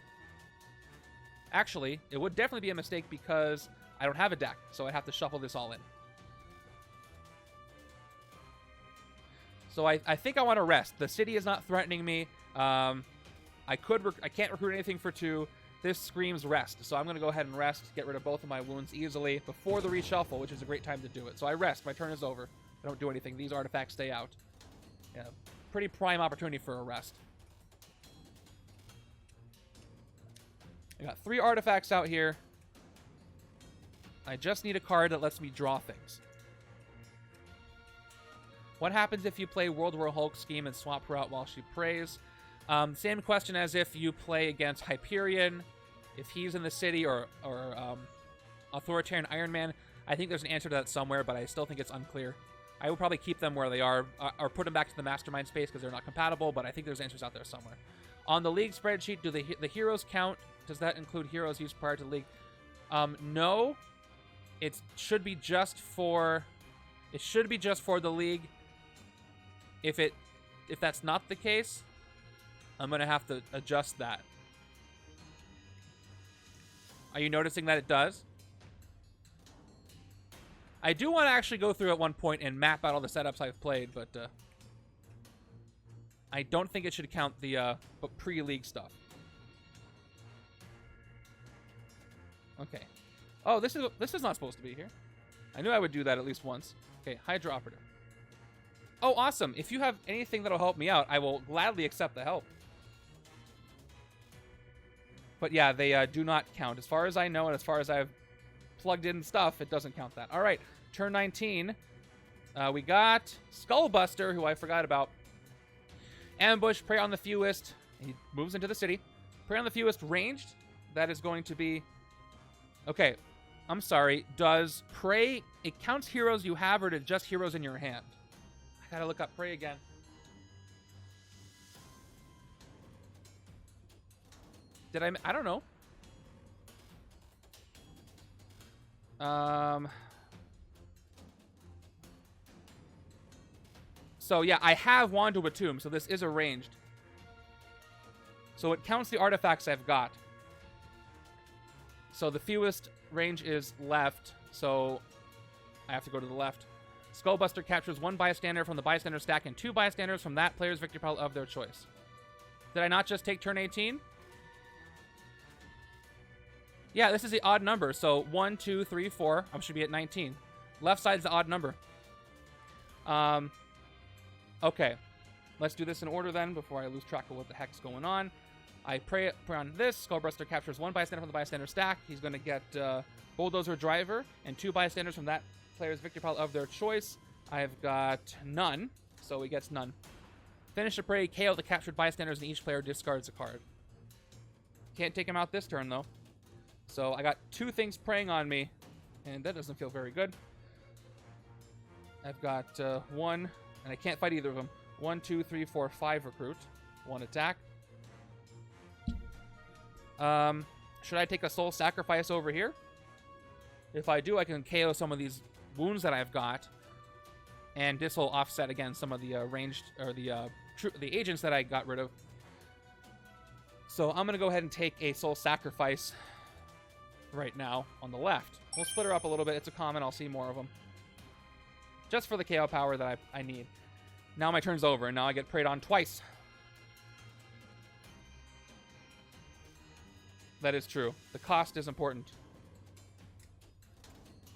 Actually, it would definitely be a mistake because I don't have a deck, so I'd have to shuffle this all in. So I think I want to rest. The city is not threatening me. I can't recruit anything for 2. This screams rest, so I'm going to go ahead and rest, get rid of both of my wounds easily before the reshuffle, which is a great time to do it. So I rest. My turn is over. I don't do anything. These artifacts stay out. Yeah, pretty prime opportunity for a rest. I got 3 artifacts out here. I just need a card that lets me draw things. What happens if you play World War Hulk scheme and swap her out while she prays? Same question as if you play against Hyperion, if he's in the city, or Authoritarian Iron Man. I think there's an answer to that somewhere, but I still think it's unclear. I would probably keep them where they are, or put them back to the Mastermind space because they're not compatible, but I think there's answers out there somewhere. On the league spreadsheet, do the heroes count? Does that include heroes used prior to the league? No. It should be just for the league. If that's not the case, I'm going to have to adjust that. Are you noticing that it does? I do want to actually go through at one point and map out all the setups I've played, but I don't think it should count the pre-league stuff. Okay. Oh, this is not supposed to be here. I knew I would do that at least once. Okay, Hydra Operative. Oh, awesome. If you have anything that'll help me out, I will gladly accept the help. But yeah, they do not count. As far as I know, and as far as I've plugged in stuff, it doesn't count that. All right, turn 19. We got Skullbuster, who I forgot about. Ambush, prey on the fewest. He moves into the city. Prey on the fewest, ranged. That is going to be... Okay, I'm sorry. Does prey... It counts heroes you have, or did just heroes in your hand? I gotta look up prey again. Did I don't know. So yeah, I have Wand to Tomb, so this is arranged. So it counts the artifacts I've got. So the fewest range is left, so I have to go to the left. Skullbuster captures 1 bystander from the bystander stack and 2 bystanders from that player's victory pile of their choice. Did I not just take turn 18? Yeah, this is the odd number. So 1, 2, 3, 4. I should be at 19. Left side's the odd number. Okay. Let's do this in order then before I lose track of what the heck's going on. I prey on this. Skullbuster captures 1 bystander from the bystander stack. He's going to get Bulldozer Driver and 2 bystanders from that player's victory pile of their choice. I've got none, so he gets none. Finish the prey, KO the captured bystanders, and each player discards a card. Can't take him out this turn, though. So I got 2 things preying on me, and that doesn't feel very good. I've got 1, and I can't fight either of them. 1, 2, 3, 4, 5 recruit. 1 attack. Should I take a soul sacrifice over here? If I do, I can KO some of these wounds that I've got. And this will offset, again, some of the ranged, or the agents that I got rid of. So I'm going to go ahead and take a soul sacrifice right now on the left. We'll split her up a little bit. It's a common. I'll see more of them. Just for the KO power that I need. Now my turn's over, and now I get preyed on twice. That is true. The cost is important.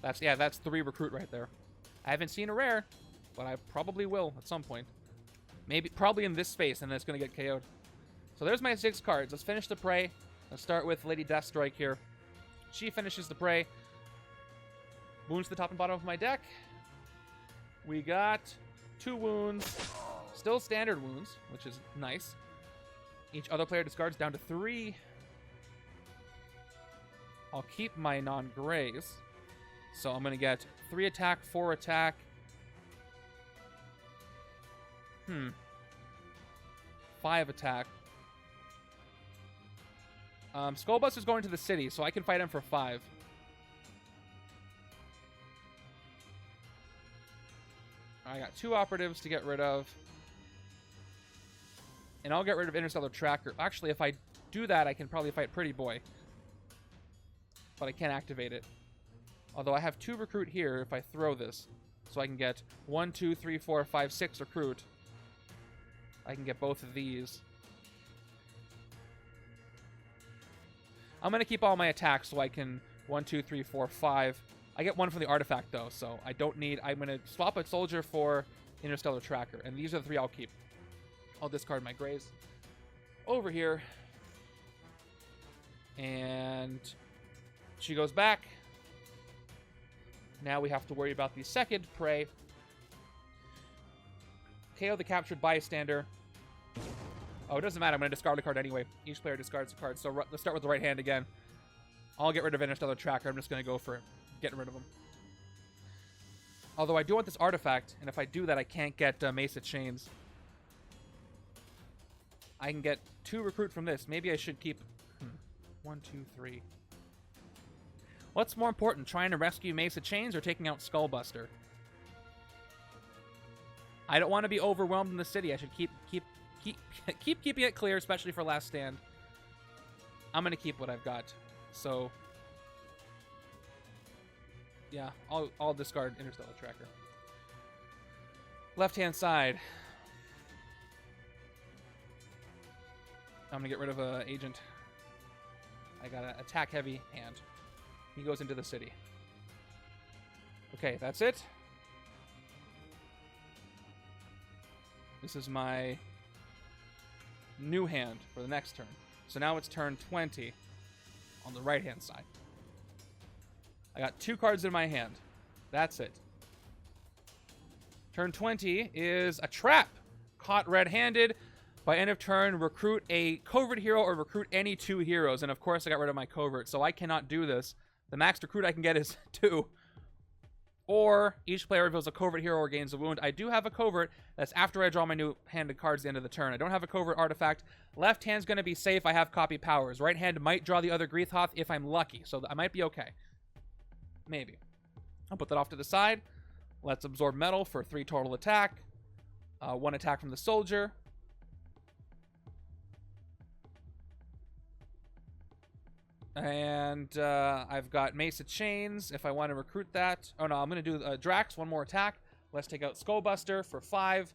That's 3 recruit right there. I haven't seen a rare, but I probably will at some point. Probably in this space, and then it's going to get KO'd. So there's my 6 cards. Let's finish the prey. Let's start with Lady Deathstrike here. She finishes the prey. Wounds to the top and bottom of my deck. We got 2 wounds. Still standard wounds, which is nice. Each other player discards down to 3. I'll keep my non-grays. So I'm going to get 3 attack, 4 attack. 5 attack. Skullbuster's going to the city, so I can fight him for 5. I got 2 operatives to get rid of. And I'll get rid of Interstellar Tracker. Actually, if I do that, I can probably fight Pretty Boy. But I can't activate it. Although I have 2 recruit here if I throw this. So I can get 1, 2, 3, 4, 5, 6 recruit. I can get both of these. I'm going to keep all my attacks so I can 1, 2, 3, 4, 5. I get 1 from the artifact though, so I don't need... I'm going to swap a soldier for Interstellar Tracker. And these are the 3 I'll keep. I'll discard my grays. Over here. And she goes back. Now we have to worry about the second prey. KO the captured bystander. Oh, it doesn't matter. I'm going to discard a card anyway. Each player discards a card. So let's start with the right hand again. I'll get rid of Interstellar Tracker. I'm just going to go for getting rid of him. Although I do want this artifact, and if I do that, I can't get Mesa Chains. I can get 2 recruit from this. Maybe I should keep... 1, 2, 3... What's more important, trying to rescue Mesa Chains or taking out Skullbuster? I don't want to be overwhelmed in the city. I should keep keeping it clear, especially for Last Stand. I'm going to keep what I've got. So, yeah, I'll discard Interstellar Tracker. Left-hand side. I'm going to get rid of an agent. I got an attack-heavy hand. He goes into the city. Okay, that's it. This is my new hand for the next turn. So now it's turn 20 on the right-hand side. I got 2 cards in my hand. That's it. Turn 20 is a trap. Caught red-handed. By end of turn, recruit a covert hero or recruit any 2 heroes. And of course, I got rid of my covert, so I cannot do this. The max recruit I can get is 2. Or each player reveals a covert hero or gains a wound. I do have a covert. That's after I draw my new handed cards at the end of the turn. I don't have a covert artifact. Left hand's going to be safe. I have copy powers. Right hand might draw the other Greithoth if I'm lucky. So I might be okay. Maybe. I'll put that off to the side. Let's absorb metal for 3 total attack. 1 attack from the soldier. And I've got Mesa Chains if I want to recruit that. Oh, no, I'm going to do Drax, 1 more attack. Let's take out Skullbuster for 5.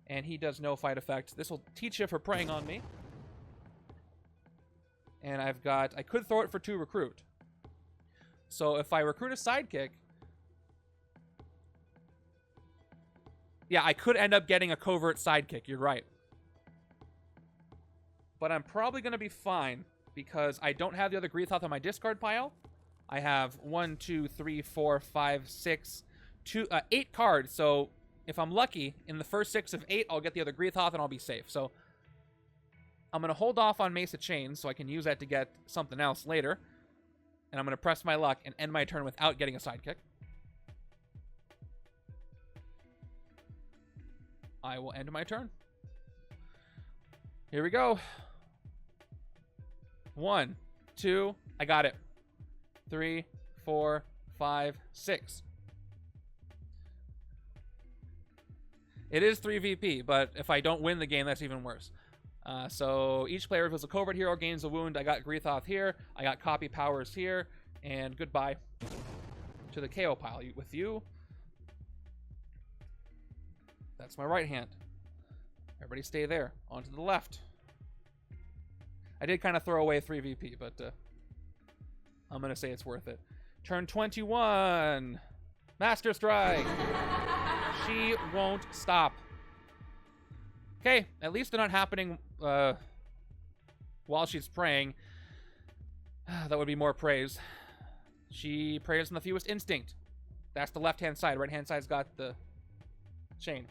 And he does no fight effect. This will teach you for preying on me. And I could throw it for 2 recruit. So if I recruit a sidekick... Yeah, I could end up getting a covert sidekick. You're right. But I'm probably going to be fine. Because I don't have the other Greithoth on my discard pile. I have 1, 2, 3, 4, 5, 6, 8 cards. So if I'm lucky, in the first 6 of 8, I'll get the other Greithoth and I'll be safe. So I'm going to hold off on Mesa Chains so I can use that to get something else later. And I'm going to press my luck and end my turn without getting a sidekick. I will end my turn. Here we go. 1, 2. I got it. 3, 4, 5, 6. It is 3 VP, but if I don't win the game, that's even worse. So each player who's a covert hero gains a wound. I got Greithoth here. I got copy powers here. And goodbye to the KO pile. With you, that's my right hand. Everybody stay there. On to the left. I did kind of throw away 3 VP, but I'm going to say it's worth it. Turn 21. Master Strike. She won't stop. Okay, at least they're not happening while she's praying. That would be more praise. She prays on the fewest instinct. That's the left-hand side. Right-hand side's got the chain.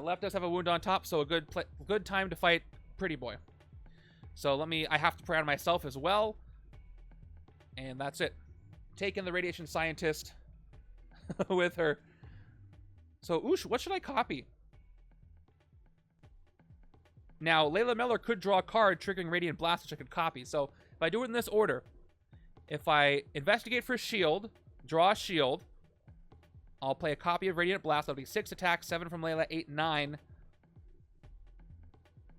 Left does have a wound on top, so a good time to fight Pretty Boy. So I have to pray on myself as well. And that's it. Taking the Radiation Scientist with her. So, oosh, what should I copy? Now, Layla Miller could draw a card triggering Radiant Blast, which I could copy. So, if I do it in this order, if I investigate for shield, draw a shield, I'll play a copy of Radiant Blast. That'll be 6 attacks, 7 from Layla, 8, 9.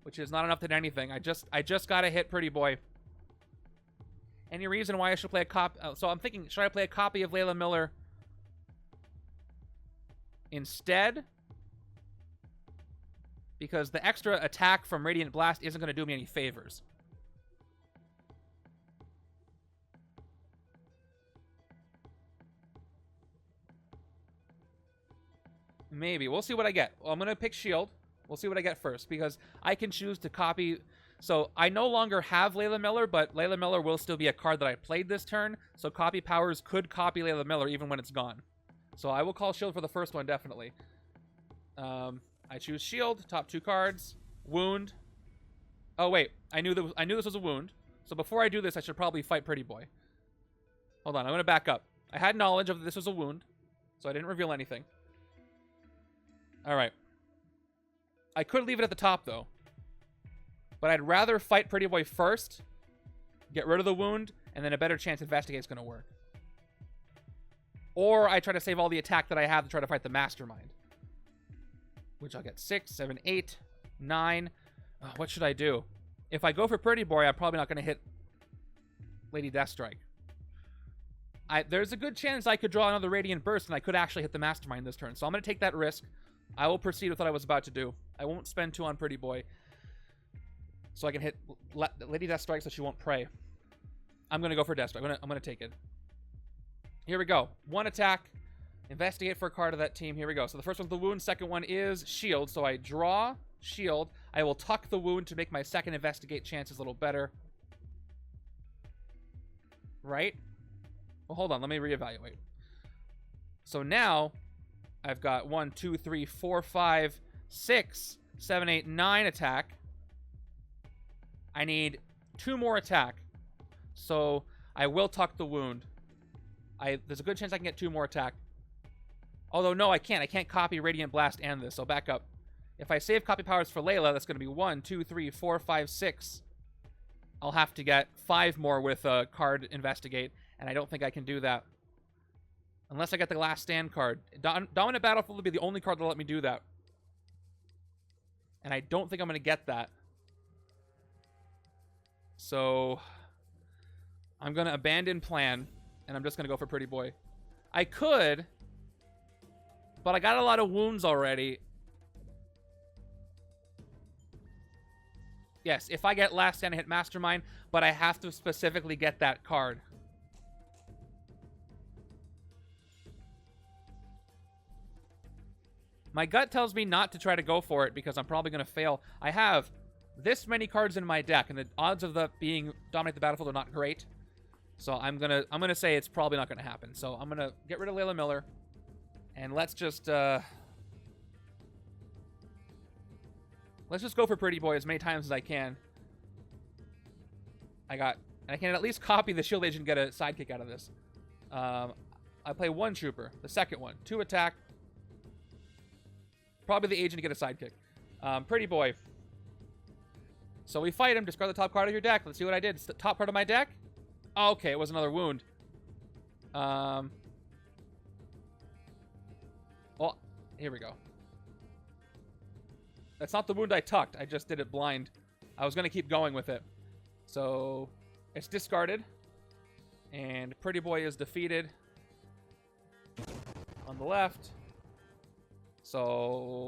Which is not enough to do anything. I just gotta hit Pretty Boy. Any reason why I should play a copy? So I'm thinking, should I play a copy of Layla Miller instead? Because the extra attack from Radiant Blast isn't going to do me any favors. Maybe. We'll see what I get. Well, I'm going to pick Shield. We'll see what I get first, because I can choose to copy. So I no longer have Layla Miller, but Layla Miller will still be a card that I played this turn. So copy powers could copy Layla Miller even when it's gone. So I will call Shield for the first one, definitely. I choose Shield, top 2 cards, Wound. Oh wait, I knew this was a wound. So before I do this, I should probably fight Pretty Boy. Hold on, I'm gonna back up. I had knowledge of this was a wound, so I didn't reveal anything. All right. I could leave it at the top though, but I'd rather fight Pretty Boy first, get rid of the wound, and then a better chance Investigate's gonna work. Or I try to save all the attack that I have to try to fight the Mastermind. Which I'll get 6, 7, 8, 9. Oh, what should I do? If I go for Pretty Boy, I'm probably not going to hit Lady Deathstrike. There's a good chance I could draw another Radiant Burst, and I could actually hit the Mastermind this turn. So I'm going to take that risk. I will proceed with what I was about to do. I won't spend 2 on Pretty Boy. So I can hit Lady Deathstrike so she won't pray. I'm going to go for Deathstrike. I'm going to take it. Here we go. 1 attack. Investigate for a card of that team. Here we go. So the first one's the wound. Second one is shield. So I draw shield. I will tuck the wound to make my second investigate chances a little better. Right? Well, hold on. Let me reevaluate. So now I've got 1, 2, 3, 4, 5, 6, 7, 8, 9 attack. I need 2 more attack. So I will tuck the wound. There's a good chance I can get 2 more attack. Although, no, I can't. I can't copy Radiant Blast and this, so back up. If I save copy powers for Layla, that's going to be 1, 2, 3, 4, 5, 6. I'll have to get 5 more with card Investigate, and I don't think I can do that. Unless I get the Last Stand card. Dominant Battlefield will be the only card that'll let me do that. And I don't think I'm going to get that. So I'm going to abandon plan, and I'm just going to go for Pretty Boy. I could, but I got a lot of wounds already. Yes, if I get Last Stand, I hit Mastermind, but I have to specifically get that card. My gut tells me not to try to go for it because I'm probably going to fail. I have this many cards in my deck, and the odds of that being Dominate the Battlefield are not great. So I'm gonna say it's probably not gonna happen. So I'm gonna get rid of Layla Miller, and let's just go for Pretty Boy as many times as I can. And I can at least copy the Shield Agent and get a sidekick out of this. I play 1 Trooper, the second one, 2 attack. Probably the Agent to get a sidekick. Pretty Boy. So we fight him. Discard the top card of your deck. Let's see what I did. It's the top part of my deck. Oh, okay, it was another wound. Well, here we go. That's not the wound I tucked. I just did it blind. I was going to keep going with it. So it's discarded. And Pretty Boy is defeated on the left. So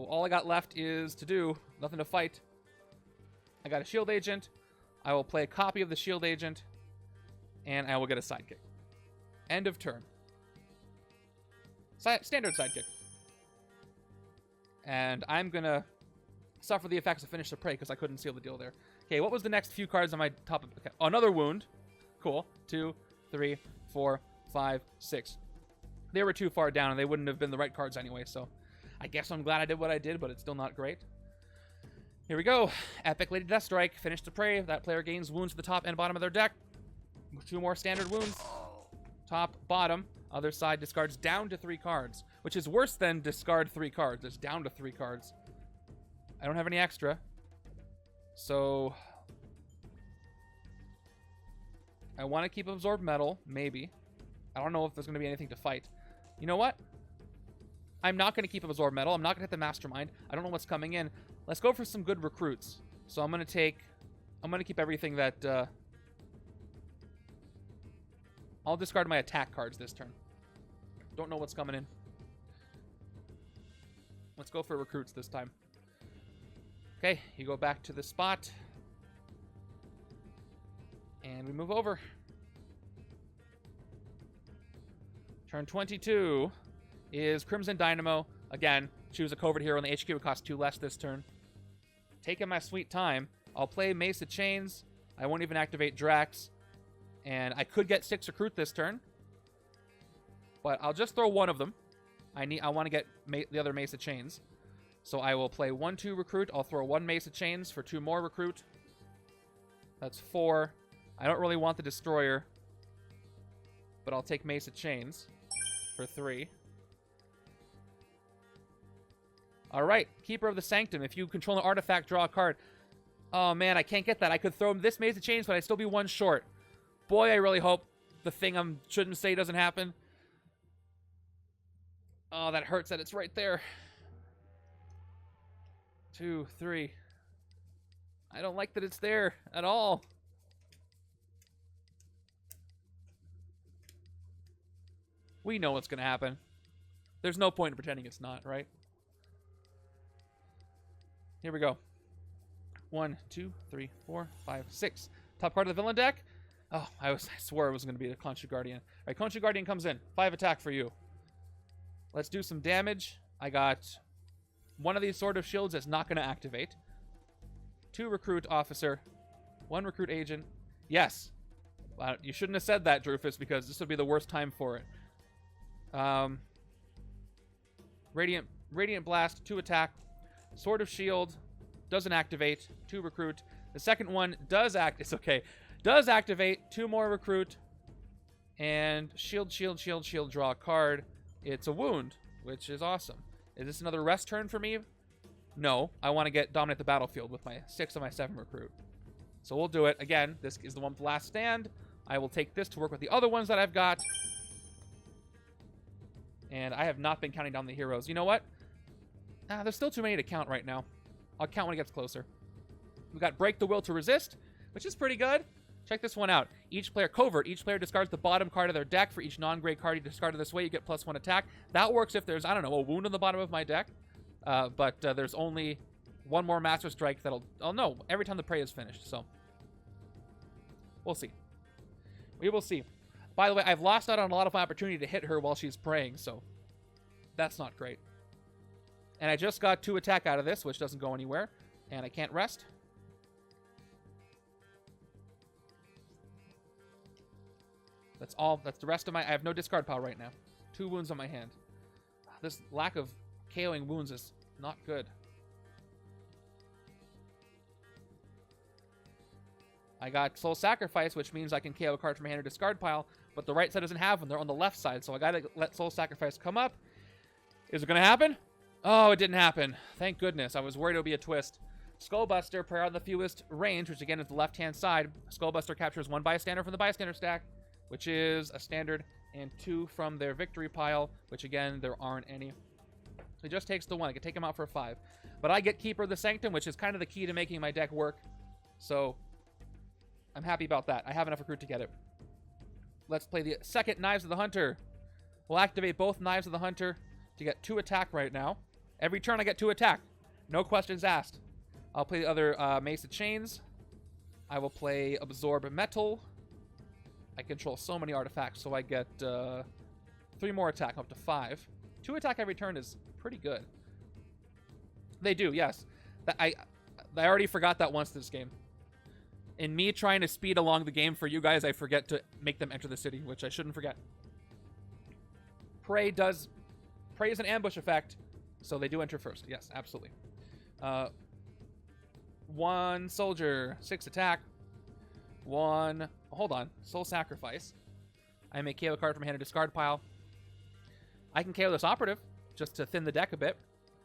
all I got left is to do. Nothing to fight. I got a shield agent. I will play a copy of the shield agent. And I will get a sidekick. End of turn. Standard sidekick. And I'm going to suffer the effects of Finish the Prey because I couldn't seal the deal there. Okay, what was the next few cards on my top? Okay, another wound. Cool. 2, 3, 4, 5, 6. They were too far down and they wouldn't have been the right cards anyway, so I guess I'm glad I did what I did, but it's still not great. Here we go. Epic Lady Deathstrike. Finish the Prey. That player gains wounds to the top and bottom of their deck. 2 more standard wounds. Top, bottom. Other side discards down to 3 cards, which is worse than discard 3 cards. It's down to 3 cards. I don't have any extra. So I want to keep Absorb Metal, maybe. I don't know if there's going to be anything to fight. You know what? I'm not going to keep Absorb Metal. I'm not going to hit the Mastermind. I don't know what's coming in. Let's go for some good recruits. So I'm going to keep everything that, I'll discard my attack cards this turn. Don't know what's coming in. Let's go for recruits this time. Okay, you go back to the spot. And we move over. Turn 22 is Crimson Dynamo. Again, choose a covert hero, and the HQ would cost 2 less this turn. Taking my sweet time. I'll play Mace of Chains. I won't even activate Drax. And I could get 6 recruit this turn. But I'll just throw one of them. I want to get the other Mace of Chains. So I will play 1, 2 recruit. I'll throw 1 Mace of Chains for 2 more recruit. That's 4. I don't really want the Destroyer. But I'll take Mace of Chains for 3. Alright, Keeper of the Sanctum. If you control an artifact, draw a card. Oh man, I can't get that. I could throw this Mace of Chains, but I'd still be 1 short. Boy, I really hope the thing I shouldn't say doesn't happen. Oh, that hurts that it's right there. 2, 3. I don't like that it's there at all. We know what's going to happen. There's no point in pretending it's not, right? Here we go. 1, 2, 3, 4, 5, 6. Top card of the villain deck. Oh, I swore it was going to be a Khonshu Guardian. All right, Khonshu Guardian comes in. 5 attack for you. Let's do some damage. I got one of these Sword of Shields that's not going to activate. 2 recruit officer. 1 recruit agent. Yes. You shouldn't have said that, Drufus, because this would be the worst time for it. Radiant Blast, 2 attack. Sword of Shield doesn't activate. 2 recruit. The second one does act. It's okay. Does activate. 2 more recruit. And shield, draw a card. It's a wound, which is awesome. Is this another rest turn for me? No. I want to dominate the battlefield with my 6 and my 7 recruit. So we'll do it. Again, this is the one with the last stand. I will take this to work with the other ones that I've got. And I have not been counting down the heroes. You know what? There's still too many to count right now. I'll count when it gets closer. We've got Break the Will to Resist, which is pretty good. Check this one out. Each player discards the bottom card of their deck. For each non-gray card you discarded this way, you get +1 attack. That works if there's, I don't know, a wound on the bottom of my deck. But there's only 1 more Master Strike that'll... Oh, no. Every time the prey is finished, so... We'll see. We will see. By the way, I've lost out on a lot of my opportunity to hit her while she's praying, so... That's not great. And I just got 2 attack out of this, which doesn't go anywhere. And I can't rest. That's all. That's the rest of my... I have no discard pile right now. 2 wounds on my hand. This lack of KOing wounds is not good. I got Soul Sacrifice, which means I can KO a card from my hand or discard pile, but the right side doesn't have them. They're on the left side, so I gotta let Soul Sacrifice come up. Is it gonna happen? Oh, it didn't happen. Thank goodness. I was worried it would be a twist. Skullbuster, prior on the fewest range, which again is the left-hand side. Skullbuster captures 1 bystander from the bystander stack, which is a standard, and 2 from their victory pile, which again, there aren't any. So he just takes the 1. I can take him out for 5. But I get Keeper of the Sanctum, which is kind of the key to making my deck work. So I'm happy about that. I have enough recruit to get it. Let's play the second Knives of the Hunter. We'll activate both Knives of the Hunter to get 2 attack right now. Every turn I get 2 attack. No questions asked. I'll play the other Mace of Chains. I will play Absorb Metal. I control so many artifacts, so I get 3 more attack, up to 5. 2 attack every turn is pretty good. They do, yes. I already forgot that once this game. In me trying to speed along the game for you guys, I forget to make them enter the city, which I shouldn't forget. Prey is an ambush effect, so they do enter first. Yes, absolutely. 1 soldier, 6 attack. 1, hold on, Soul Sacrifice. I may KO a card from hand or discard pile. I can KO this operative, just to thin the deck a bit.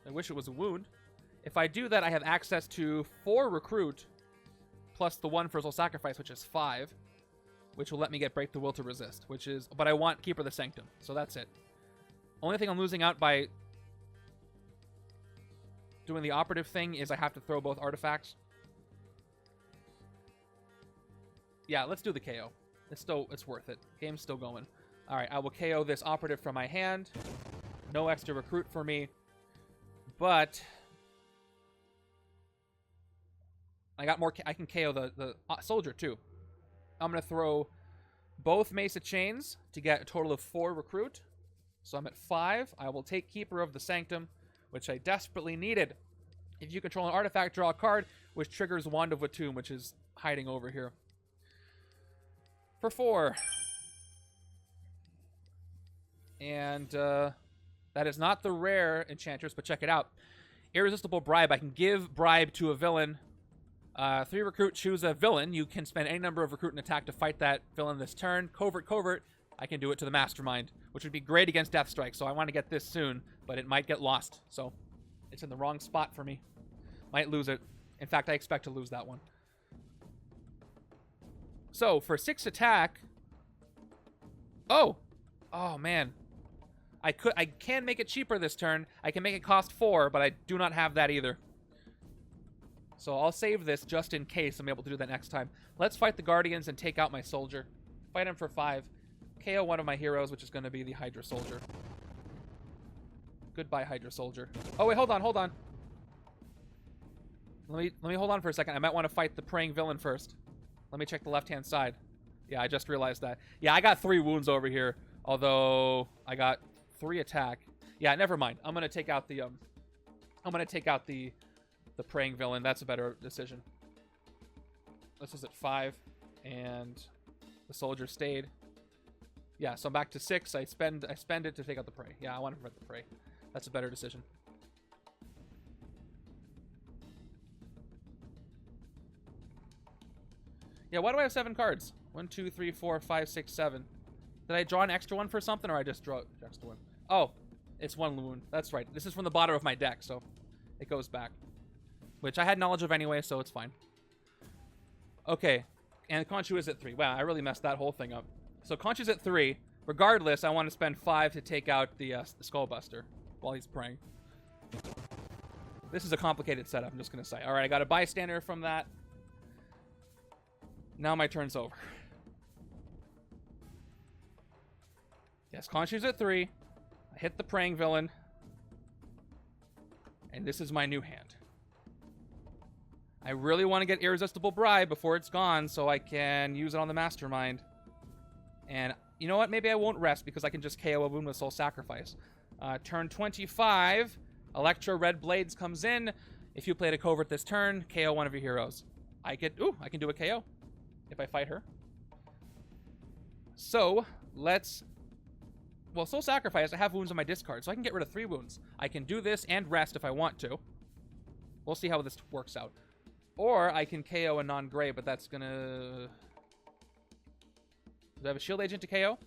I wish it was a wound. If I do that, I have access to 4 recruit, plus the 1 for Soul Sacrifice, which is 5, which will let me get Break the Will to resist, which is, but I want Keeper of the Sanctum, so that's it. Only thing I'm losing out by doing the operative thing is I have to throw both artifacts. Yeah, let's do the KO. It's worth it. Game's still going. All right, I will KO this operative from my hand. No extra recruit for me, but I got more. I can KO the soldier too. I'm gonna throw both Mace of Chains to get a total of 4 recruit. So I'm at 5. I will take Keeper of the Sanctum, which I desperately needed. If you control an artifact, draw a card, which triggers Wand of Watum, which is hiding over here. For 4. And that is not the rare Enchantress, but check it out. Irresistible Bribe. I can give Bribe to a villain. 3 recruit, choose a villain. You can spend any number of recruit and attack to fight that villain this turn. Covert. I can do it to the Mastermind, which would be great against Deathstrike. So I want to get this soon, but it might get lost. So it's in the wrong spot for me. Might lose it. In fact, I expect to lose that one. So for 6 attack. Oh man. I can make it cheaper this turn. I can make it cost 4, but I do not have that either. So I'll save this just in case I'm able to do that next time. Let's fight the Guardians and take out my soldier. Fight him for 5. KO one of my heroes, which is going to be the Hydra Soldier. Goodbye, Hydra Soldier. Oh, wait, hold on. Let me hold on for a second. I might want to fight the praying villain first. Let me check the left-hand side. Yeah, I just realized that. Yeah, I got 3 wounds over here, although I got 3 attack. Yeah, never mind. I'm gonna take out the the praying villain. That's a better decision. This is at 5, and the soldier stayed. Yeah, so I'm back to 6. I spend it to take out the prey. Yeah, I want to prevent the prey. That's a better decision. Yeah, why do I have 7 cards? 1, 2, 3, 4, 5, 6, 7. Did I draw an extra one for something, or I just draw extra one? Oh, it's 1 wound. That's right. This is from the bottom of my deck, so it goes back. Which I had knowledge of anyway, so it's fine. Okay, and Khonshu is at 3. Wow, I really messed that whole thing up. So Khonshu's at 3. Regardless, I want to spend 5 to take out the Skullbuster while he's praying. This is a complicated setup, I'm just going to say. All right, I got a bystander from that. Now my turn's over. Yes, Khonshu's at 3. I hit the praying villain. And this is my new hand. I really want to get Irresistible Bribe before it's gone so I can use it on the Mastermind. And you know what? Maybe I won't rest because I can just KO a wound with Soul Sacrifice. Turn 25, Electro Red Blades comes in. If you played a covert this turn, KO one of your heroes. I can do a KO if I fight her. So, well, Soul Sacrifice, I have wounds on my discard, so I can get rid of 3 wounds. I can do this and rest if I want to. We'll see how this works out. Or I can KO a non-gray, but that's gonna... Do I have a shield agent to KO?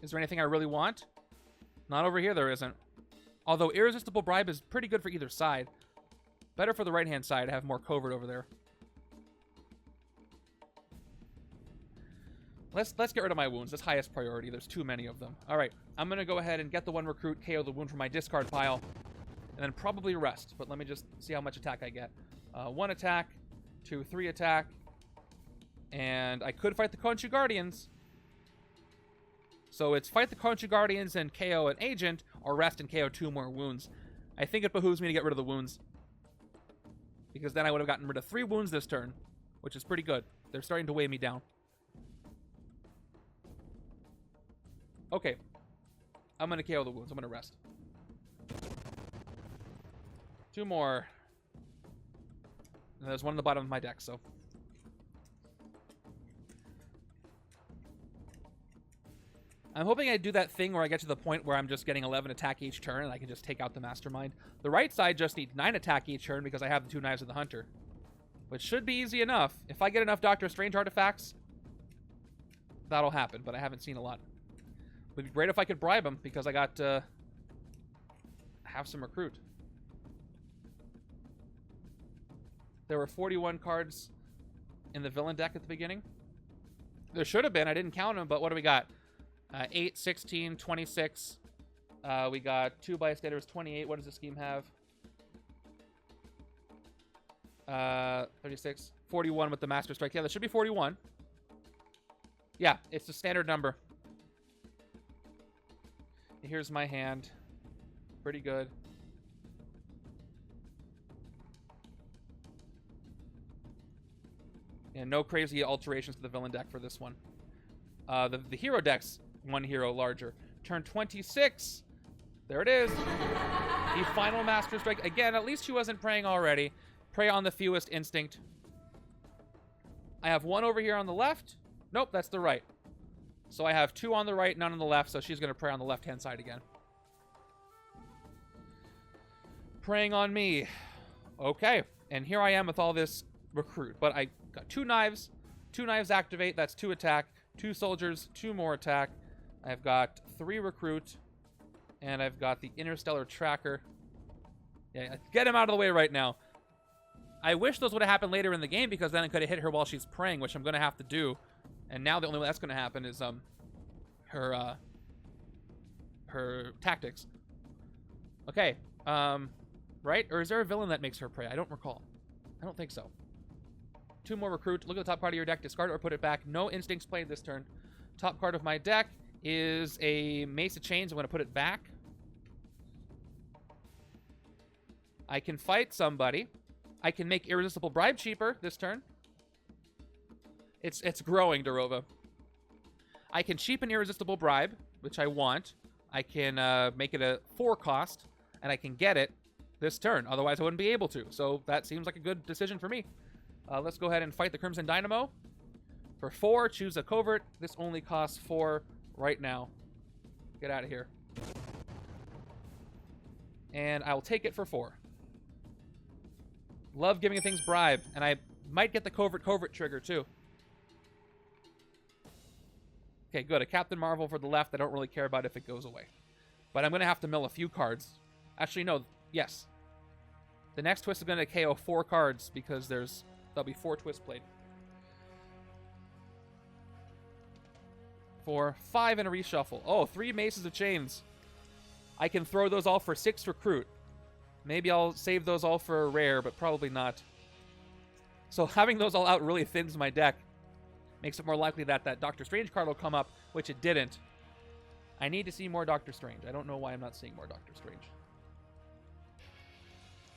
Is there anything I really want? Not over here, there isn't. Although Irresistible Bribe is pretty good for either side. Better for the right-hand side to have more covert over there. Let's get rid of my wounds. That's highest priority. There's too many of them. All right, I'm going to go ahead and get the one recruit, KO the wound from my discard pile, and then probably rest. But let me just see how much attack I get. 1 attack, 2, 3 attack, and I could fight the Khonshu Guardians. So it's fight the Khonshu Guardians and KO an agent, or rest and KO 2 more wounds. I think it behooves me to get rid of the wounds, because then I would have gotten rid of 3 wounds this turn, which is pretty good. They're starting to weigh me down. Okay. I'm going to KO the wounds. I'm going to rest. 2 more. And there's 1 on the bottom of my deck, so. I'm hoping I do that thing where I get to the point where I'm just getting 11 attack each turn and I can just take out the Mastermind. The right side just needs 9 attack each turn because I have the 2 Knives of the Hunter, which should be easy enough. If I get enough Doctor Strange artifacts, that'll happen, but I haven't seen a lot. It would be great if I could bribe him because I got have some recruit. There were 41 cards in the villain deck at the beginning. There should have been. I didn't count them, but what do we got? 8, 16, 26. We got 2 bystanders, 28. What does the scheme have? 36. 41 with the Master Strike. Yeah, there should be 41. Yeah, it's the standard number. Here's my hand. Pretty good. Yeah, no crazy alterations to the villain deck for this one. The hero deck's 1 hero larger. Turn 26. There it is. The final Master Strike. Again, at least she wasn't preying already. Prey on the fewest instinct. I have 1 over here on the left. Nope, that's the right. So I have 2 on the right, none on the left, so she's going to prey on the left-hand side again. Preying on me. Okay, and here I am with all this recruit. But I got 2 knives. 2 knives activate, that's 2 attack. 2 soldiers, 2 more attack. I've got 3 recruit. And I've got the Interstellar Tracker. Yeah, get him out of the way right now. I wish those would have happened later in the game because then I could have hit her while she's praying, which I'm going to have to do. And now the only way that's going to happen is her tactics. Okay. Right? Or is there a villain that makes her pray? I don't recall. I don't think so. 2 more recruit. Look at the top card of your deck. Discard it or put it back. No instincts played this turn. Top card of my deck is a Mace of Chains. I'm going to put it back. I can fight somebody. I can make Irresistible Bribe cheaper this turn. It's growing, Darova. I can cheapen Irresistible Bribe, which I want. I can make it a 4 cost, and I can get it this turn. Otherwise, I wouldn't be able to. So that seems like a good decision for me. Let's go ahead and fight the Crimson Dynamo. For 4, choose a covert. This only costs 4 right now. Get out of here. And I'll take it for 4. Love giving things bribe, and I might get the covert trigger too. Okay, good. A Captain Marvel for the left. I don't really care about if it goes away. But I'm going to have to mill a few cards. Actually, no. Yes. The next twist is going to KO 4 cards because there'll be 4 twists played. For 5 and a reshuffle. Oh, 3 Maces of Chains. I can throw those all for 6 recruit. Maybe I'll save those all for a rare, but probably not. So having those all out really thins my deck. Makes it more likely that that Doctor Strange card will come up, which it didn't. I need to see more Doctor Strange. I don't know why I'm not seeing more Doctor Strange.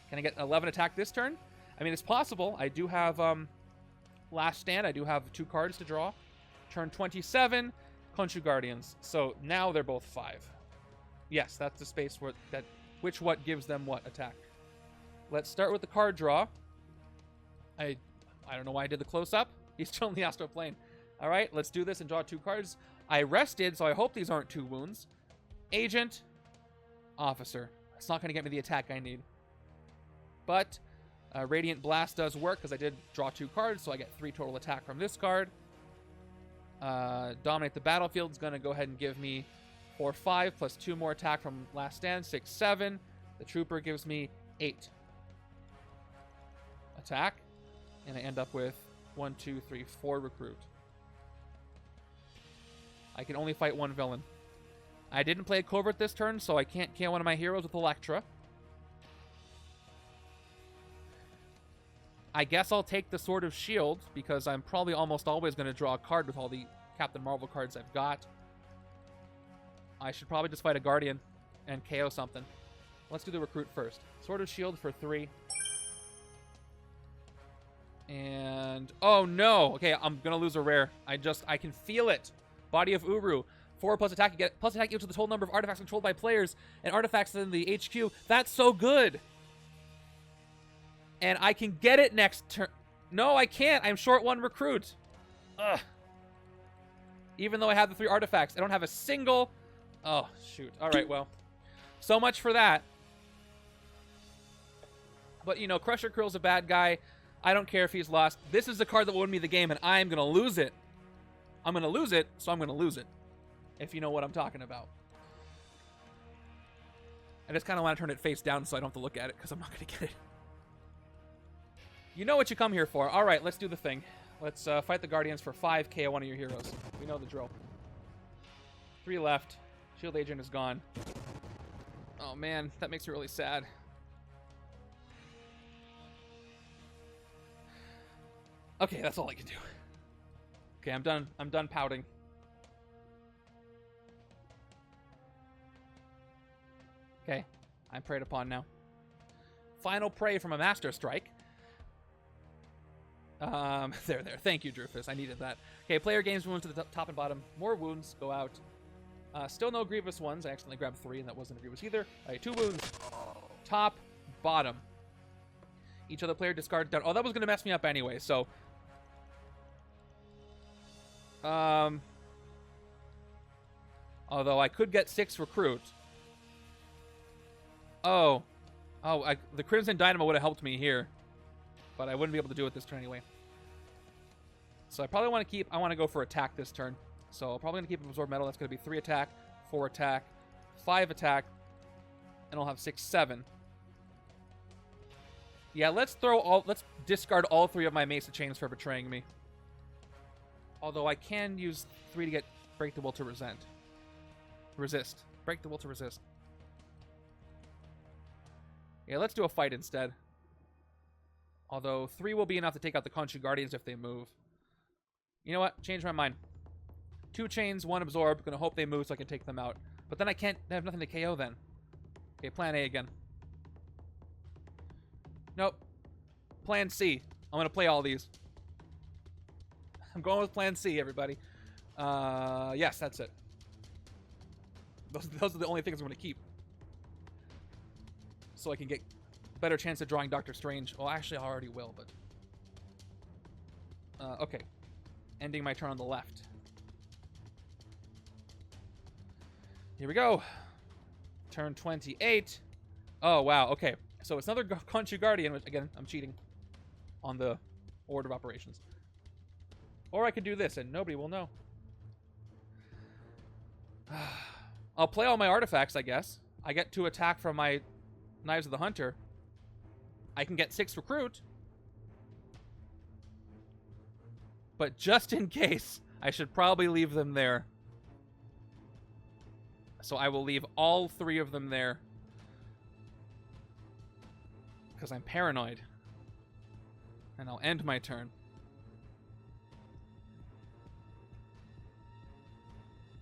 Can I get 11 attack this turn? I mean, it's possible. I do have Last Stand. I do have 2 cards to draw. Turn 27, Khonshu Guardians. So now they're both 5. Yes, that's the space where what gives them what attack. Let's start with the card draw. I don't know why I did the close-up. He's still in the astral plane. All right, let's do this and draw 2 cards. I rested, so I hope these aren't 2 wounds. Agent, Officer. It's not going to get me the attack I need. But Radiant Blast does work because I did draw 2 cards, so I get 3 total attack from this card. Dominate the Battlefield is going to go ahead and give me 4, 5, plus 2 more attack from Last Stand, 6, 7. The Trooper gives me 8. attack, and I end up with 1, 2, 3, 4 recruit. I can only fight one villain. I didn't play a covert this turn, so I can't kill one of my heroes with Electra. I guess I'll take the Sword of Shield, because I'm probably almost always going to draw a card with all the Captain Marvel cards I've got. I should probably just fight a Guardian and KO something. Let's do the recruit first. Sword of Shield for 3. And... oh, no! Okay, I'm going to lose a rare. I can feel it. Body of Uru. 4 plus attack. You get plus attack equal to the total number of artifacts controlled by players and artifacts in the HQ. That's so good! And I can get it next turn. No, I can't. I'm short 1 recruit. Ugh. Even though I have the 3 artifacts, I don't have a single... oh, shoot. All right, well. So much for that. But, you know, Crusher Curl's a bad guy. I don't care if he's lost. This is the card that will win me the game, and I'm going to lose it. I'm going to lose it, so I'm going to lose it. If you know what I'm talking about. I just kind of want to turn it face down so I don't have to look at it, because I'm not going to get it. You know what you come here for. All right, let's do the thing. Let's fight the Guardians for 5 KO one of your heroes. We know the drill. 3 left. Shield Agent is gone. Oh, man. That makes me really sad. Okay, that's all I can do. Okay, I'm done. I'm done pouting. Okay, I'm preyed upon now. Final prey from a Masterstrike. There. Thank you, Drufus. I needed that. Okay, player gains wounds to the top and bottom. More wounds go out. Still no grievous ones. I accidentally grabbed 3, and that wasn't a grievous either. All right, 2 wounds. Top, bottom. Each other player discards down. Oh, that was going to mess me up anyway, so... although I could get 6 recruit. Oh. The Crimson Dynamo would have helped me here. But I wouldn't be able to do it this turn anyway. So I probably want to keep... I want to go for attack this turn. So I'm probably going to keep Absorb Metal. That's going to be 3 attack, 4 attack, 5 attack, and I'll have 6, 7. Yeah, let's discard all 3 of my Mesa Chains for betraying me. Although I can use 3 to get Break the Will to resist. Break the Will to resist. Yeah, let's do a fight instead. Although 3 will be enough to take out the Khonshu Guardians if they move. You know what? Change my mind. 2 chains, 1 absorb. Gonna hope they move so I can take them out. But then I have nothing to KO then. Okay, plan A again. Nope. Plan C. I'm gonna play all these. I'm going with plan C, everybody. Yes, that's it. Those are the only things I'm gonna keep. So I can get better chance of drawing Doctor Strange. Well, actually, I already will, but... okay. Ending my turn on the left. Here we go. Turn 28. Oh, wow. Okay. So it's another Khonshu Guardian, which, again, I'm cheating on the order of operations. Or I could do this, and nobody will know. I'll play all my artifacts, I guess. I get to attack from my Knives of the Hunter. I can get 6 recruit. But just in case, I should probably leave them there. So I will leave all 3 of them there. Because I'm paranoid. And I'll end my turn.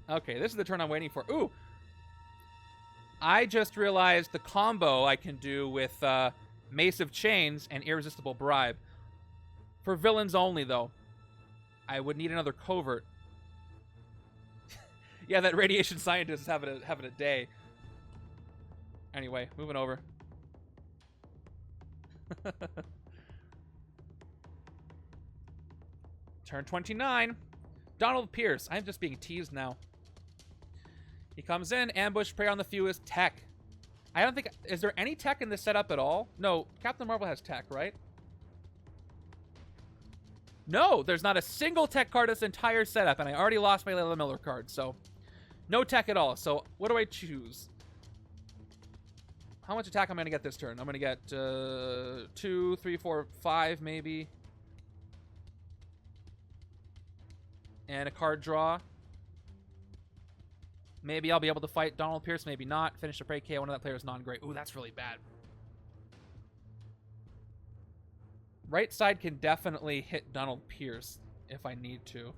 Okay, this is the turn I'm waiting for. Ooh! I just realized the combo I can do with Mace of Chains and Irresistible Bribe. For villains only, though. I would need another covert. Yeah, that radiation scientist is having a day. Anyway, moving over. Turn 29. Donald Pierce. I'm just being teased now. He comes in, ambush, prey on the fewest, tech. I don't think... Is there any tech in this setup at all? No, Captain Marvel has tech, right? No, there's not a single tech card in this entire setup, and I already lost my Layla Miller card, so... No tech at all, so what do I choose? How much attack am I going to get this turn? I'm going to get 2, 3, 4, 5 maybe. And a card draw. Maybe I'll be able to fight Donald Pierce, maybe not. Finish the prey, KO one of that player's non-great. Ooh, that's really bad. Right side can definitely hit Donald Pierce if I need to.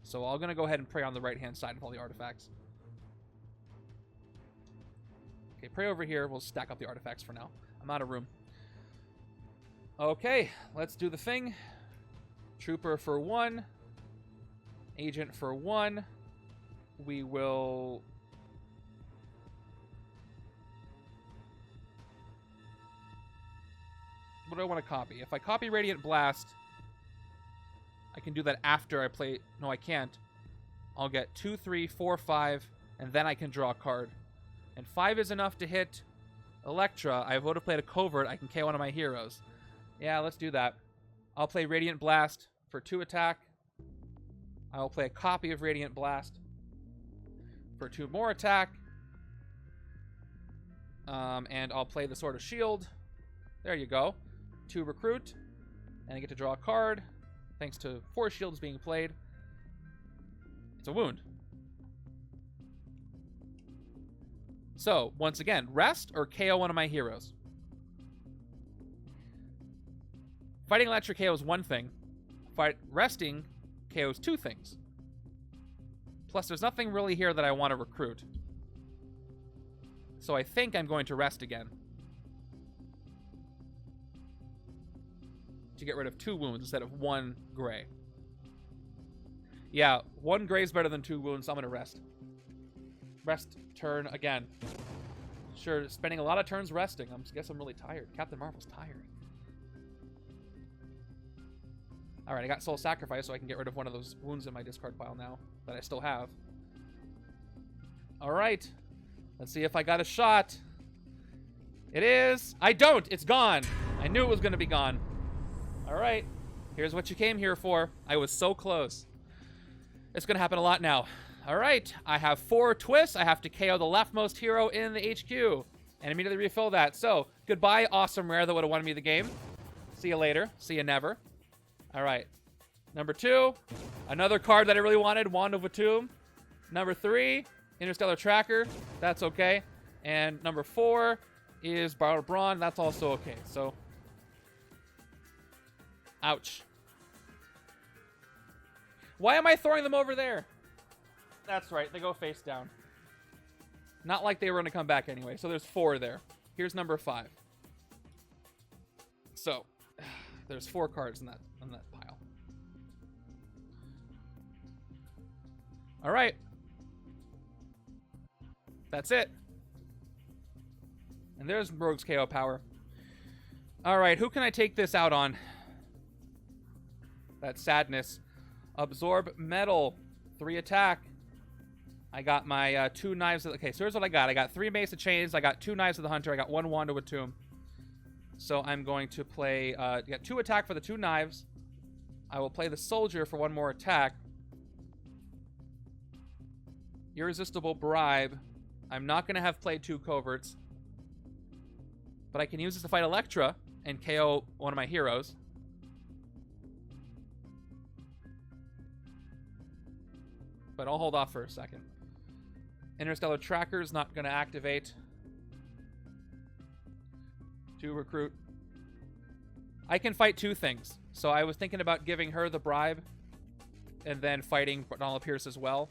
So I'm going to go ahead and pray on the right-hand side of all the artifacts. Okay, pray over here. We'll stack up the artifacts for now. I'm out of room. Okay, let's do the thing. Trooper for 1. Agent for 1. We will... What do I want to copy? If I copy Radiant Blast, I can do that after I play... No, I can't. I'll get 2, 3, 4, 5, and then I can draw a card. And 5 is enough to hit Electra. I would have played a Covert. I can KO one of my heroes. Yeah, let's do that. I'll play Radiant Blast for 2 attack. I will play a copy of Radiant Blast for 2 more attack. And I'll play the Sword of Shield. There you go. 2 recruit. And I get to draw a card. Thanks to 4 shields being played. It's a wound. So, once again, rest or KO one of my heroes? Fighting Electro KOs 1 thing. Resting KOs 2 things. Plus, there's nothing really here that I want to recruit. So I think I'm going to rest again. To get rid of 2 wounds instead of 1 gray. Yeah, 1 gray is better than 2 wounds, so I'm going to rest. Rest turn again. Sure, spending a lot of turns resting. I guess I'm really tired. Captain Marvel's tired. Alright, I got Soul Sacrifice, so I can get rid of one of those wounds in my discard pile now that I still have. Alright. Let's see if I got a shot. It is. I don't. It's gone. I knew it was going to be gone. Alright. Here's what you came here for. I was so close. It's going to happen a lot now. Alright. I have 4 twists. I have to KO the leftmost hero in the HQ. And immediately refill that. So, goodbye, awesome rare that would have won me the game. See you later. See you never. Alright. Number 2. Another card that I really wanted. Wand of Watum. Number 3. Interstellar Tracker. That's okay. And number 4 is Borrowed Brawn. That's also okay. So, ouch. Why am I throwing them over there? That's right. They go face down. Not like they were going to come back anyway. So there's 4 there. Here's number 5. So, there's 4 cards in that pile. All right. That's it. And there's Rogue's KO power. All right, who can I take this out on? That's Sadness. Absorb Metal. 3 attack. I got my 2 Knives. Okay, so here's what I got. I got 3 Mace of Chains. I got 2 Knives of the Hunter. I got 1 Wand of Watum. So I'm going to play... get 2 attack for the 2 Knives. I will play the Soldier for 1 more attack. Irresistible Bribe. I'm not going to have played 2 Coverts. But I can use this to fight Electra and KO one of my heroes. But I'll hold off for a second. Interstellar Tracker is not going to activate. 2 recruit. I can fight 2 things. So I was thinking about giving her the bribe and then fighting Donald Pierce as well.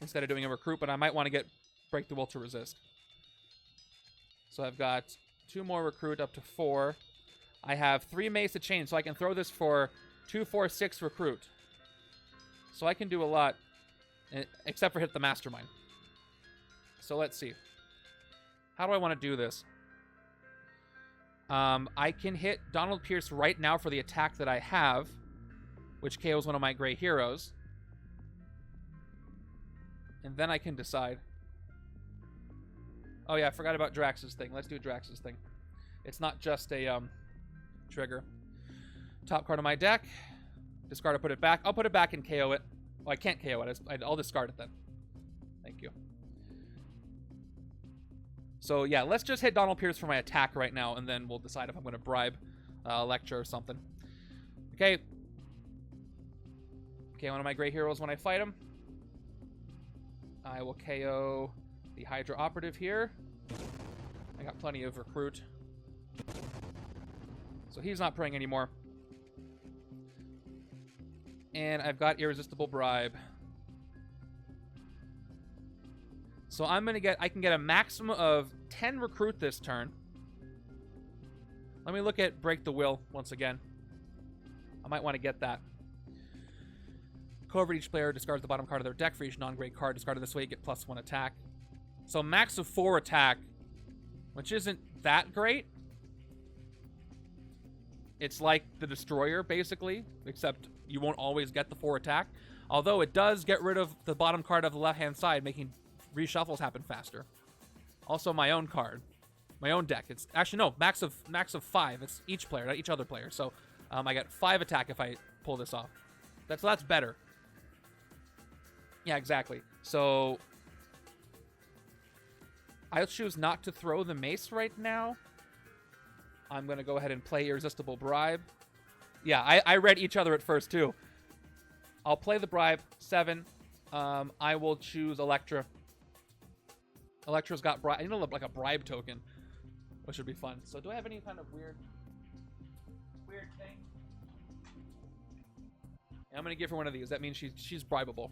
Instead of doing a recruit, but I might want to get Break the Will to resist. So I've got 2 more recruit up to 4. I have 3 Mace of Chains, so I can throw this for 2, 4, 6 recruit. So I can do a lot, except for hit the Mastermind. So let's see. How do I want to do this? I can hit Donald Pierce right now for the attack that I have, which KOs one of my gray heroes. And then I can decide. Oh yeah, I forgot about Drax's thing. Let's do Drax's thing. It's not just a trigger. Top card of my deck. Discard it, put it back. I'll put it back and KO it. Well, I can't KO it. I'll discard it then. Thank you. So yeah, let's just hit Donald Pierce for my attack right now, and then we'll decide if I'm going to bribe Electro or something. Okay. Okay, one of my great heroes when I fight him. I will KO the Hydra Operative here. I got plenty of recruit. So he's not praying anymore. And I've got Irresistible Bribe. So I can get a maximum of 10 recruit this turn. Let me look at Break the Will once again. I might want to get that. Covert, each player discards the bottom card of their deck for each non-great card discarded this way. You get +1 attack. So max of 4 attack, which isn't that great. It's like the Destroyer, basically, except you won't always get the 4 attack. Although it does get rid of the bottom card of the left-hand side, making reshuffles happen faster. Also, my own card. My own deck. It's actually, no, max of 5. It's each player, not each other player. So I get 5 attack if I pull this off. That's better. Yeah, exactly. So I'll choose not to throw the mace right now. I'm going to go ahead and play Irresistible Bribe. Yeah, I read each other at first, too. I'll play the Bribe. 7. I will choose Electra. Electra's got bribe. I need like a bribe token, which would be fun. So do I have any kind of weird thing? Yeah, I'm going to give her one of these. That means she's bribable.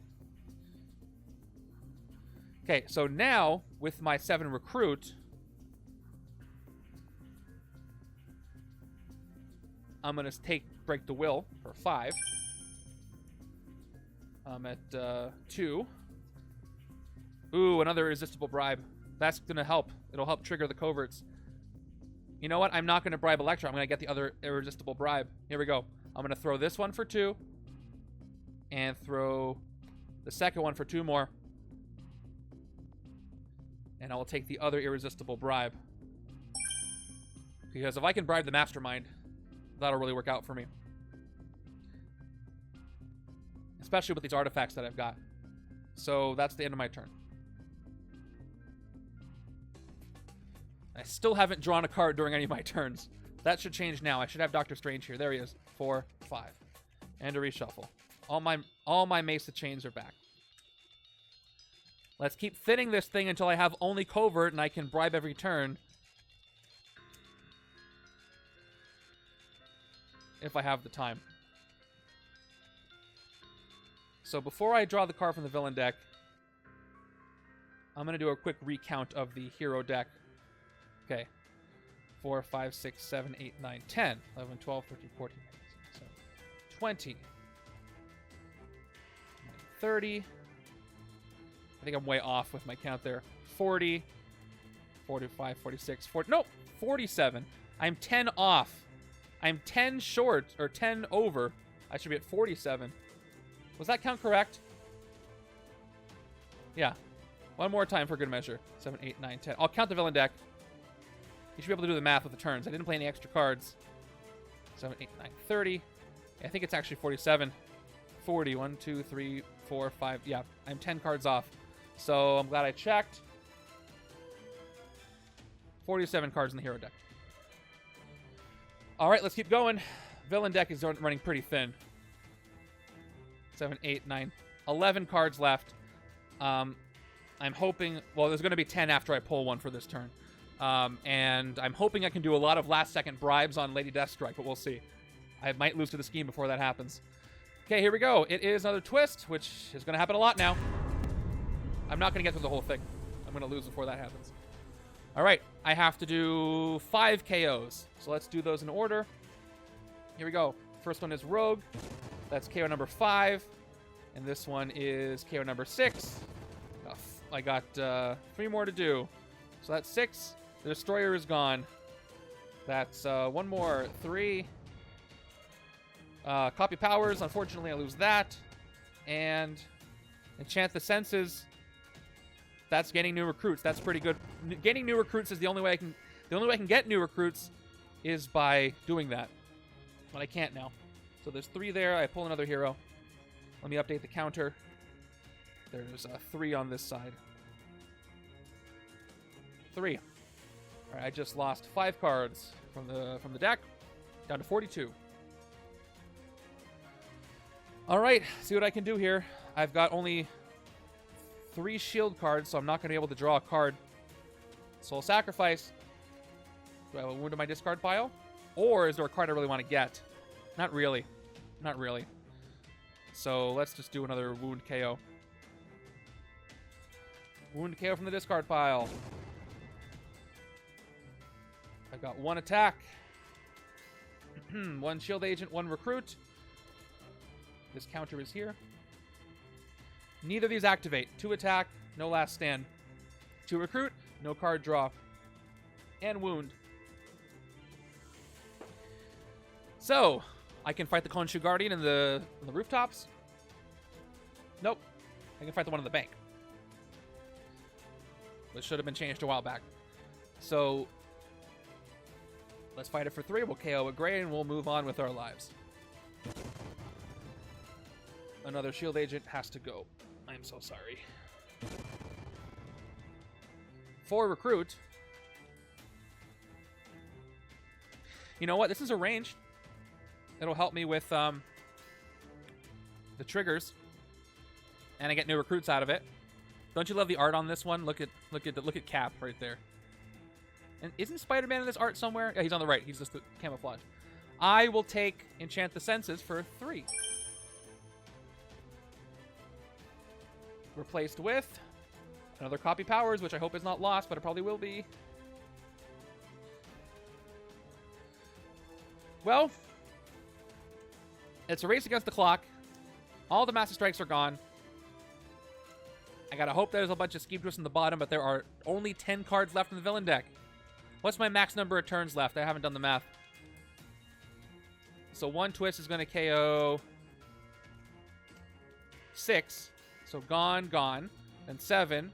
Okay, so now, with my 7 recruit, I'm going to Break the Will for 5. I'm at 2. Ooh, another Irresistible Bribe. That's going to help. It'll help trigger the coverts. You know what? I'm not going to bribe Electro. I'm going to get the other Irresistible Bribe. Here we go. I'm going to throw this one for 2. And throw the second one for 2 more. And I will take the other Irresistible Bribe. Because if I can bribe the Mastermind, that'll really work out for me. Especially with these artifacts that I've got. So that's the end of my turn. I still haven't drawn a card during any of my turns. That should change now. I should have Doctor Strange here. There he is. 4, 5. And a reshuffle. All my Mesa chains are back. Let's keep thinning this thing until I have only covert and I can bribe every turn. If I have the time. So before I draw the card from the villain deck, I'm going to do a quick recount of the hero deck. Okay. 4, 5, 6, 7, 8, 9, 10, 11, 12, 13, 14, 15, 20, 30. I think I'm way off with my count there. 40, 45, 46, 40. No, 47. I'm 10 off. I'm 10 short, or 10 over. I should be at 47. Was that count correct? Yeah. One more time for good measure. 7, 8, 9, 10. I'll count the villain deck. You should be able to do the math with the turns. I didn't play any extra cards. 7, 8, 9, 30. I think it's actually 47. 40. 1, 2, 3, 4, 5. Yeah, I'm 10 cards off. So I'm glad I checked. 47 cards in the hero deck. All right, let's keep going. Villain deck is running pretty thin. 7, 8, 9, 11 cards left. I'm hoping... Well, there's going to be 10 after I pull one for this turn. And I'm hoping I can do a lot of last-second bribes on Lady Deathstrike, but we'll see. I might lose to the scheme before that happens. Okay, here we go. It is another twist, which is going to happen a lot now. I'm not going to get through the whole thing. I'm going to lose before that happens. All right, I have to do 5 KOs. So let's do those in order. Here we go. First one is Rogue. That's KO number 5. And this one is KO number 6. I got 3 more to do. So that's 6. The Destroyer is gone. That's 1 more. 3. Copy powers. Unfortunately, I lose that. And Enchant the Senses. That's gaining new recruits. That's pretty good. Gaining new recruits is the only way I can... The only way I can get new recruits is by doing that. But I can't now. So there's 3 there. I pull another hero. Let me update the counter. There's 3 on this side. 3. All right, I just lost 5 cards from the deck, down to 42. All right, see what I can do here. I've got only 3 shield cards, so I'm not going to be able to draw a card. Soul Sacrifice. Do I have a wound in my discard pile? Or is there a card I really want to get? Not really. Not really. So let's just do another wound KO. Wound KO from the discard pile. I've got 1 attack. 1 shield agent, 1 recruit. This counter is here. Neither of these activate. 2 attack, no last stand. 2 recruit, no card draw. And wound. So, I can fight the Khonshu Guardian in the rooftops. Nope. I can fight the one in the bank. Which should have been changed a while back. So, let's fight it for 3. We'll KO a Gray and we'll move on with our lives. Another shield agent has to go. I'm so sorry. 4 recruit. You know what? This is a range. It'll help me with the triggers, and I get new recruits out of it. Don't you love the art on this one? Look at Cap right there. And isn't Spider-Man in this art somewhere? Yeah, he's on the right. He's just the camouflage. I will take Enchant the Senses for 3. Replaced with another Copy Powers, which I hope is not lost, but it probably will be. Well, it's a race against the clock. All the Master Strikes are gone. I gotta hope there's a bunch of Scheme Twists in the bottom, but there are only 10 cards left in the villain deck. What's my max number of turns left? I haven't done the math. So 1 twist is going to KO 6. So gone, gone. Then 7.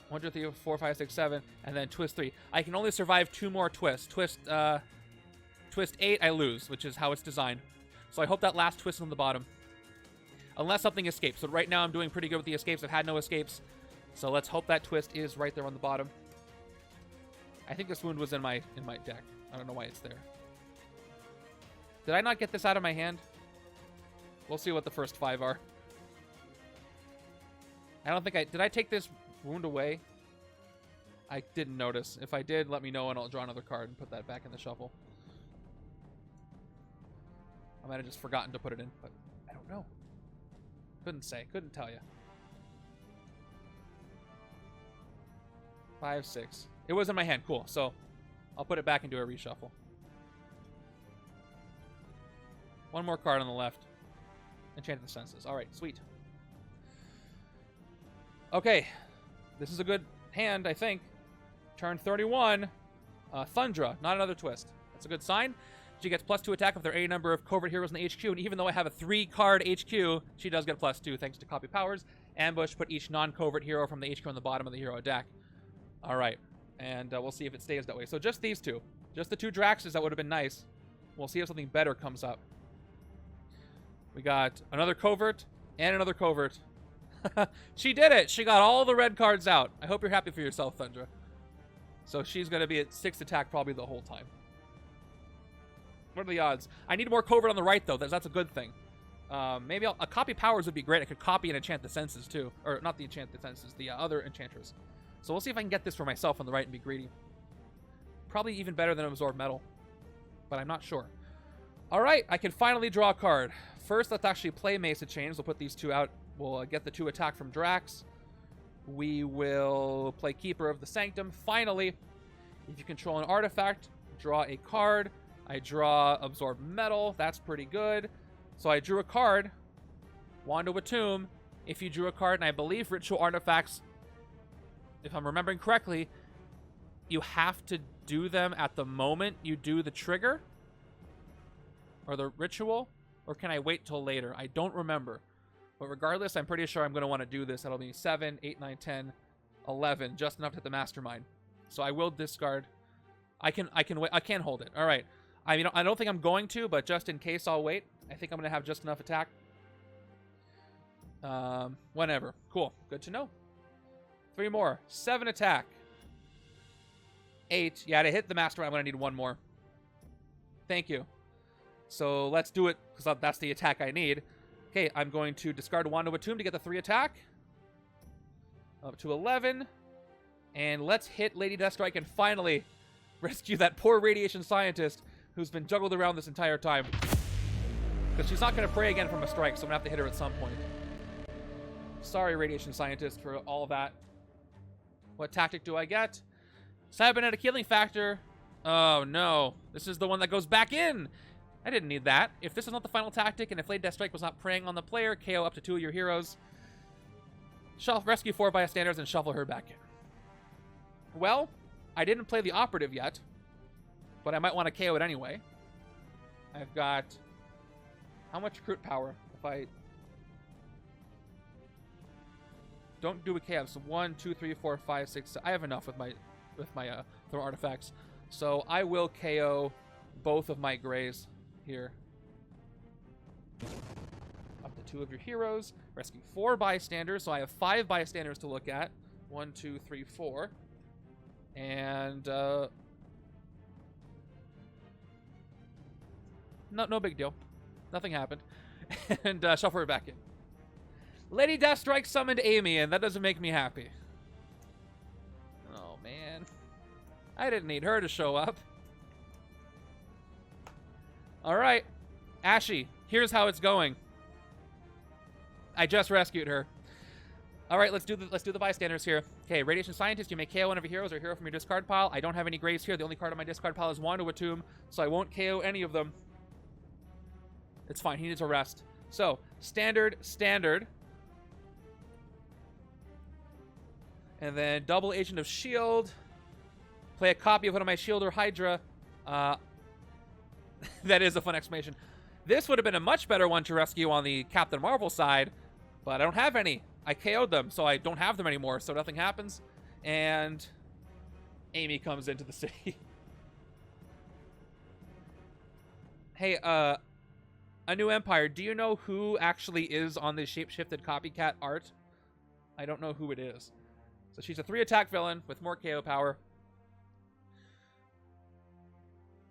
1, 2, 3, 4, 5, 6, 7. And then twist 3. I can only survive 2 more twists. Twist 8, I lose, which is how it's designed. So I hope that last twist is on the bottom. Unless something escapes. So right now I'm doing pretty good with the escapes. I've had no escapes. So let's hope that twist is right there on the bottom. I think this wound was in my deck. I don't know why it's there. Did I not get this out of my hand? We'll see what the first 5 are. I don't think did I take this wound away? I didn't notice. If I did, let me know and I'll draw another card and put that back in the shuffle. I might have just forgotten to put it in, but I don't know. Couldn't say. Couldn't tell you. 5, 6. It was in my hand. Cool. So I'll put it back into a reshuffle. 1 more card on the left. Enchant the Senses. All right. Sweet. Okay. This is a good hand, I think. Turn 31. Thundra. Not another twist. That's a good sign. She gets +2 attack if there are any number of covert heroes in the HQ, and even though I have a 3-card HQ, she does get +2 thanks to Copy Powers. Ambush, put each non-covert hero from the HQ on the bottom of the hero deck. All right, and we'll see if it stays that way. So just these 2. Just the 2 Draxes, that would have been nice. We'll see if something better comes up. We got another covert and another covert. She did it! She got all the red cards out. I hope you're happy for yourself, Thundra. So she's going to be at 6 attack probably the whole time. What are the odds? I need more covert on the right, though. That's a good thing. Maybe a Copy Powers would be great. I could copy and enchant the Senses, too. Or not the Enchant the Senses, the other Enchantress. So we'll see if I can get this for myself on the right and be greedy. Probably even better than Absorb Metal. But I'm not sure. All right, I can finally draw a card. First, let's actually play Mesa Chains. We'll put these 2 out. We'll get the 2 attack from Drax. We will play Keeper of the Sanctum. Finally, if you control an artifact, draw a card. I draw Absorb Metal. That's pretty good. So I drew a card. Wand of Tomb. If you drew a card, and I believe Ritual Artifacts, if I'm remembering correctly, you have to do them at the moment you do the trigger? Or the ritual? Or can I wait till later? I don't remember. But regardless, I'm pretty sure I'm going to want to do this. That'll be 7, 8, 9, 10, 11. Just enough to hit the Mastermind. So I will discard. I can wait. I can hold it. All right. I mean, I don't think I'm going to, but just in case, I'll wait. I think I'm going to have just enough attack. Whenever. Cool. Good to know. 3 more. 7 attack. 8. Yeah, to hit the Mastermind, I'm going to need 1 more. Thank you. So let's do it, because that's the attack I need. Okay, I'm going to discard Wand of Tomb to get the 3 attack. Up to 11. And let's hit Lady Deathstrike and finally rescue that poor radiation scientist who's been juggled around this entire time. Because she's not going to pray again from a strike, so I'm going to have to hit her at some point. Sorry, radiation scientist, for all that. What tactic do I get? Cybernetic healing factor. Oh, no. This is the one that goes back in. I didn't need that. If this is not the final tactic, and if Lady Deathstrike was not preying on the player, KO up to 2 of your heroes. Rescue 4 bystanders and shuffle her back in. Well, I didn't play the operative yet, but I might want to KO it anyway. I've got... How much recruit power? If I... Don't do a KO. So 1, 2, 3, 4, 5, 6... I have enough with my throw artifacts. So I will KO both of my grays here. Up to 2 of your heroes. Rescue 4 bystanders. So I have 5 bystanders to look at. 1, 2, 3, 4. And no big deal. Nothing happened. And shuffle her back in. Lady Deathstrike summoned Amy, and that doesn't make me happy. Oh, man. I didn't need her to show up. All right. Ashy, here's how it's going. I just rescued her. All right, let's do the bystanders here. Okay, Radiation Scientist, you may KO one of your heroes or a hero from your discard pile. I don't have any grays here. The only card on my discard pile is Wand of Tomb, so I won't KO any of them. It's fine. He needs a rest. So, standard. And then double Agent of S.H.I.E.L.D. Play a copy of one of my S.H.I.E.L.D. or Hydra. That is a fun exclamation. This would have been a much better one to rescue on the Captain Marvel side, but I don't have any. I KO'd them, so I don't have them anymore, so nothing happens. And Amy comes into the city. Hey, A New Empire, do you know who actually is on the shapeshifted copycat art? I don't know who it is. So she's a 3-attack villain with more KO power.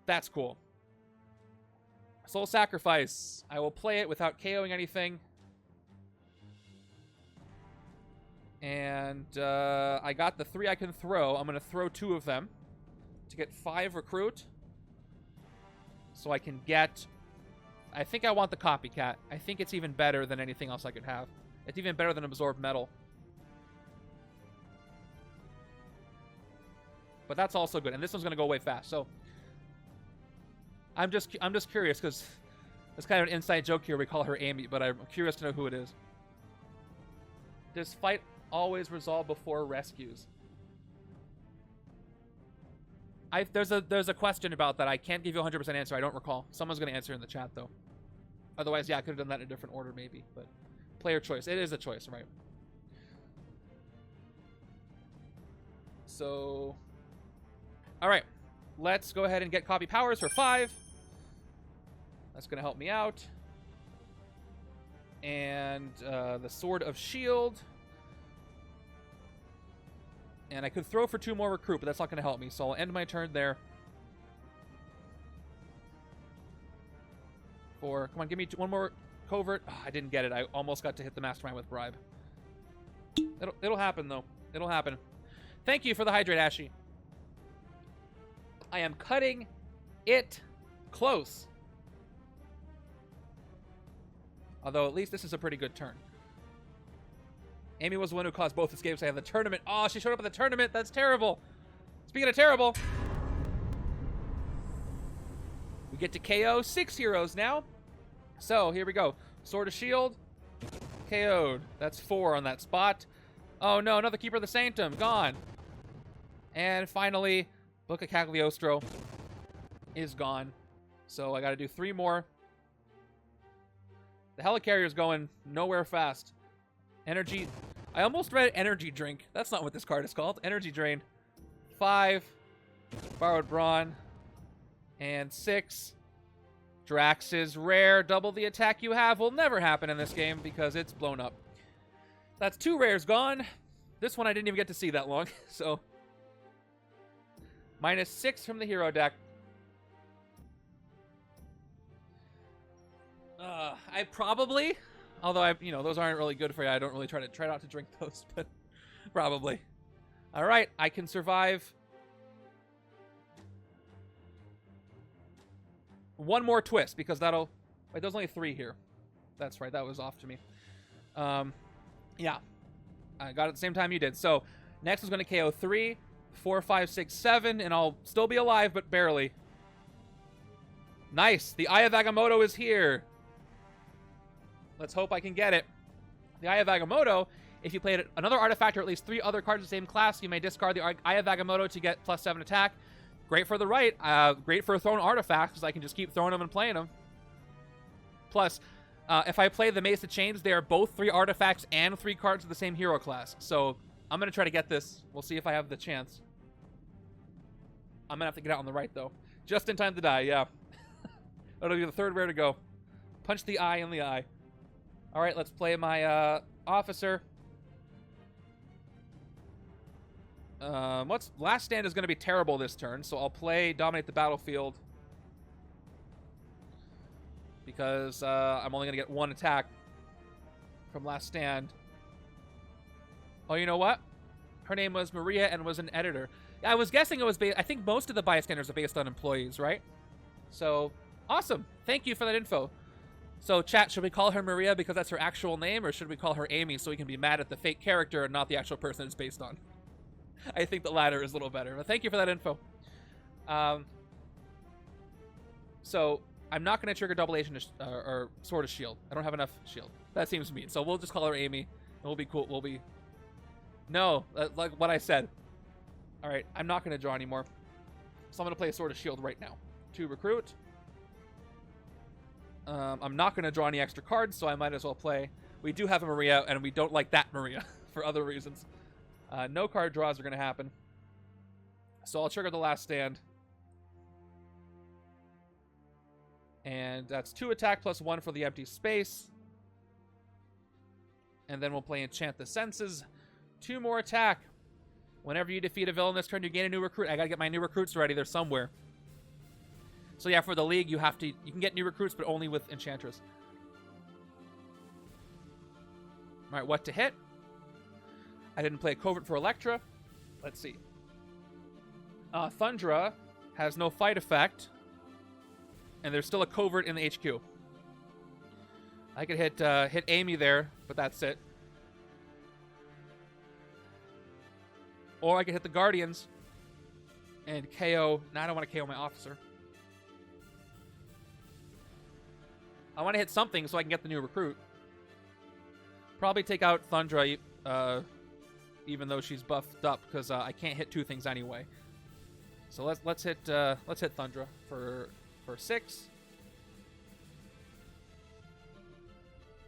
That's cool. Soul Sacrifice. I will play it without KOing anything. And I got the 3 I can throw. I'm going to throw 2 of them to get 5 recruit. So I can get... I think I want the copycat. I think it's even better than anything else I could have. It's even better than Absorb Metal. But that's also good. And this one's going to go away fast. So I'm just curious because it's kind of an inside joke here. We call her Amy, but I'm curious to know who it is. Does fight always resolve before rescues? There's a question about that. I can't give you a 100% answer. I don't recall. Someone's going to answer in the chat, though. Otherwise, yeah, I could have done that in a different order, maybe. But player choice. It is a choice, right? So, all right. Let's go ahead and get copy powers for 5. That's going to help me out. And the Sword of S.H.I.E.L.D. And I could throw for 2 more recruit, but that's not going to help me. So I'll end my turn there. Come on, give me 1 more covert. Oh, I didn't get it. I almost got to hit the Mastermind with Bribe. It'll happen, though. It'll happen. Thank you for the hydrate, Ashy. I am cutting it close. Although, at least this is a pretty good turn. Amy was the one who caused both escapes. I have the tournament. Oh, she showed up at the tournament. That's terrible. Speaking of terrible, we get to KO 6 heroes now. So, here we go. Sword of S.H.I.E.L.D. KO'd. That's 4 on that spot. Oh, no. Another Keeper of the Sanctum. Gone. And finally, Book of Cagliostro is gone. So, I got to do 3 more. The Helicarrier is going nowhere fast. Energy. I almost read Energy Drink. That's not what this card is called. Energy Drain. 5. Borrowed Brawn. And 6. Drax is rare. Double the attack you have will never happen in this game because it's blown up. That's 2 rares gone. This one I didn't even get to see that long. So -6 from the hero deck. I probably, although those aren't really good for you. I don't really try not to drink those, but probably. All right, I can survive one more twist because that'll. Wait, there's only 3 here. That's right. That was off to me. Yeah, I got it at the same time you did. So next is going to KO 3, 4, 5, 6, 7, and I'll still be alive, but barely. Nice. The Eye of Agamotto is here. Let's hope I can get it. The Eye of Agamotto, if you played another artifact or at least 3 other cards of the same class, you may discard the Eye of Agamotto to get +7 attack. Great for the right. Great for throwing artifacts because I can just keep throwing them and playing them. Plus, if I play the Mace of Chains, they are both 3 artifacts and 3 cards of the same hero class. So I'm going to try to get this. We'll see if I have the chance. I'm going to have to get out on the right, though. Just in time to die, yeah. That'll be the 3rd rare to go. Punch the eye in the eye. All right, let's play my officer. Last Stand is going to be terrible this turn, so I'll play Dominate the Battlefield. Because I'm only going to get 1 attack from Last Stand. Oh, you know what? Her name was Maria and was an editor. I was guessing it was based... I think most of the bystanders are based on employees, right? So, awesome. Thank you for that info. So, chat, should we call her Maria because that's her actual name, or should we call her Amy so we can be mad at the fake character and not the actual person it's based on? I think the latter is a little better, but thank you for that info. So, I'm not going to trigger Double Agent or Sword of Shield. I don't have enough shield. That seems mean. So, we'll just call her Amy, and we'll be cool. We'll be... No, like what I said. All right, I'm not going to draw anymore. So, I'm going to play a Sword of Shield right now. To recruit. I'm not going to draw any extra cards, so I might as well play. We do have a Maria, and we don't like that Maria for other reasons. No card draws are going to happen. So I'll trigger the Last Stand. And that's 2 attack plus 1 for the empty space. And then we'll play Enchant the Senses. 2 more attack. Whenever you defeat a villain this turn, you gain a new recruit. I got to get my new recruits ready. They're somewhere. So yeah, for the league, you can get new recruits, but only with Enchantress. All right, what to hit? I didn't play a Covert for Electra. Let's see. Thundra has no fight effect, and there's still a Covert in the HQ. I could hit Amy there, but that's it. Or I could hit the Guardians and KO. No, I don't want to KO my officer. I want to hit something so I can get the new recruit. Probably take out Thundra, even though she's buffed up, because I can't hit 2 things anyway. So let's hit Thundra for 6.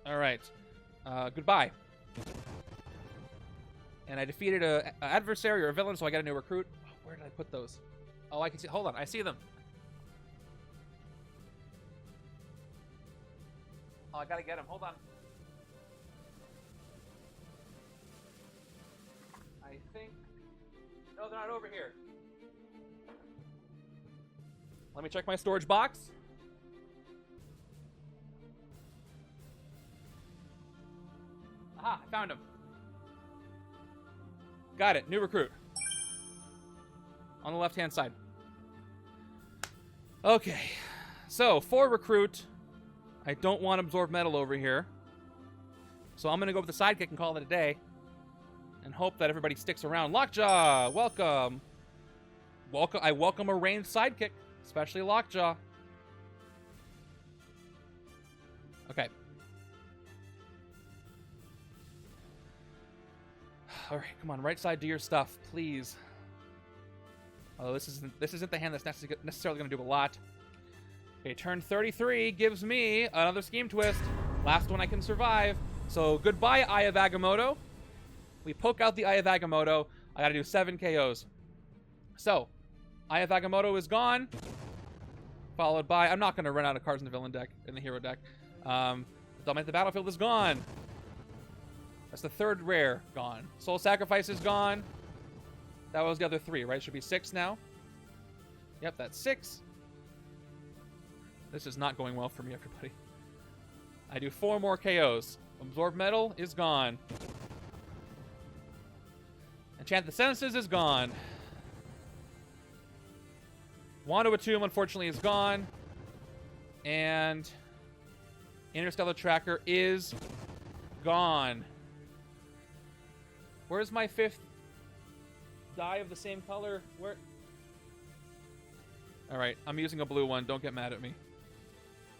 All right, goodbye. And I defeated an adversary or a villain, so I got a new recruit. Where did I put those? Oh, I can see. Hold on, I see them. Oh, I gotta get him. Hold on. I think... No, they're not over here. Let me check my storage box. Aha, I found him. Got it. New recruit. On the left-hand side. Okay. So, for recruit... I don't want to absorb metal over here. So I'm going to go with the sidekick and call it a day. And hope that everybody sticks around. Lockjaw! Welcome! I welcome a ranged sidekick. Especially Lockjaw. Okay. Alright, come on. Right side, do your stuff, please. Oh, this isn't the hand that's necessarily going to do a lot. Okay, turn 33 gives me another Scheme Twist. Last one I can survive. So, goodbye, Eye of Agamotto. We poke out the Eye of Agamotto. I gotta do 7 KOs. So, Eye of Agamotto is gone. Followed by... I'm not gonna run out of cards in the villain deck, in the hero deck. Dominate the Battlefield is gone. That's the 3rd rare gone. Soul Sacrifice is gone. That was the other 3, right? Should be 6 now. Yep, that's 6. This is not going well for me, everybody. I do 4 more KOs. Absorb Metal is gone. Enchant the Senses is gone. Wand of Tomb, unfortunately, is gone. And Interstellar Tracker is gone. Where's my 5th die of the same color? Where? Alright, I'm using a blue one. Don't get mad at me.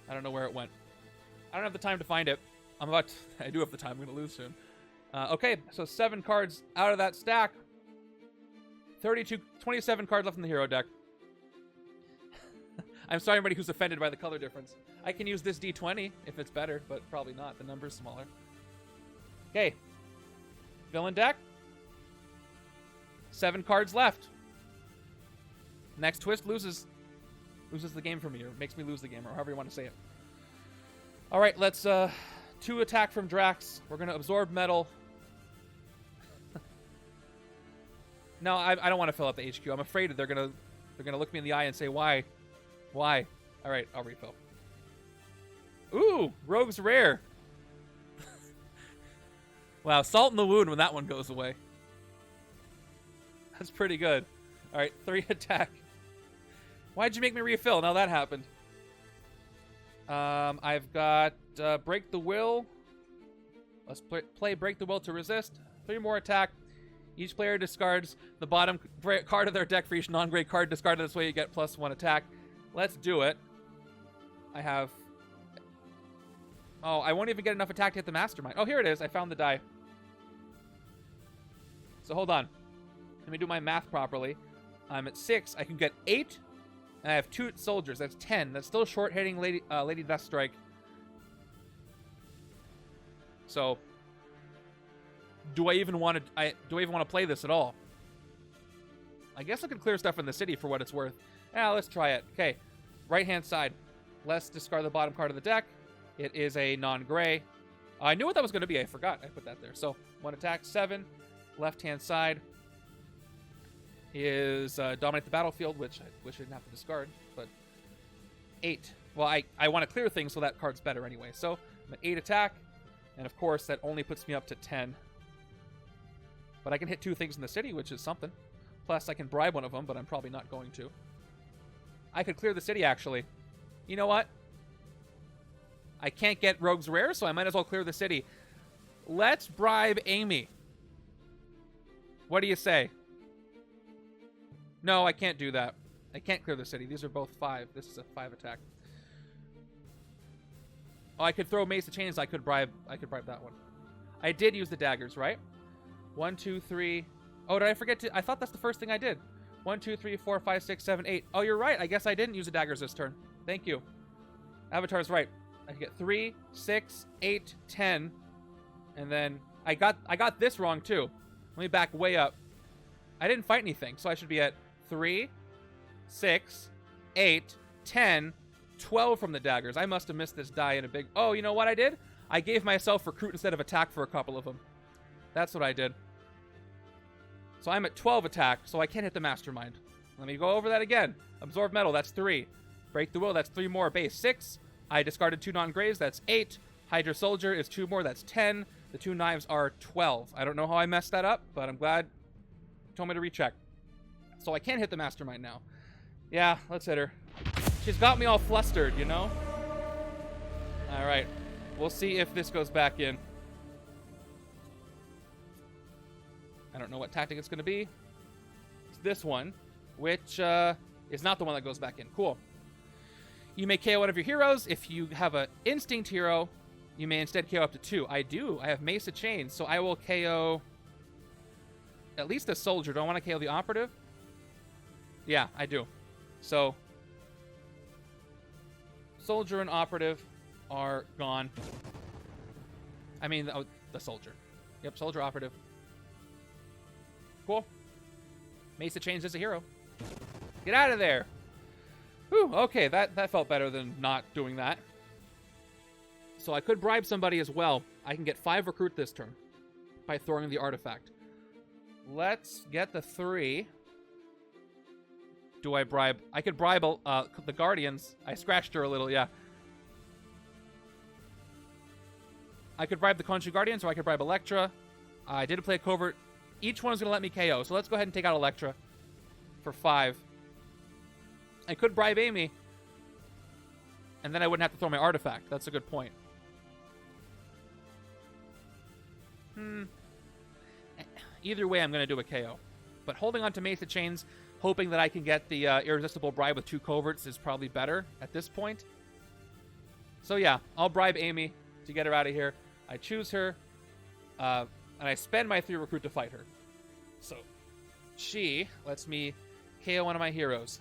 I don't know where it went. I don't have the time to find it. I do have the time. I'm going to lose soon. Okay, so 7 cards out of that stack. 27 cards left in the hero deck. I'm sorry, everybody who's offended by the color difference. I can use this D20 if it's better, but probably not. The number's smaller. Okay. Villain deck. 7 cards left. Next twist loses the game for me, or makes me lose the game, or however you want to say it. All right, let's 2 attack from Drax. We're gonna absorb metal. No, I don't want to fill out the HQ. I'm afraid that they're gonna look me in the eye and say why. All right, I'll refill. Ooh, Rogue's Rare. Wow, salt in the wound when that one goes away. That's pretty good. All right, 3 attack. Why'd you make me refill? Now that happened. I've got Break the Will. Let's play Break the Will to resist. 3 more attack. Each player discards the bottom card of their deck for each non-gray card discarded. This way you get +1 attack. Let's do it. I have... Oh, I won't even get enough attack to hit the Mastermind. Oh, here it is. I found the die. So hold on. Let me do my math properly. I'm at 6. I can get 8. And I have 2 soldiers. That's 10. That's still short hitting Lady Deathstrike. So, do I even want to play this at all? I guess I could clear stuff in the city for what it's worth. Yeah, let's try it. Okay, right hand side. Let's discard the bottom card of the deck. It is a non-gray. I knew what that was going to be. I forgot I put that there. So 1 attack, 7. Left hand side is Dominate the Battlefield, which I wish I didn't have to discard, but 8. Well, I want to clear things, so that card's better anyway. So I'm at 8 attack, and of course that only puts me up to 10. But I can hit 2 things in the city, which is something. Plus I can bribe one of them, but I'm probably not going to. I could clear the city, actually. You know what? I can't get Rogue's Rare, so I might as well clear the city. Let's bribe Amy. What do you say? No, I can't do that. I can't clear the city. These are both 5. This is a 5 attack. Oh, I could throw Mace of Chains. I could bribe that one. I did use the daggers, right? 1, 2, 3. Oh, did I forget to? I thought that's the first thing I did. 1, 2, 3, 4, 5, 6, 7, 8. Oh, you're right. I guess I didn't use the daggers this turn. Thank you. Avatar's right. I can get 3, 6, 8, 10. And then I got this wrong too. Let me back way up. I didn't fight anything, so I should be at 3, 6, 8, 10, 12 from the daggers. I must have missed this die in a big... Oh, you know what I did? I gave myself recruit instead of attack for a couple of them. That's what I did. So I'm at 12 attack, so I can't hit the Mastermind. Let me go over that again. Absorb Metal, that's 3. Break the Will, that's 3 more. Base, 6. I discarded 2 non-grays, that's 8. Hydra Soldier is 2 more, that's 10. The 2 knives are 12. I don't know how I messed that up, but I'm glad you told me to recheck. So I can't hit the Mastermind now. Yeah, let's hit her. She's got me all flustered, you know? Alright. We'll see if this goes back in. I don't know what tactic it's going to be. It's this one, which is not the one that goes back in. Cool. You may KO one of your heroes. If you have an Instinct hero, you may instead KO up to 2. I do. I have Mace of Chains, so I will KO at least a soldier. Do I want to KO the operative? Yeah, I do. So, soldier and operative are gone. I mean, the soldier. Yep, soldier, operative. Cool. Mace of Chains is a hero. Get out of there. Whew, okay, that felt better than not doing that. So I could bribe somebody as well. I can get 5 recruit this turn by throwing the artifact. Let's get the 3. do I bribe? I could bribe the Guardians. I scratched her a little, yeah. I could bribe the Khonshu Guardians, or I could bribe Electra. I didn't play a covert. Each one is going to let me KO, so let's go ahead and take out Electra for 5. I could bribe Amy, and then I wouldn't have to throw my artifact. That's a good point. Either way, I'm going to do a KO. But holding on to Mace of Chains, hoping that I can get the irresistible bribe with 2 coverts is probably better at this point. So yeah, I'll bribe Amy to get her out of here. I choose her, and I spend my 3 recruit to fight her. So she lets me KO one of my heroes.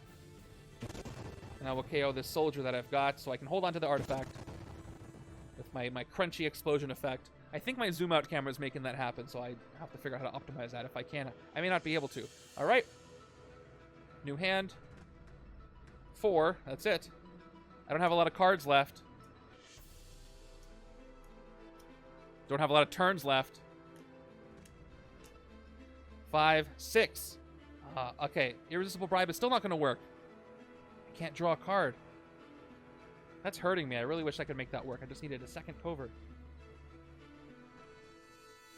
And I will KO this soldier that I've got, so I can hold on to the artifact with my crunchy explosion effect. I think my zoom out camera is making that happen, so I have to figure out how to optimize that. If I can, I may not be able to. All right. New hand. 4. That's it. I don't have a lot of cards left. Don't have a lot of turns left. 5, 6. Okay. Irresistible bribe is still not going to work. I can't draw a card. That's hurting me. I really wish I could make that work. I just needed a second covert.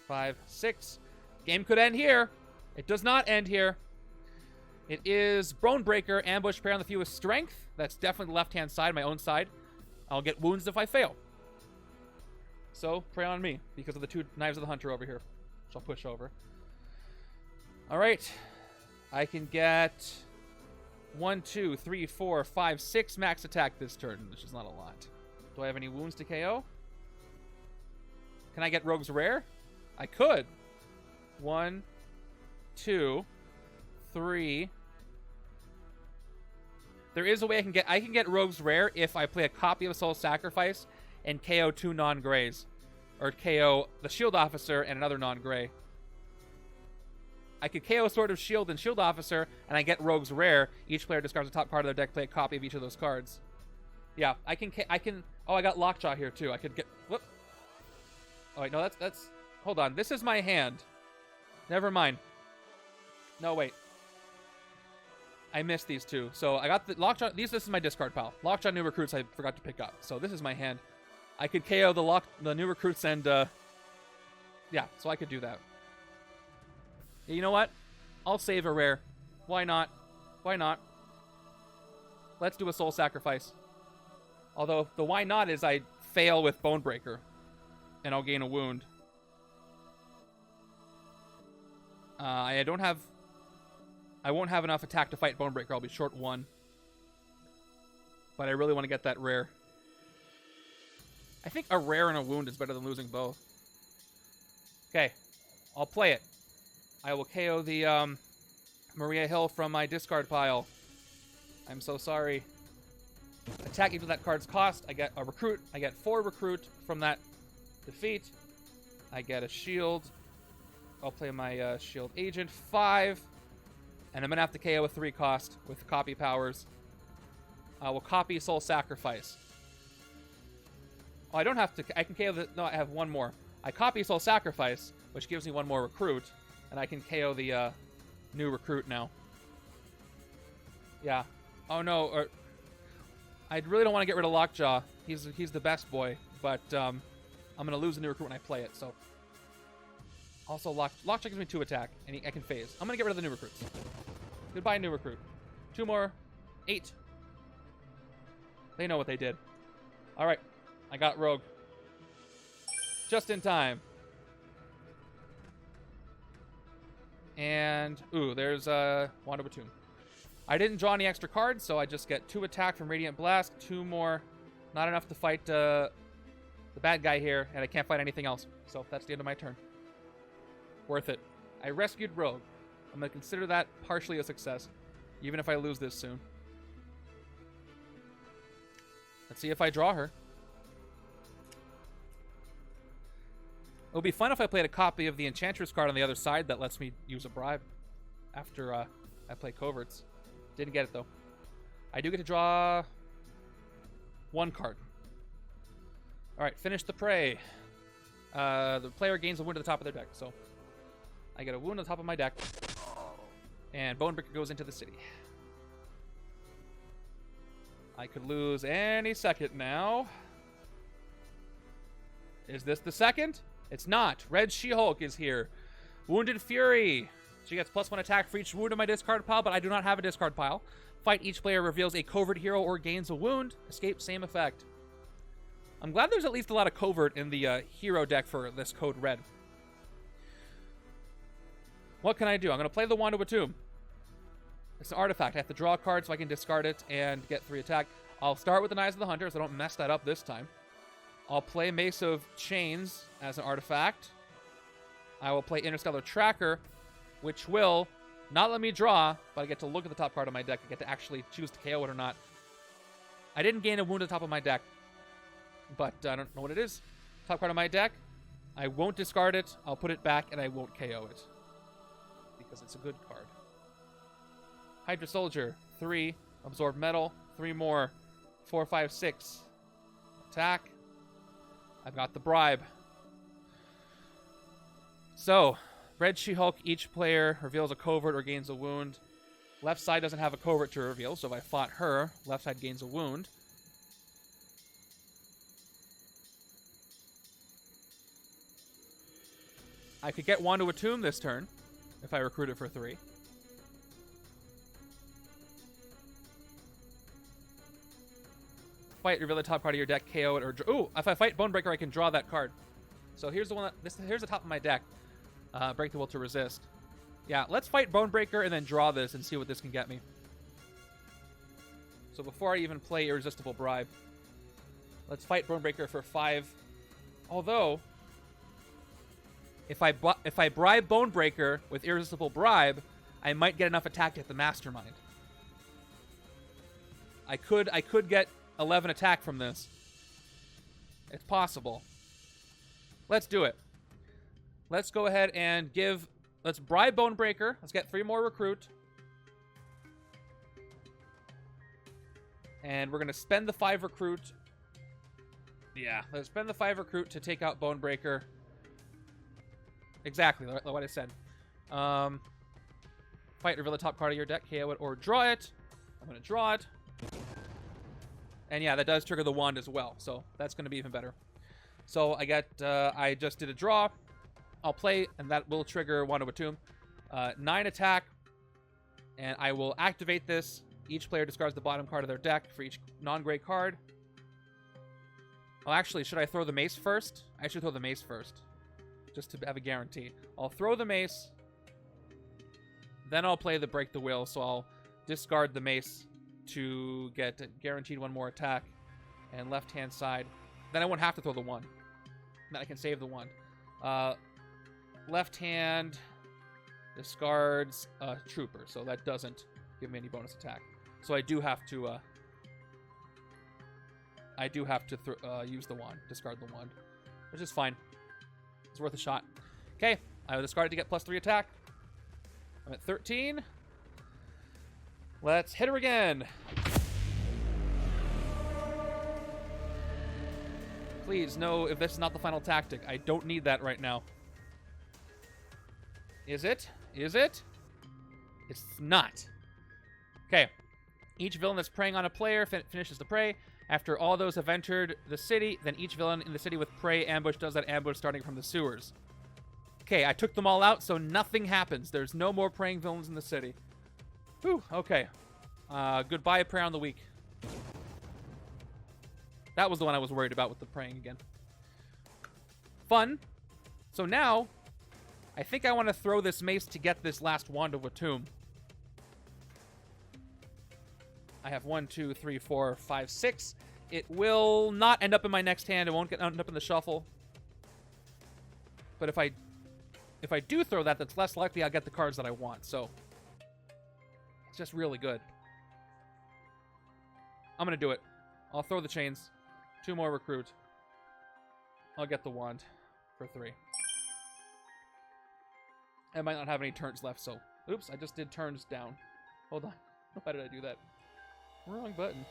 5, 6. Game could end here. It does not end here. It is Bonebreaker, ambush, prey on the fewest strength. That's definitely the left-hand side, my own side. I'll get wounds if I fail. So, prey on me because of the 2 Knives of the Hunter over here, which I'll push over. All right. I can get 1, 2, 3, 4, 5, 6 max attack this turn, which is not a lot. Do I have any wounds to KO? Can I get Rogue's Rare? I could. 1, 2, 3. There is a way I can get Rogue's Rare if I play a copy of Soul Sacrifice and KO 2 non-grays. Or KO the Shield Officer and another non-gray. I could KO Sword of Shield and Shield Officer, and I get Rogue's Rare. Each player discards the top card of their deck, play a copy of each of those cards. Yeah, I can. Oh, I got Lockjaw here too. I could get. Whoop. Oh wait, no, that's. Hold on. This is my hand. Never mind. No, wait. I missed these 2. So I got the Lockjaw. This is my discard pile. Lockjaw New Recruits I forgot to pick up. So this is my hand. I could KO the New Recruits and yeah, so I could do that. You know what? I'll save a rare. Why not? Why not? Let's do a Soul Sacrifice. Although the why not is I fail with Bonebreaker and I'll gain a wound. I won't have enough attack to fight Bonebreaker. I'll be short 1. But I really want to get that rare. I think a rare and a wound is better than losing both. Okay. I'll play it. I will KO the Maria Hill from my discard pile. I'm so sorry. Attack equal that card's cost. I get a recruit. I get 4 recruit from that defeat. I get a shield. I'll play my shield agent. 5. And I'm going to have to KO a 3 cost with copy powers. I will copy Soul Sacrifice. Oh, I don't have to. I can KO the. No, I have 1 more. I copy Soul Sacrifice, which gives me 1 more recruit. And I can KO the new recruit now. Yeah. Oh, no. I really don't want to get rid of Lockjaw. He's the best boy. But I'm going to lose the new recruit when I play it, so. Also, Lockjaw gives me 2 attack, and I can phase. I'm going to get rid of the new recruits. Goodbye, new recruit. 2 more. 8. They know what they did. All right. I got Rogue. Just in time. And, ooh, there's Wand of Tomb. I didn't draw any extra cards, so I just get 2 attack from Radiant Blast, 2 more. Not enough to fight the bad guy here, and I can't fight anything else. So that's the end of my turn. Worth it. I rescued Rogue. I'm going to consider that partially a success, even if I lose this soon. Let's see if I draw her. It would be fun if I played a copy of the Enchantress card on the other side that lets me use a bribe after I play coverts. Didn't get it, though. I do get to draw 1 card. All right, finish the prey. The player gains a wound at the top of their deck, so I get a wound on the top of my deck, and Bonebreaker goes into the city. I could lose any second now. Is this the second? It's not. Red She-Hulk is here. Wounded Fury. She gets +1 attack for each wound in my discard pile, but I do not have a discard pile. Fight each player reveals a covert hero or gains a wound. Escape, same effect. I'm glad there's at least a lot of covert in the hero deck for this code red. What can I do? I'm going to play the Wand of Tomb. It's an artifact. I have to draw a card so I can discard it and get 3 attack. I'll start with the Knives of the Hunter so I don't mess that up this time. I'll play Mace of Chains as an artifact. I will play Interstellar Tracker, which will not let me draw, but I get to look at the top card of my deck. I get to actually choose to KO it or not. I didn't gain a wound at the top of my deck, but I don't know what it is. Top card of my deck. I won't discard it. I'll put it back, and I won't KO it because it's a good card. Hydra Soldier, 3. Absorb Metal, 3 more. 4, 5, 6. Attack. I've got the Bribe. So, Red She-Hulk, each player reveals a covert or gains a wound. Left side doesn't have a covert to reveal, so if I fought her, left side gains a wound. I could get Wand of Tomb this turn if I recruit it for 3. Fight, reveal the top card of your deck, KO it, or... Ooh, if I fight Bonebreaker, I can draw that card. So here's the one that... Here's the top of my deck. Break the Will to resist. Yeah, let's fight Bonebreaker and then draw this and see what this can get me. So before I even play Irresistible Bribe, let's fight Bonebreaker for 5. Although, if I bribe Bonebreaker with Irresistible Bribe, I might get enough attack to hit the Mastermind. I could get 11 attack from this. It's possible. Let's do it. Let's go ahead and let's bribe Bonebreaker. Let's get 3 more recruit. And we're going to spend the 5 recruit. Yeah, let's spend the 5 recruit to take out Bonebreaker. Exactly what I said. Fight, reveal the top card of your deck, KO it, or draw it. I'm going to draw it. And yeah, that does trigger the wand as well, so that's going to be even better. So I just did a draw. I'll play, and that will trigger Wand of Tomb. 9 attack, and I will activate this. Each player discards the bottom card of their deck for each non-gray card. Oh, actually, should I throw the mace first? I should throw the mace first, just to have a guarantee. I'll throw the mace, then I'll play the Break the Will, so I'll discard the mace to get guaranteed 1 more attack, and left-hand side. Then I won't have to throw the 1. Then I can save the 1. Left hand discards a Trooper, so that doesn't give me any bonus attack. So I do have to use the wand, discard the wand, which is fine. It's worth a shot. Okay, I will discard it to get +3 attack. I'm at 13. Let's hit her again. Please, no, if this is not the final tactic. I don't need that right now. Is it? Is it? It's not. Okay. Each villain that's preying on a player finishes the prey. After all those have entered the city, then each villain in the city with prey ambush does that ambush starting from the sewers. Okay, I took them all out, so nothing happens. There's no more preying villains in the city. Whew, okay. Goodbye, Prey on the Weak. That was the one I was worried about with the praying again. Fun. So now, I think I want to throw this mace to get this last Wand of Tomb. I have 1, 2, 3, 4, 5, 6. It will not end up in my next hand. It won't end up in the shuffle. But if I do throw that, that's less likely I'll get the cards that I want. So it's just really good. I'm going to do it. I'll throw the chains. 2 more recruit. I'll get the wand for 3. I might not have any turns left, so... Oops, I just did turns down. Hold on. Why did I do that? Wrong button.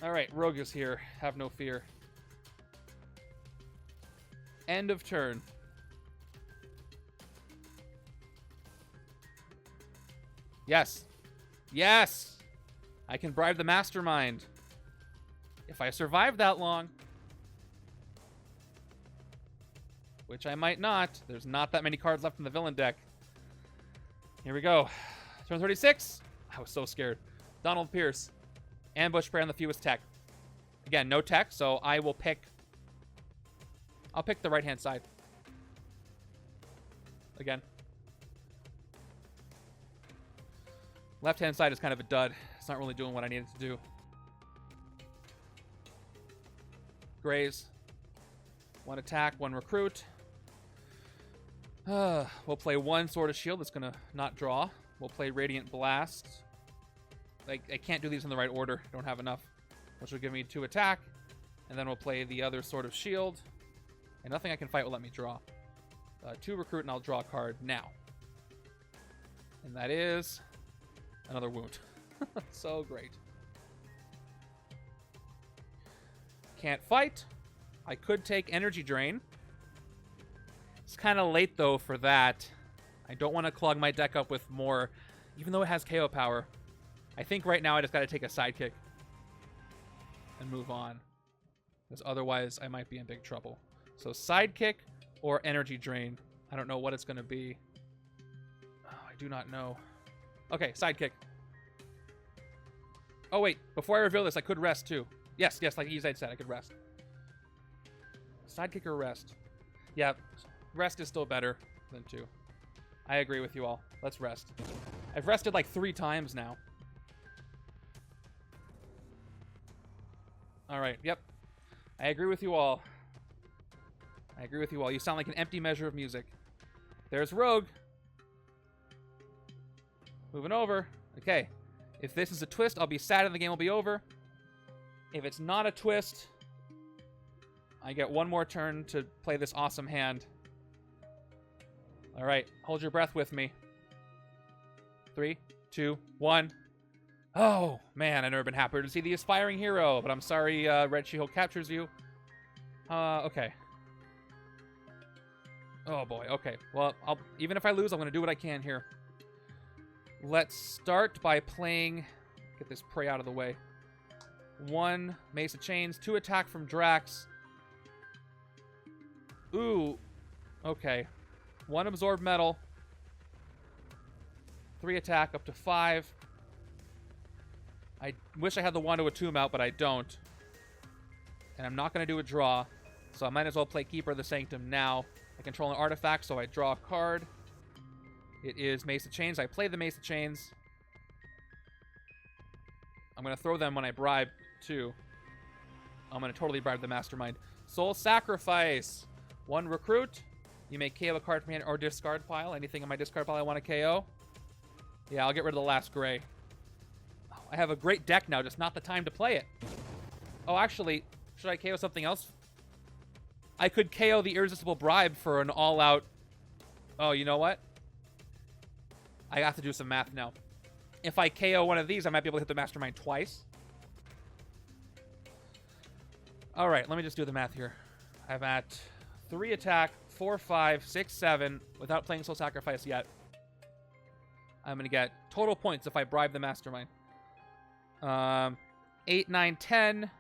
Alright, Rogue is here. Have no fear. End of turn. Yes. Yes! I can bribe the Mastermind. If I survive that long. Which I might not. There's not that many cards left in the villain deck. Here we go. Turn 36. I was so scared. Donald Pierce. Ambush spray on the fewest tech. Again, no tech, so I will pick... I'll pick the right-hand side. Again. Left-hand side is kind of a dud. It's not really doing what I needed to do. Graze. 1 attack, 1 recruit. We'll play 1 Sword of Shield that's going to not draw. We'll play Radiant Blast. I can't do these in the right order. I don't have enough. Which will give me 2 attack. And then we'll play the other Sword of Shield. And nothing I can fight will let me draw. 2 recruit and I'll draw a card now. And that is another wound. So great. Can't fight. I could take Energy Drain. It's kind of late, though, for that. I don't want to clog my deck up with more, even though it has KO power. I think right now I just got to take a Sidekick and move on. Because otherwise, I might be in big trouble. So Sidekick or Energy Drain. I don't know what it's going to be. Oh, I do not know. Okay, Sidekick. Oh, wait. Before I reveal this, I could rest, too. Yes, like Ezide said, I could rest. Sidekick or rest? Yeah, rest is still better than 2. I agree with you all. Let's rest. I've rested like 3 times now. All right, yep. I agree with you all. I agree with you all. You sound like an empty measure of music. There's Rogue. Moving over. Okay. If this is a twist, I'll be sad and the game will be over. If it's not a twist, I get 1 more turn to play this awesome hand. All right. Hold your breath with me. 3, 2, 1. Oh, man. I've never been happier to see the Aspiring Hero, but I'm sorry Red She-Hulk captures you. Okay. Oh, boy. Okay. Well, even if I lose, I'm going to do what I can here. Let's start by playing... Get this prey out of the way. 1 Mace of Chains, 2 attack from Drax. Ooh. Okay. 1 Absorb Metal. 3 attack up to 5. I wish I had the Wand to Tomb out, but I don't. And I'm not going to do a draw. So I might as well play Keeper of the Sanctum now. I control an artifact, so I draw a card. It is Mace of Chains. I play the Mace of Chains. I'm going to throw them when I bribe, too. I'm going to totally bribe the Mastermind. Soul Sacrifice. 1 recruit. You may KO a card from hand or discard pile. Anything in my discard pile I want to KO. Yeah, I'll get rid of the last gray. Oh, I have a great deck now, just not the time to play it. Oh, actually, should I KO something else? I could KO the Irresistible Bribe for an all-out... Oh, you know what? I have to do some math now. If I KO one of these, I might be able to hit the Mastermind twice. All right, let me just do the math here. I'm at 3 attack, 4, 5, 6, 7, without playing Soul Sacrifice yet. I'm going to get total points if I bribe the Mastermind. 8, 9, 10.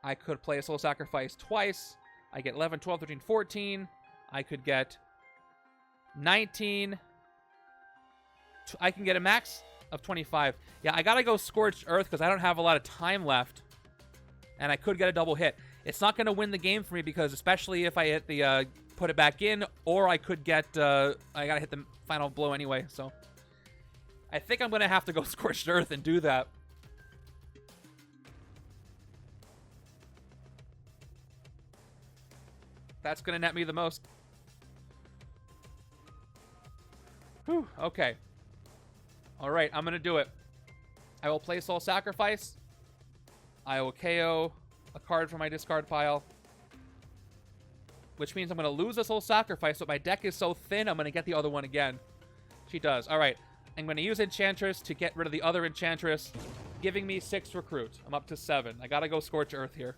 I could play a Soul Sacrifice twice. I get 11, 12, 13, 14. I could get 19. I can get a max of 25. Yeah, I gotta go Scorched Earth because I don't have a lot of time left. And I could get a double hit. It's not gonna win the game for me because especially if I hit the put it back in, or I could get I gotta hit the final blow anyway, so I think I'm gonna have to go Scorched Earth and do that. That's gonna net me the most. Whew, okay. Alright, I'm going to do it. I will play Soul Sacrifice. I will KO a card from my discard pile. Which means I'm going to lose a Soul Sacrifice, but my deck is so thin, I'm going to get the other one again. She does. Alright, I'm going to use Enchantress to get rid of the other Enchantress, giving me 6 recruit. I'm up to 7. I got to go Scorch Earth here.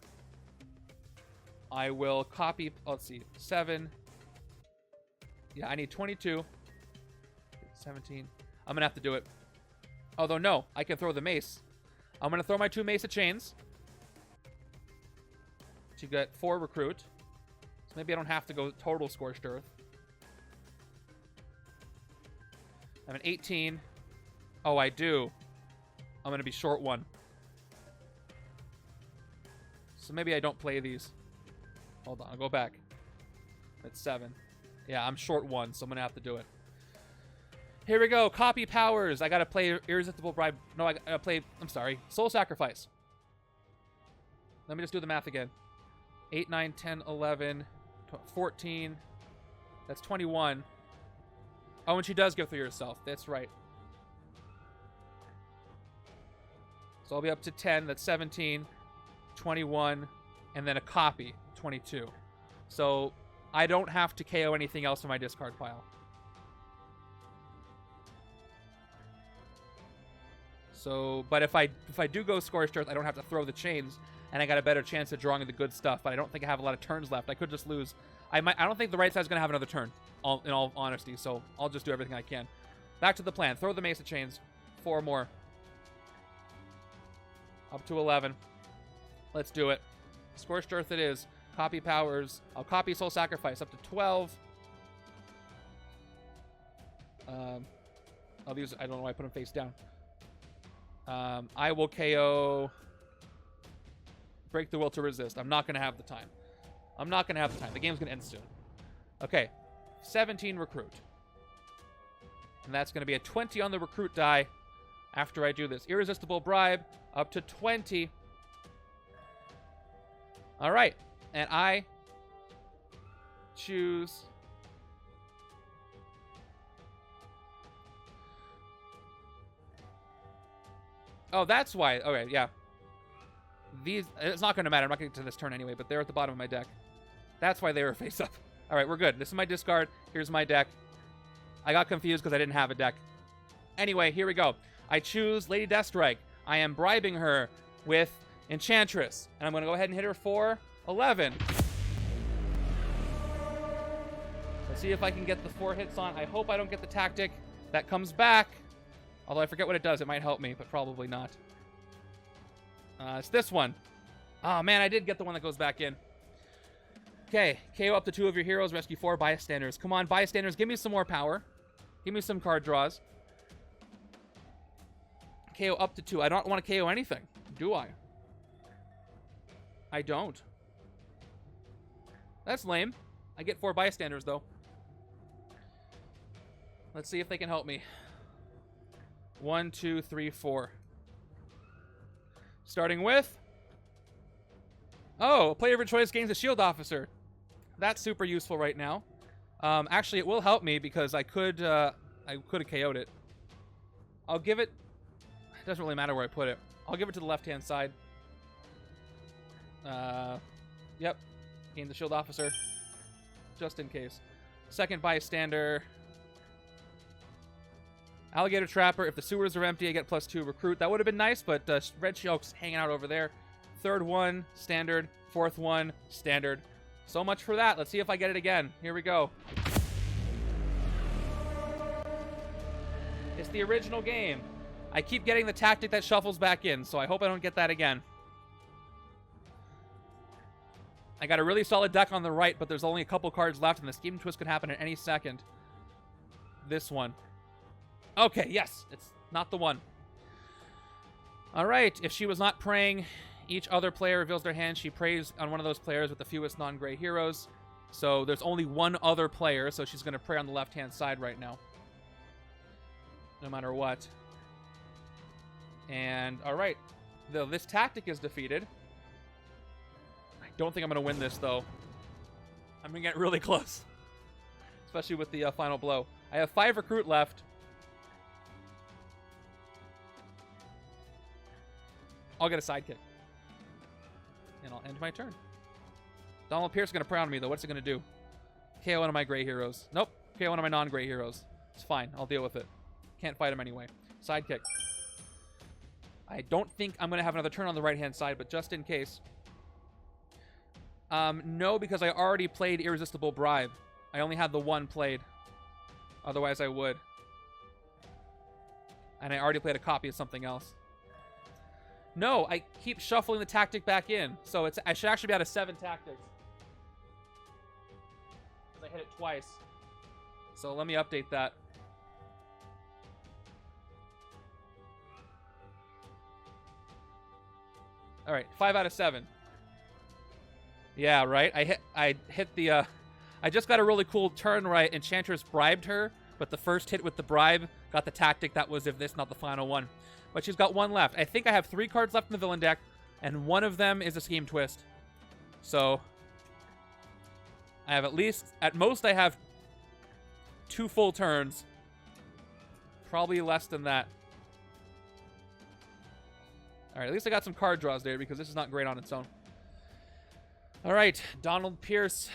I will copy... Let's see. 7. Yeah, I need 22. 17. I'm going to have to do it. Although, no, I can throw the mace. I'm going to throw my 2 Mesa Chains to get 4 recruit. So maybe I don't have to go total Scorched Earth. I'm an 18. Oh, I do. I'm going to be short 1. So maybe I don't play these. Hold on, I'll go back. That's 7. Yeah, I'm short 1, so I'm going to have to do it. Here we go. Copy powers. I got to play Irresistible Bribe. No, I got to play, I'm sorry, Soul Sacrifice. Let me just do the math again. 8, 9, 10, 11, 14. That's 21. Oh, and she does go through herself. That's right. So I'll be up to 10. That's 17, 21, and then a copy, 22. So I don't have to KO anything else in my discard pile. So, but if I do go Scorched Earth, I don't have to throw the chains, and I got a better chance of drawing the good stuff. But I don't think I have a lot of turns left. I could just lose. I don't think the right side's gonna have another turn. In all honesty, so I'll just do everything I can. Back to the plan. Throw the Mesa Chains. 4 more. Up to 11. Let's do it. Scorched Earth it is. Copy powers. I'll copy Soul Sacrifice up to 12. I'll use. I don't know why I put him face down. I will KO. Break the Will to Resist. I'm not going to have the time. I'm not going to have the time. The game's going to end soon. Okay. 17 recruit. And that's going to be a 20 on the recruit die after I do this. Irresistible Bribe up to 20. All right. And I choose... Oh, that's why. Okay, yeah. These, it's not going to matter. I'm not going to get to this turn anyway, but they're at the bottom of my deck. That's why they were face up. All right, we're good. This is my discard. Here's my deck. I got confused because I didn't have a deck. Anyway, here we go. I choose Lady Deathstrike. I am bribing her with Enchantress. And I'm going to go ahead and hit her for 11. Let's see if I can get the 4 hits on. I hope I don't get the tactic that comes back. Although I forget what it does. It might help me, but probably not. It's this one. Oh, man, I did get the one that goes back in. Okay, KO up to 2 of your heroes. Rescue 4 bystanders. Come on, bystanders, give me some more power. Give me some card draws. KO up to 2. I don't want to KO anything, do I? I don't. That's lame. I get 4 bystanders, though. Let's see if they can help me. 1, 2, 3, 4. Starting with... Oh, a player of your choice gains a shield officer. That's super useful right now. Actually, it will help me because I could have KO'd it. I'll give it... It doesn't really matter where I put it. I'll give it to the left-hand side. Yep. Gain the shield officer. Just in case. Second bystander... Alligator Trapper. If the sewers are empty, I get +2 recruit. That would have been nice, but Red Shulk's hanging out over there. Third one, standard. Fourth one, standard. So much for that. Let's see if I get it again. Here we go. It's the original game. I keep getting the tactic that shuffles back in, so I hope I don't get that again. I got a really solid deck on the right, but there's only a couple cards left, and the Scheme Twist could happen at any second. This one. Okay, yes, it's not the one. All right, if she was not praying, each other player reveals their hand. She prays on one of those players with the fewest non-gray heroes. So there's only one other player, so she's going to pray on the left-hand side right now. No matter what. And, all right. This tactic is defeated. I don't think I'm going to win this, though. I'm going to get really close. Especially with the final blow. I have 5 recruit left. I'll get a sidekick. And I'll end my turn. Donald Pierce is going to pray on me, though. What's it going to do? KO one of my gray heroes. Nope. KO one of my non-gray heroes. It's fine. I'll deal with it. Can't fight him anyway. Sidekick. I don't think I'm going to have another turn on the right-hand side, but just in case. No, because I already played Irresistible Bribe. I only had the one played. Otherwise, I would. And I already played a copy of something else. No, I keep shuffling the tactic back in. So I should actually be out of 7 tactics. I hit it twice. So let me update that. All right, 5 out of 7. Yeah, right. I hit the. I just got a really cool turn right. Enchantress bribed her, but the first hit with the bribe got the tactic that was if this, not the final one. But she's got 1 left. I think I have 3 cards left in the villain deck, and one of them is a Scheme Twist. So I have at most, I have 2 full turns. Probably less than that. All right, at least I got some card draws there because this is not great on its own. All right, Donald Pierce.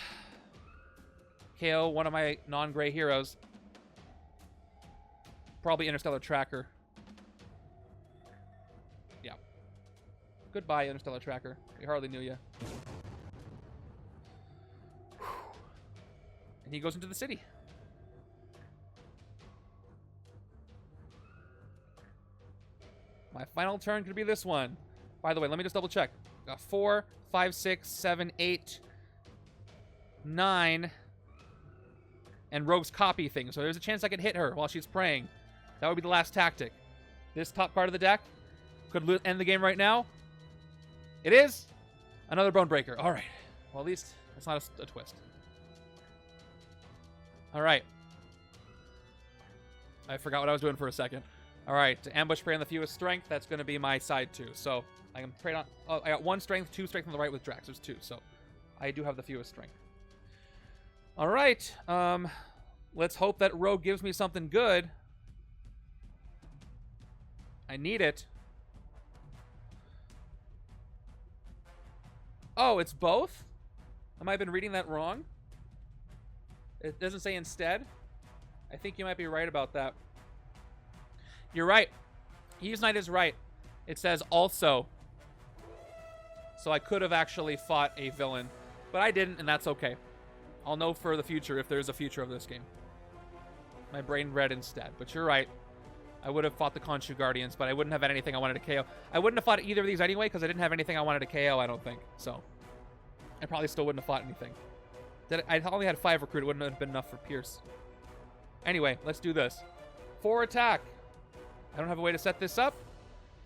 KO, one of my non-gray heroes. Probably Interstellar Tracker. Yeah. Goodbye, Interstellar Tracker. We hardly knew you. And he goes into the city. My final turn could be this one. By the way, let me just double check. Got 4, 5, 6, 7, 8, 9, and Rogue's copy thing. So there's a chance I could hit her while she's praying. That would be the last tactic. This top card of the deck could end the game right now. It is another Bone Breaker. All right. Well, at least it's not a twist. All right. I forgot what I was doing for a second. All right, to ambush prey on the fewest strength, that's going to be my side 2. So I can prey on. Oh, I got 1 strength, 2 strength on the right with Drax. There's 2, so I do have the fewest strength. All right, let's hope that Rogue gives me something good. I need it. Oh, it's both? Am I been reading that wrong? It doesn't say instead. I think you might be right about that. You're right. Use Knight is right. It says also. So I could have actually fought a villain. But I didn't, and that's okay. I'll know for the future if there's a future of this game. My brain read instead. But you're right. I would have fought the Khonshu Guardians, but I wouldn't have had anything I wanted to KO. I wouldn't have fought either of these anyway, because I didn't have anything I wanted to KO, I don't think. So I probably still wouldn't have fought anything. I only had 5 recruit. It wouldn't have been enough for Pierce. Anyway, let's do this. 4 attack. I don't have a way to set this up.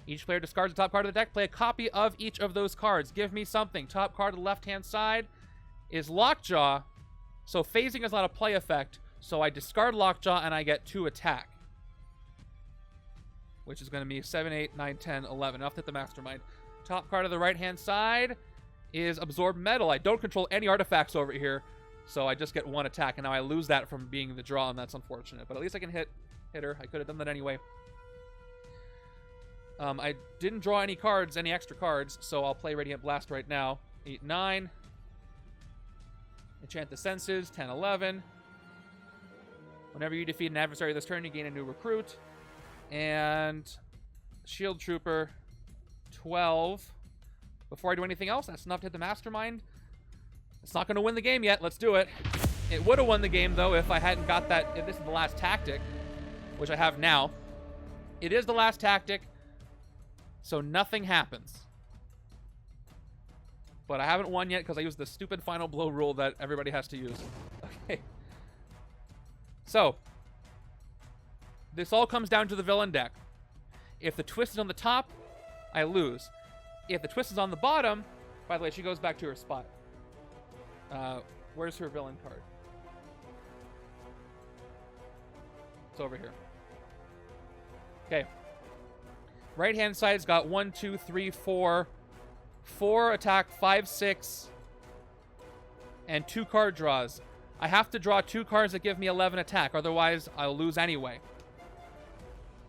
Each player discards the top card of the deck. Play a copy of each of those cards. Give me something. Top card on the left-hand side is Lockjaw. So phasing is not a play effect. So I discard Lockjaw and I get 2 attack. Which is going to be 7, 8, 9, 10, 11. Enough to hit the Mastermind. Top card of the right-hand side is Absorb Metal. I don't control any artifacts over here. So I just get 1 attack. And now I lose that from being the draw, and that's unfortunate. But at least I can hit her. I could have done that anyway. I didn't draw any cards, any extra cards, so I'll play Radiant Blast right now. 8, 9. Enchant the Senses, 10, 11. Whenever you defeat an adversary this turn, you gain a new recruit. And Shield Trooper, 12. Before I do anything else, that's enough to hit the Mastermind. It's not going to win the game yet. Let's do it. It would have won the game, though, if I hadn't got that. If this is the last tactic, which I have now. It is the last tactic. So nothing happens. But I haven't won yet because I used the stupid final blow rule that everybody has to use. Okay. So, this all comes down to the villain deck. If the twist is on the top, I lose. If the twist is on the bottom, by the way, she goes back to her spot. Where's her villain card? It's over here. Okay. Right-hand side's got 1, 2, 3, 4. 4 attack, 5, 6. And 2 card draws. I have to draw 2 cards that give me 11 attack. Otherwise, I'll lose anyway.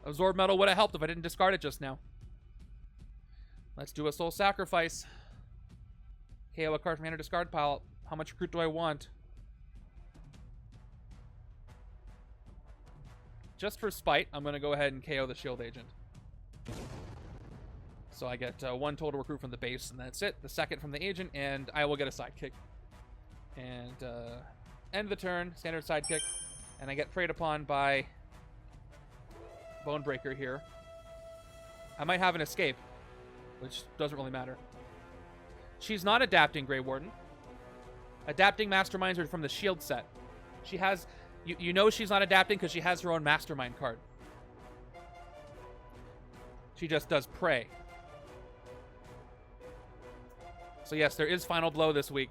Absorb Metal would have helped if I didn't discard it just now. Let's do a Soul Sacrifice. KO a card from hand or discard pile. How much recruit do I want? Just for spite, I'm going to go ahead and KO the Shield Agent. So I get 1 total recruit from the base, and that's it. The second from the agent, and I will get a sidekick. And end the turn, standard sidekick. And I get preyed upon by Bonebreaker here. I might have an escape, which doesn't really matter. She's not adapting Grey Warden. Adapting Masterminds are from the Shield set. She has... You know she's not adapting because she has her own Mastermind card. She just does Prey. So yes, there is Final Blow this week.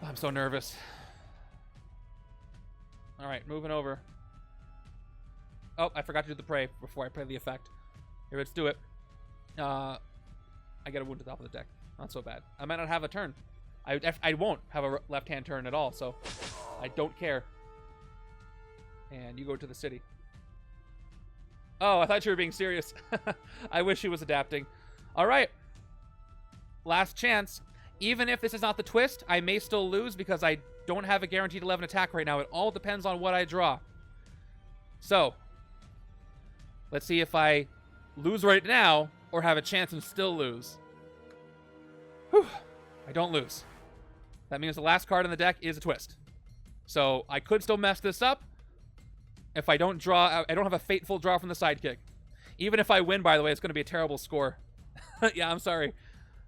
I'm so nervous. All right, moving over. Oh, I forgot to do the Prey before I play the effect. Here, let's do it. I get a wound to the top of the deck. Not so bad. I might not have a turn. I won't have a left-hand turn at all, so I don't care. And you go to the city. Oh, I thought you were being serious. I wish he was adapting. All right. Last chance. Even if this is not the twist, I may still lose because I don't have a guaranteed 11 attack right now. It all depends on what I draw. So, let's see if I lose right now or have a chance and still lose. Whew. I don't lose. That means the last card in the deck is a twist. So, I could still mess this up. If I don't draw, I don't have a fateful draw from the sidekick. Even if I win, by the way, it's going to be a terrible score. Yeah, I'm sorry.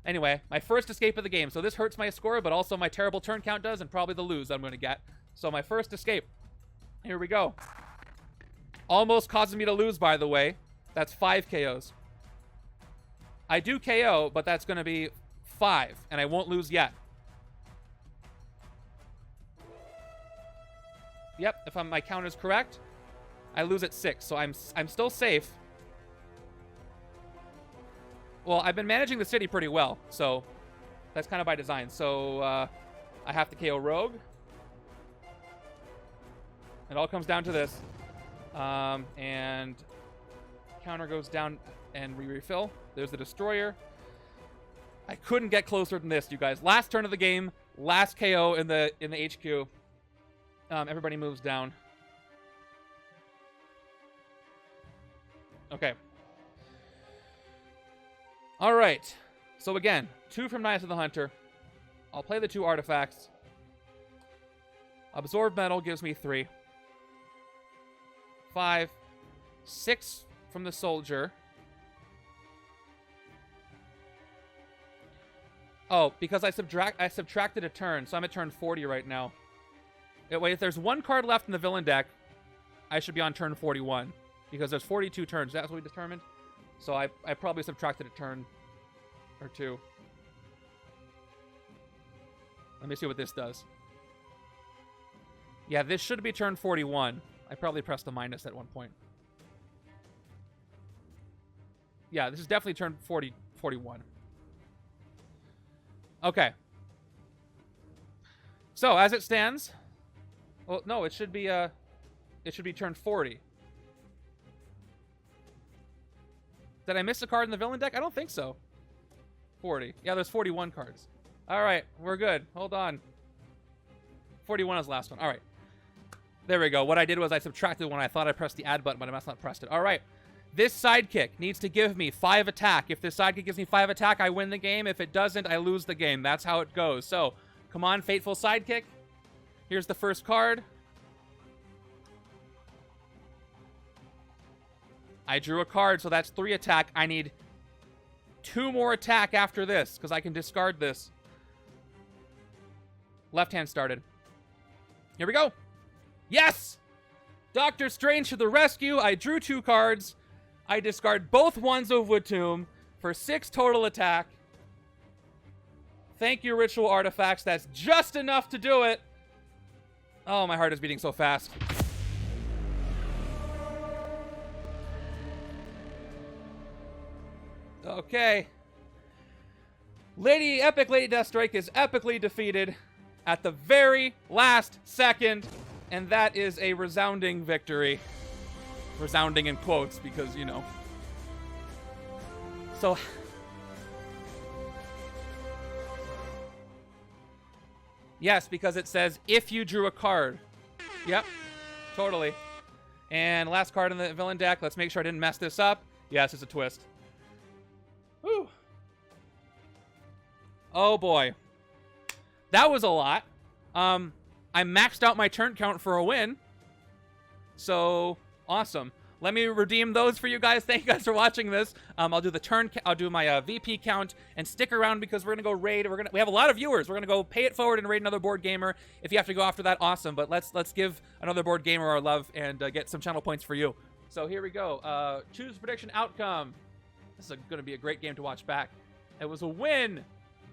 Anyway, my first escape of the game. So this hurts my score, but also my terrible turn count does, and probably the lose I'm going to get. So my first escape. Here we go. Almost causes me to lose, by the way. That's 5 KOs. I do KO, but that's going to be 5, and I won't lose yet. Yep, if my count is correct, I lose at 6, so I'm still safe. Well, I've been managing the city pretty well, so that's kind of by design. So I have to KO Rogue. It all comes down to this. And counter goes down and we refill. There's the Destroyer. I couldn't get closer than this, you guys. Last turn of the game, last KO in the HQ. Everybody moves down. Okay. All right. So again, 2 from Knights of the Hunter. I'll play the 2 artifacts. Absorb Metal gives me 3. 5. 6 from the Soldier. Oh, because I subtracted a turn, so I'm at turn 40 right now. Wait, if there's 1 card left in the villain deck, I should be on turn 41. Because there's 42 turns. That's what we determined. So I probably subtracted a turn or 2. Let me see what this does. Yeah, this should be turn 41. I probably pressed the minus at one point. Yeah, this is definitely turn 41. Okay. So, as it stands... Well, no, it should be turn 40. Did I miss a card in the villain deck? I don't think so. 40. Yeah, there's 41 cards. All right, we're good. Hold on. 41 is the last one. All right. There we go. What I did was I subtracted when I thought I pressed the add button, but I must not pressed it. All right. This sidekick needs to give me 5 attack. If this sidekick gives me 5 attack, I win the game. If it doesn't, I lose the game. That's how it goes. So, come on, Fateful Sidekick. Here's the first card. I drew a card, so that's 3 attack. I need 2 more attack after this, because I can discard this. Left hand started. Here we go. Yes! Doctor Strange to the rescue. I drew 2 cards. I discard both Wands of Woodtomb for 6 total attack. Thank you, Ritual Artifacts. That's just enough to do it. Oh, my heart is beating so fast. Okay. Epic Lady Deathstrike is epically defeated at the very last second, and that is a resounding victory. Resounding in quotes, because, you know. So... Yes, because it says, if you drew a card. Yep, totally. And last card in the villain deck. Let's make sure I didn't mess this up. Yes, it's a twist. Whew. Oh, boy. That was a lot. I maxed out my turn count for a win. So awesome. Let me redeem those for you guys. Thank you guys for watching this. I'll do the turn. I'll do my VP count and stick around because we're gonna go raid. We have a lot of viewers. We're gonna go pay it forward and raid another board gamer. If you have to go after that, awesome. But let's give another board gamer our love and get some channel points for you. So here we go. Choose prediction outcome. This is gonna be a great game to watch back. It was a win,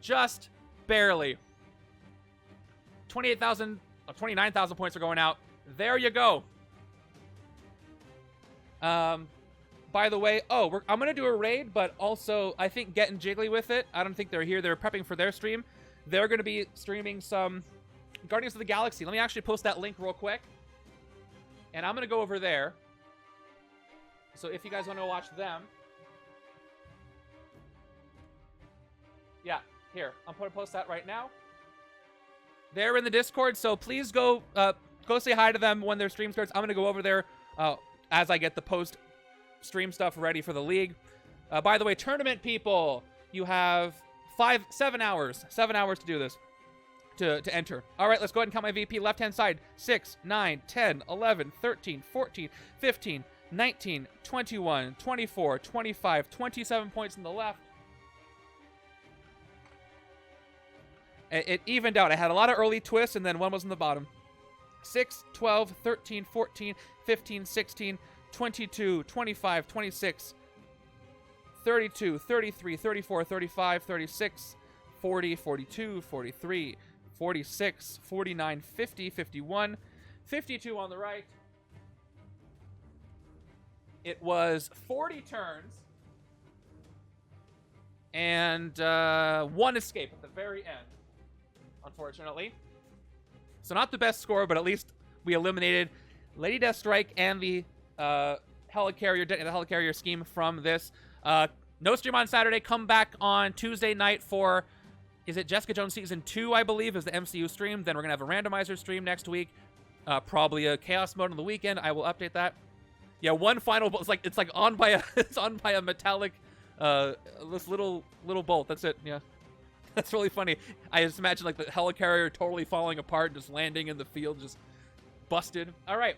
just barely. 28,000, 29,000 points are going out. There you go. By the way, I'm going to do a raid, but also I think Getting Jiggly with it. I don't think they're here. They're prepping for their stream. They're going to be streaming some Guardians of the Galaxy. Let me actually post that link real quick. And I'm going to go over there. So if you guys want to watch them. Yeah, here. I'm going to post that right now. They're in the Discord, so please go say hi to them when their stream starts. I'm going to go over there as I get the post-stream stuff ready for the league. By the way, tournament people, you have 7 hours. 7 hours to do this, to enter. All right, let's go ahead and count my VP. Left-hand side, 6, 9, 10, 11, 13, 14, 15, 19, 21, 24, 25, 27 points in the left. It evened out. I had a lot of early twists, and then one was in the bottom. 6, 12, 13, 14, 15, 16, 22, 25, 26, 32, 33, 34, 35, 36, 40, 42, 43, 46, 49, 50, 51, 52 on the right. It was 40 turns. And one escape at the very end, unfortunately. So not the best score, but at least we eliminated Lady Deathstrike and the Helicarrier, the Helicarrier scheme from this. No stream on Saturday. Come back on Tuesday night for, is it Jessica Jones Season 2, I believe, is the MCU stream. Then we're going to have a Randomizer stream next week. Probably a Chaos mode on the weekend. I will update that. Yeah, one final bolt. It's like on by a it's on by a metallic this little bolt. That's it. Yeah. That's really funny. I just imagine like the Helicarrier totally falling apart, just landing in the field, just busted. All right.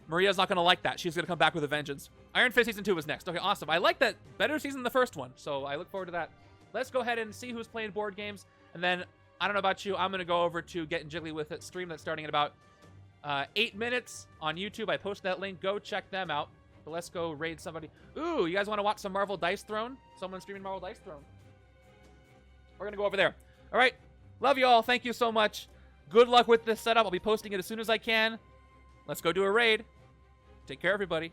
Maria's not going to like that. She's going to come back with a vengeance. Iron Fist Season 2 is next. Okay, awesome. I like that. Better season than the first one, so I look forward to that. Let's go ahead and see who's playing board games, and then, I don't know about you, I'm going to go over to Getting Jiggly with It stream that's starting in about 8 minutes on YouTube. I posted that link. Go check them out. But let's go raid somebody. Ooh, you guys want to watch some Marvel Dice Throne? Someone streaming Marvel Dice Throne. We're going to go over there. All right. Love you all. Thank you so much. Good luck with this setup. I'll be posting it as soon as I can. Let's go do a raid. Take care, everybody.